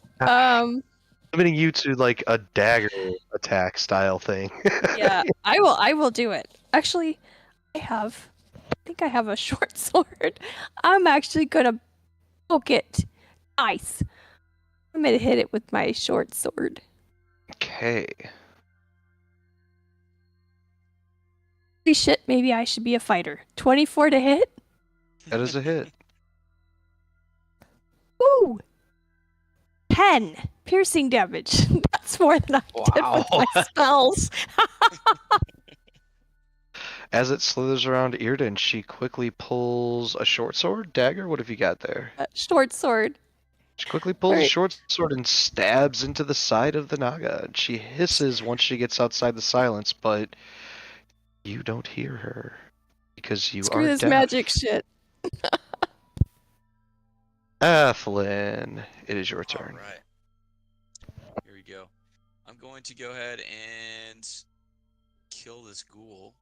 Limiting you to like a dagger attack style thing. Yeah, I will do it. Actually, I think I have a short sword. I'm actually gonna poke it. Nice. I'm gonna hit it with my short sword. Okay. Holy shit, maybe I should be a fighter. 24 to hit? That is a hit. Woo! 10 piercing damage. That's more than I did with my spells. As it slithers around Irden, she quickly pulls a short sword, dagger. What have you got there? Short sword. She quickly pulls a Right. short sword and stabs into the side of the Naga. She hisses once she gets outside the silence, but you don't hear her because you Screw are this deaf. magic shit. Athlin, it is your turn. All right. Here we go. I'm going to go ahead and kill this ghoul.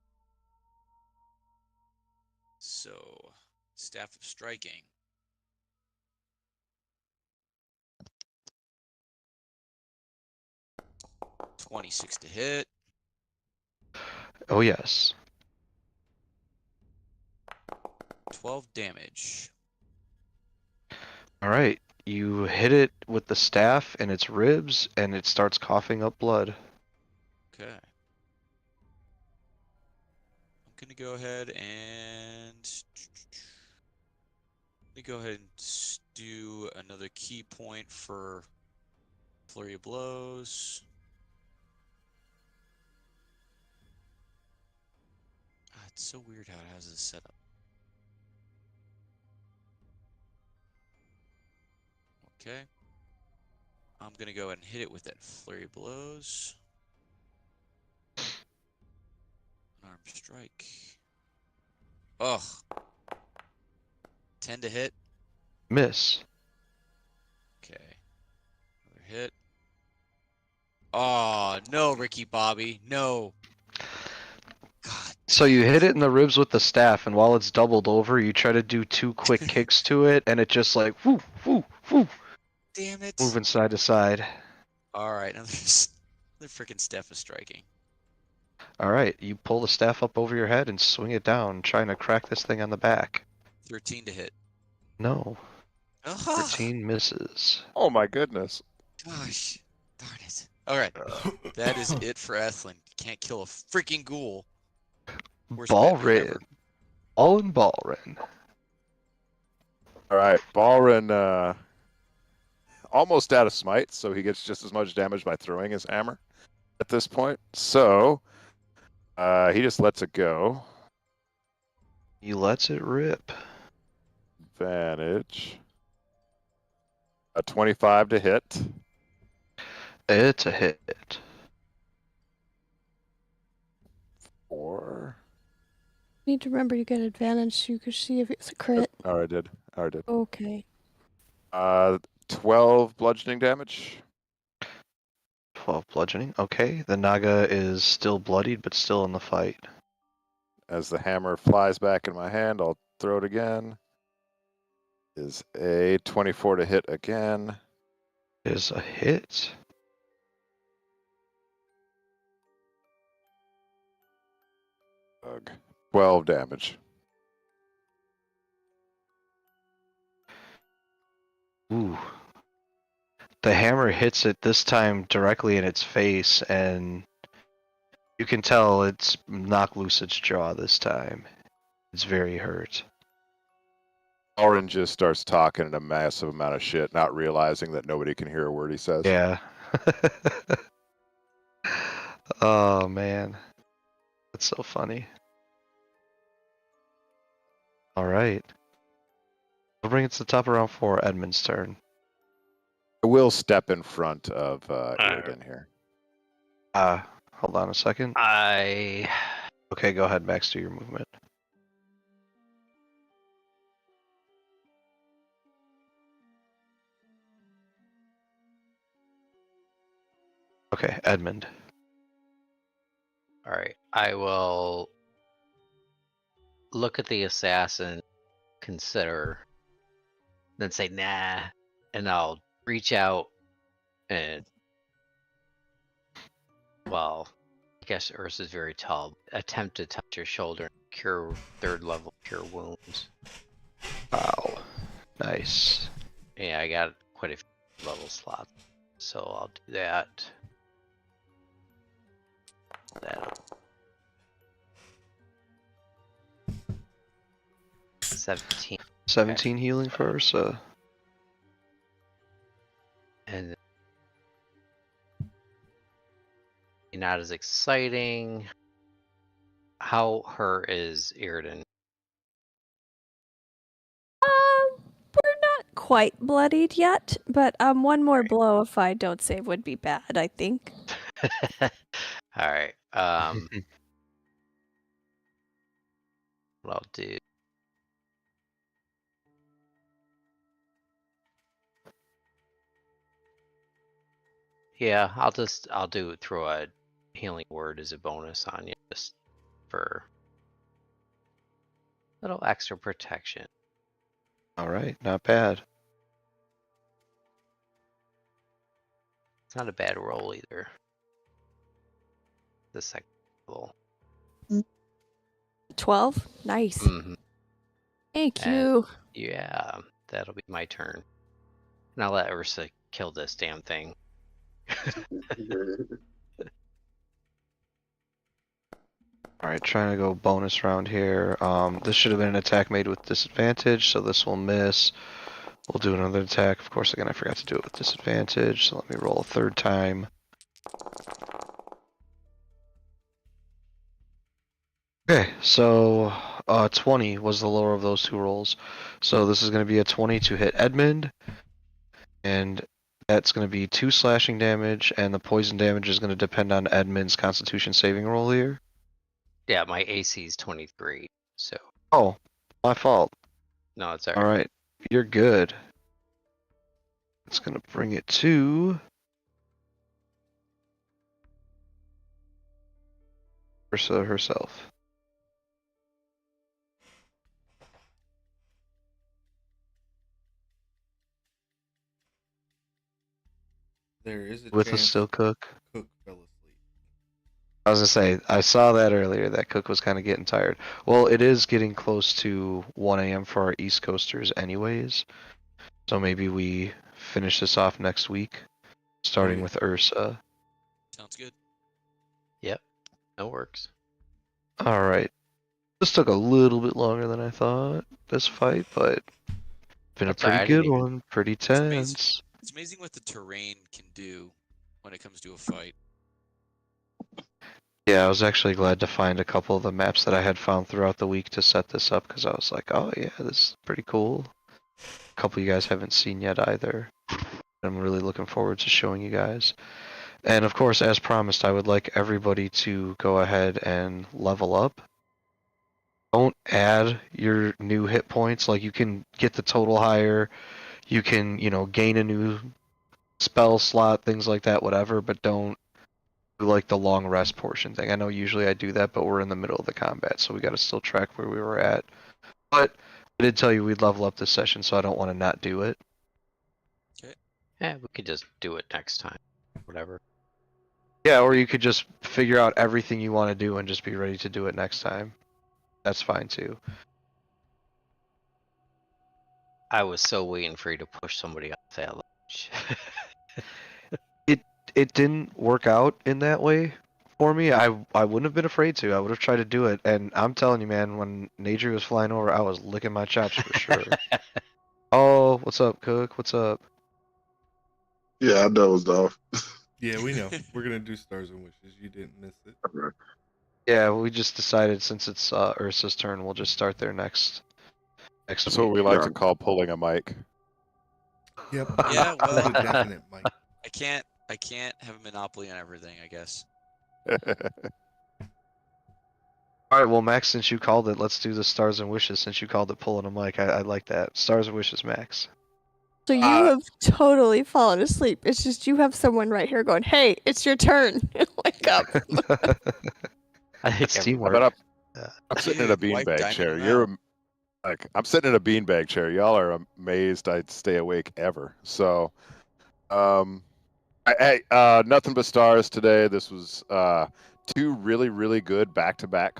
So, Staff of Striking. $26 to hit. Oh yes. 12 damage. All right. You hit it with the staff in its ribs, and it starts coughing up blood. Okay. I'm gonna go ahead and do another key point for Flurry of Blows. It's so weird how it has this set up. Okay. I'm gonna go ahead and hit it with that flurry of blows. Unarmed strike. Ugh. 10 to hit. Miss. Okay. Another hit. Oh, no, Ricky Bobby. No. God. So you hit it in the ribs with the staff, and while it's doubled over, you try to do 2 quick kicks to it, and it just like whoo, whoo, whoo, Damn it. moving side to side. Alright, now there's the freaking Steph is striking. All right, you pull the staff up over your head and swing it down, trying to crack this thing on the back. 13 to hit. No, Ah, 13 misses. Oh my goodness. gosh. Darn it. Alright. That is it for Ethlin. Can't kill a freaking ghoul. Worst Batman Ballrin. ever. All in Ballrin. All right, Balrin almost out of smite, so he gets just as much damage by throwing his hammer at this point. So he just lets it go. He lets it rip. Advantage. A 25 to hit. It's a hit. 4. Need to remember you get advantage so you can see if it's a crit. Oh, I did. Okay. 12 bludgeoning damage. 12 bludgeoning. Okay, the Naga is still bloodied, but still in the fight. As the hammer flies back in my hand, I'll throw it again. Is a 24 to hit again. Is a hit. Ugh. 12 damage. Ooh. The hammer hits it this time directly in its face, and you can tell it's knocked loose its jaw this time. It's very hurt. Balrin just starts talking in a massive amount of shit, not realizing that nobody can hear a word he says. Yeah. Oh man. That's so funny. Alright. We'll bring it to the top of round 4, Edmund's turn. I will step in front of Iriden here. Hold on a second. I Okay, go ahead, Max, do your movement. Okay, Edmund. all right. I will look at the assassin, consider, then say nah, and I'll reach out and, well, I guess Ursa's very tall. Attempt to touch her shoulder and cure 3rd level cure wounds. Wow. Nice. Yeah, I got quite a few level slots, so I'll do that. That 17, 17 healing for Ursa. and not as exciting. How hurt is Iriden? We're not quite bloodied yet, but one more blow if I don't save would be bad, I think. All right. What I'll do. Yeah, I'll throw a healing word as a bonus on you, just for a little extra protection. Alright, not bad. It's not a bad roll either. The second level. 12? Nice. Mm-hmm. Thank And- you. Yeah, that'll be my turn. And I'll let Ursa kill this damn thing. Alright, trying to go bonus round here. This should have been an attack made with disadvantage, so this will miss. We'll do another attack. Of course, again, I forgot to do it with disadvantage, so let me roll a 3rd time. Okay, so 20 was the lower of those 2 rolls. So this is going to be a 20 to hit Edmund, and That's going to be 2 slashing damage, and the poison damage is going to depend on Edmund's Constitution saving roll here. Yeah, my AC is 23, so Oh, my fault. no, it's All alright. right, you're good. It's going to bring it to Ursa herself. There is a With a chance still cook. Cook fell asleep. I was gonna say, I saw that earlier, that Cook was kind of getting tired. Well, it is getting close to 1 a.m. for our East Coasters anyways. So maybe we finish this off next week, starting yeah. with Ursa. Sounds good. Yep, that works. Alright. This took a little bit longer than I thought, this fight, but been That's a pretty alright, I good didn't even- one, pretty amazing. tense. It's amazing what the terrain can do when it comes to a fight. Yeah, I was actually glad to find a couple of the maps that I had found throughout the week to set this up, because I was like, oh yeah, this is pretty cool. A couple you guys haven't seen yet either. I'm really looking forward to showing you guys. And of course, as promised, I would like everybody to go ahead and level up. Don't add your new hit points. Like, you can get the total higher, you can, gain a new spell slot, things like that, whatever, but don't do like the long rest portion thing. I know usually I do that, but we're in the middle of the combat, so we gotta still track where we were at. But I did tell you we'd level up this session, so I don't want to not do it. Yeah, we could just do it next time. Whatever. Yeah, or you could just figure out everything you want to do and just be ready to do it next time. That's fine too. I was so waiting for you to push somebody off that ledge. It didn't work out in that way for me. I wouldn't have been afraid to. I would have tried to do it. And I'm telling you, man, when Nadri was flying over, I was licking my chops for sure. Oh, what's up, Cook? What's up? Yeah, I dozed off. Yeah, we know. We're gonna do Stars and Wishes. You didn't miss it. Okay. Yeah, we just decided since it's Ursa's turn, we'll just start there next That's week. what we like to Yeah. call pulling a mic. Yep. Yeah, well, Hold a definite mic. I can't have a monopoly on everything, I guess. All right, well, Max, since you called it, let's do the Stars and Wishes. Since you called it pulling a mic, I like that. Stars and Wishes, Max. So you have totally fallen asleep. It's just you have someone right here going, "Hey, it's your turn. Wake up." I think It's How teamwork. about I'm sitting in a Dude, wipe beanbag Diamond chair. him You're out. like, I'm sitting in a beanbag chair. Y'all are amazed I'd stay awake ever. So, nothing but stars today. This was 2 really, really good back-to-back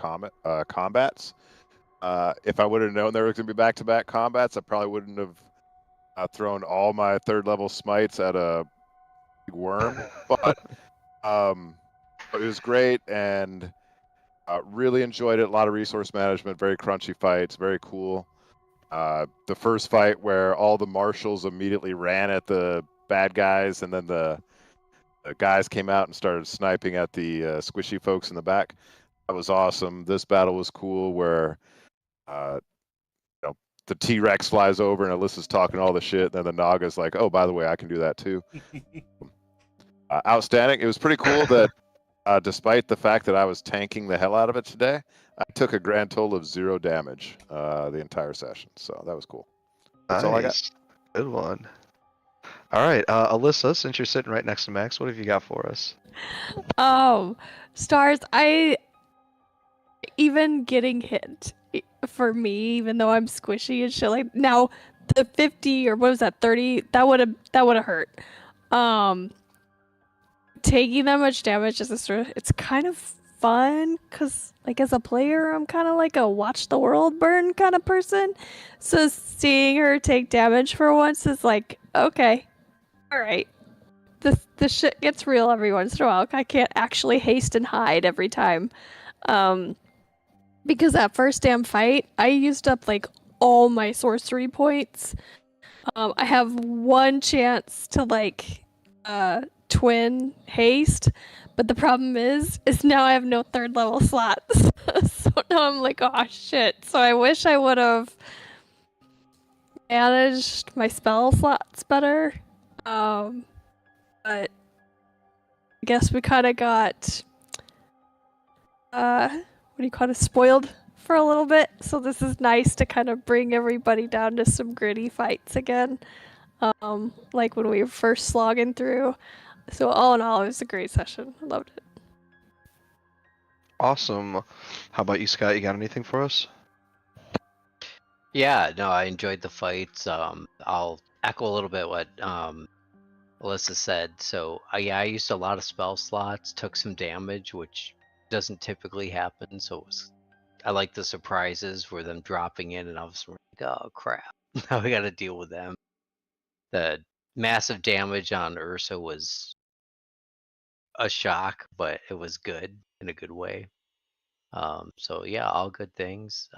combats. If I would have known there was going to be back-to-back combats, I probably wouldn't have thrown all my 3rd level smites at a big worm. But it was great, and really enjoyed it. A lot of resource management, very crunchy fights, very cool. The first fight where all the marshals immediately ran at the bad guys, and then the guys came out and started sniping at the squishy folks in the back. That was awesome. This battle was cool, where the T-Rex flies over and Alyssa's talking all the shit, and then the Naga's like, "Oh, by the way, I can do that too." Outstanding. It was pretty cool that despite the fact that I was tanking the hell out of it today, I took a grand total of 0 damage the entire session. So that was cool. That's all I got. Nice. Good one. All right, Alyssa, since you're sitting right next to Max, what have you got for us? Stars, even getting hit for me, even though I'm squishy and shit like now, the 50 or what was that 30? That would have hurt. Taking that much damage as it's kind of fun because like as a player, I'm kind of like a watch the world burn kind of person. So seeing her take damage for once is like, okay, all right. This shit gets real every once in a while. I can't actually haste and hide every time. Because that first damn fight, I used up like all my sorcery points. I have 1 chance to like twin haste, but the problem is now I have no 3rd level slots. So now I'm like, oh shit. So I wish I would have managed my spell slots better. But I guess we kind of got, what do you call it, spoiled for a little bit. So this is nice to kind of bring everybody down to some gritty fights again. Like when we were first slogging through. So all in all, it was a great session. I loved it. Awesome. How about you, Scott? You got anything for us? Yeah, no, I enjoyed the fights. I'll echo a little bit what Alyssa said. So yeah, I used a lot of spell slots, took some damage, which doesn't typically happen. So I like the surprises where them dropping in, and I was like, oh crap, now we got to deal with them. The massive damage on Ursa was a shock, but it was good in a good way. So yeah, all good things.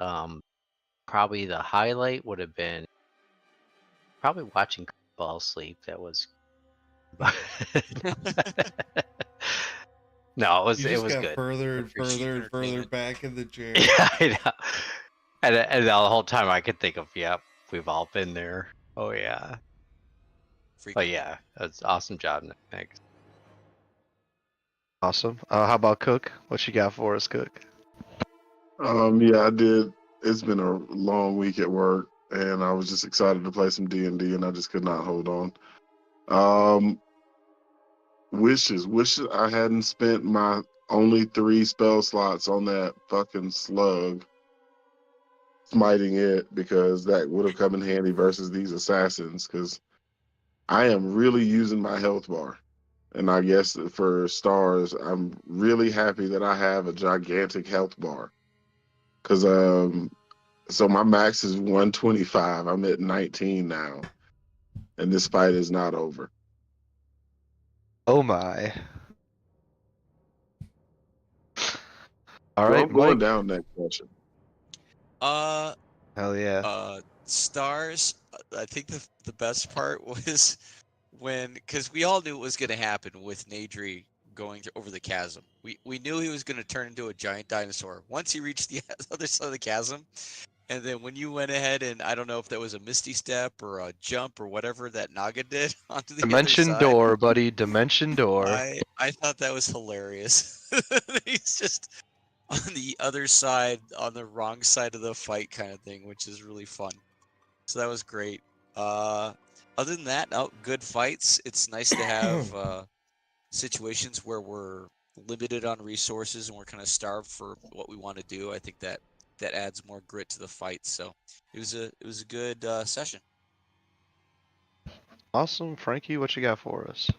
Probably the highlight would have been probably watching fall asleep. That was no, You it just was got good. further and Appreciate further and further entertainment. back in the chair. Yeah, I know. And the whole time I could think of, yep, we've all been there. Oh yeah. But Frequently. yeah, that's awesome job, Nick. Thanks. Awesome. How about Cook? What you got for us, Cook? Yeah, I did. It's been a long week at work, and I was just excited to play some D&D, and I just could not hold on. Wishes I hadn't spent my only 3 spell slots on that fucking slug smiting it, because that would have come in handy versus these assassins, because I am really using my health bar. And I guess for stars, I'm really happy that I have a gigantic health bar. Because so my max is 125. I'm at 19 now. And this fight is not over. Oh my. All Well, right, I'm going Mike. down next session. Uh, Hell yeah. Stars. I think the best part was when, because we all knew it was going to happen with Nadri going over the chasm. We knew he was going to turn into a giant dinosaur once he reached the other side of the chasm. And then when you went ahead and I don't know if that was a misty step or a jump or whatever that Naga did onto the other Dimension side, door, buddy. Dimension door. I thought that was hilarious. He's just on the other side, on the wrong side of the fight kind of thing, which is really fun. So that was great. Other than that, good fights. It's nice to have situations where we're limited on resources and we're kind of starved for what we want to do. I think that adds more grit to the fight. So it was a good session. Awesome. Frankie, what you got for us?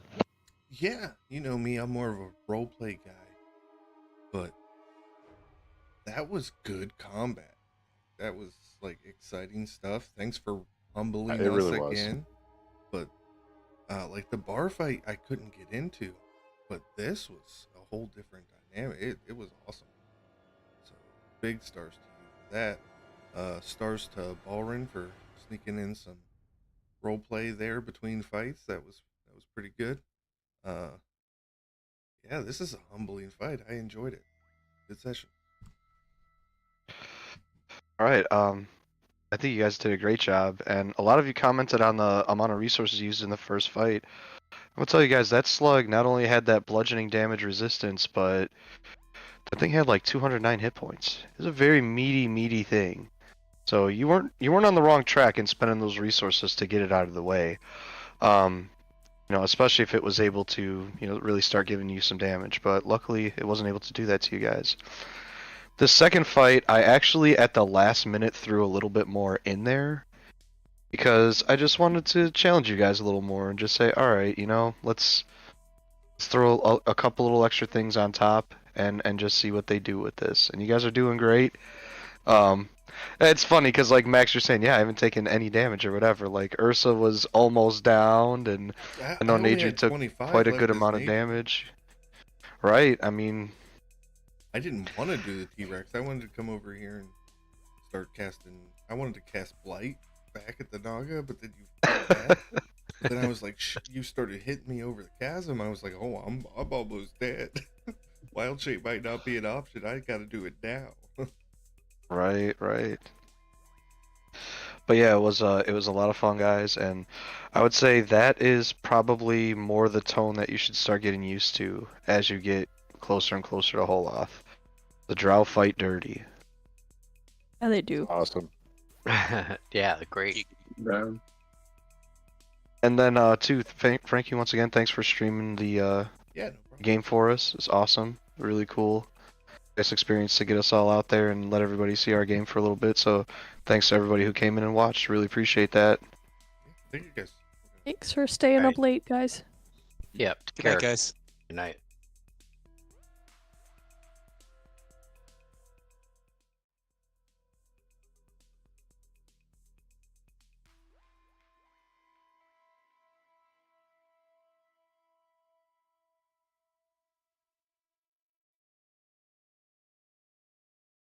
Yeah, you know me, I'm more of a roleplay guy. But that was good combat. That was like exciting stuff. Thanks for humbling It us really was. again. But like the bar fight I couldn't get into, but this was a whole different dynamic. It was awesome. So big stars to you for that. Stars to Balrin for sneaking in some role play there between fights. That was pretty good. Uh yeah, this is a humbling fight. I enjoyed it. Good session. All right. I think you guys did a great job, and a lot of you commented on the amount of resources used in the first fight. I'm gonna tell you guys that slug not only had that bludgeoning damage resistance, but the thing had like 209 hit points. It was a very meaty thing. So you weren't on the wrong track in spending those resources to get it out of the way. Especially if it was able to, really start giving you some damage. But luckily, it wasn't able to do that to you guys. The second fight, I actually at the last minute threw a little bit more in there because I just wanted to challenge you guys a little more and just say, all right, let's throw a couple little extra things on top and just see what they do with this. And you guys are doing great. It's funny because like Max, you're saying, yeah, I haven't taken any damage or whatever. Like Ursa was almost downed, and I know only Nadri had took 25 quite a left good as amount of Nadri. damage. Right? I mean, I didn't want to do the T-Rex. I wanted to come over here and start casting. I wanted to cast Blight back at the Naga, but then you did that. But then I was like, you started hitting me over the chasm. I was like, oh, I'm almost dead. Wild shape might not be an option. I got to do it now. right. But yeah, it was a lot of fun, guys, and I would say that is probably more the tone that you should start getting used to as you get closer and closer to Holoth. The Drow fight dirty. Yeah, they do. Awesome. Yeah, great. Yeah. And then too, Frankie, once again, thanks for streaming the Yeah, no problem. game for us. It's awesome, really cool. This experience to get us all out there and let everybody see our game for a little bit. So thanks to everybody who came in and watched. Really appreciate that. Thank you guys. Thanks for staying Right. up late, guys. Yep. Good night, guys. Good night.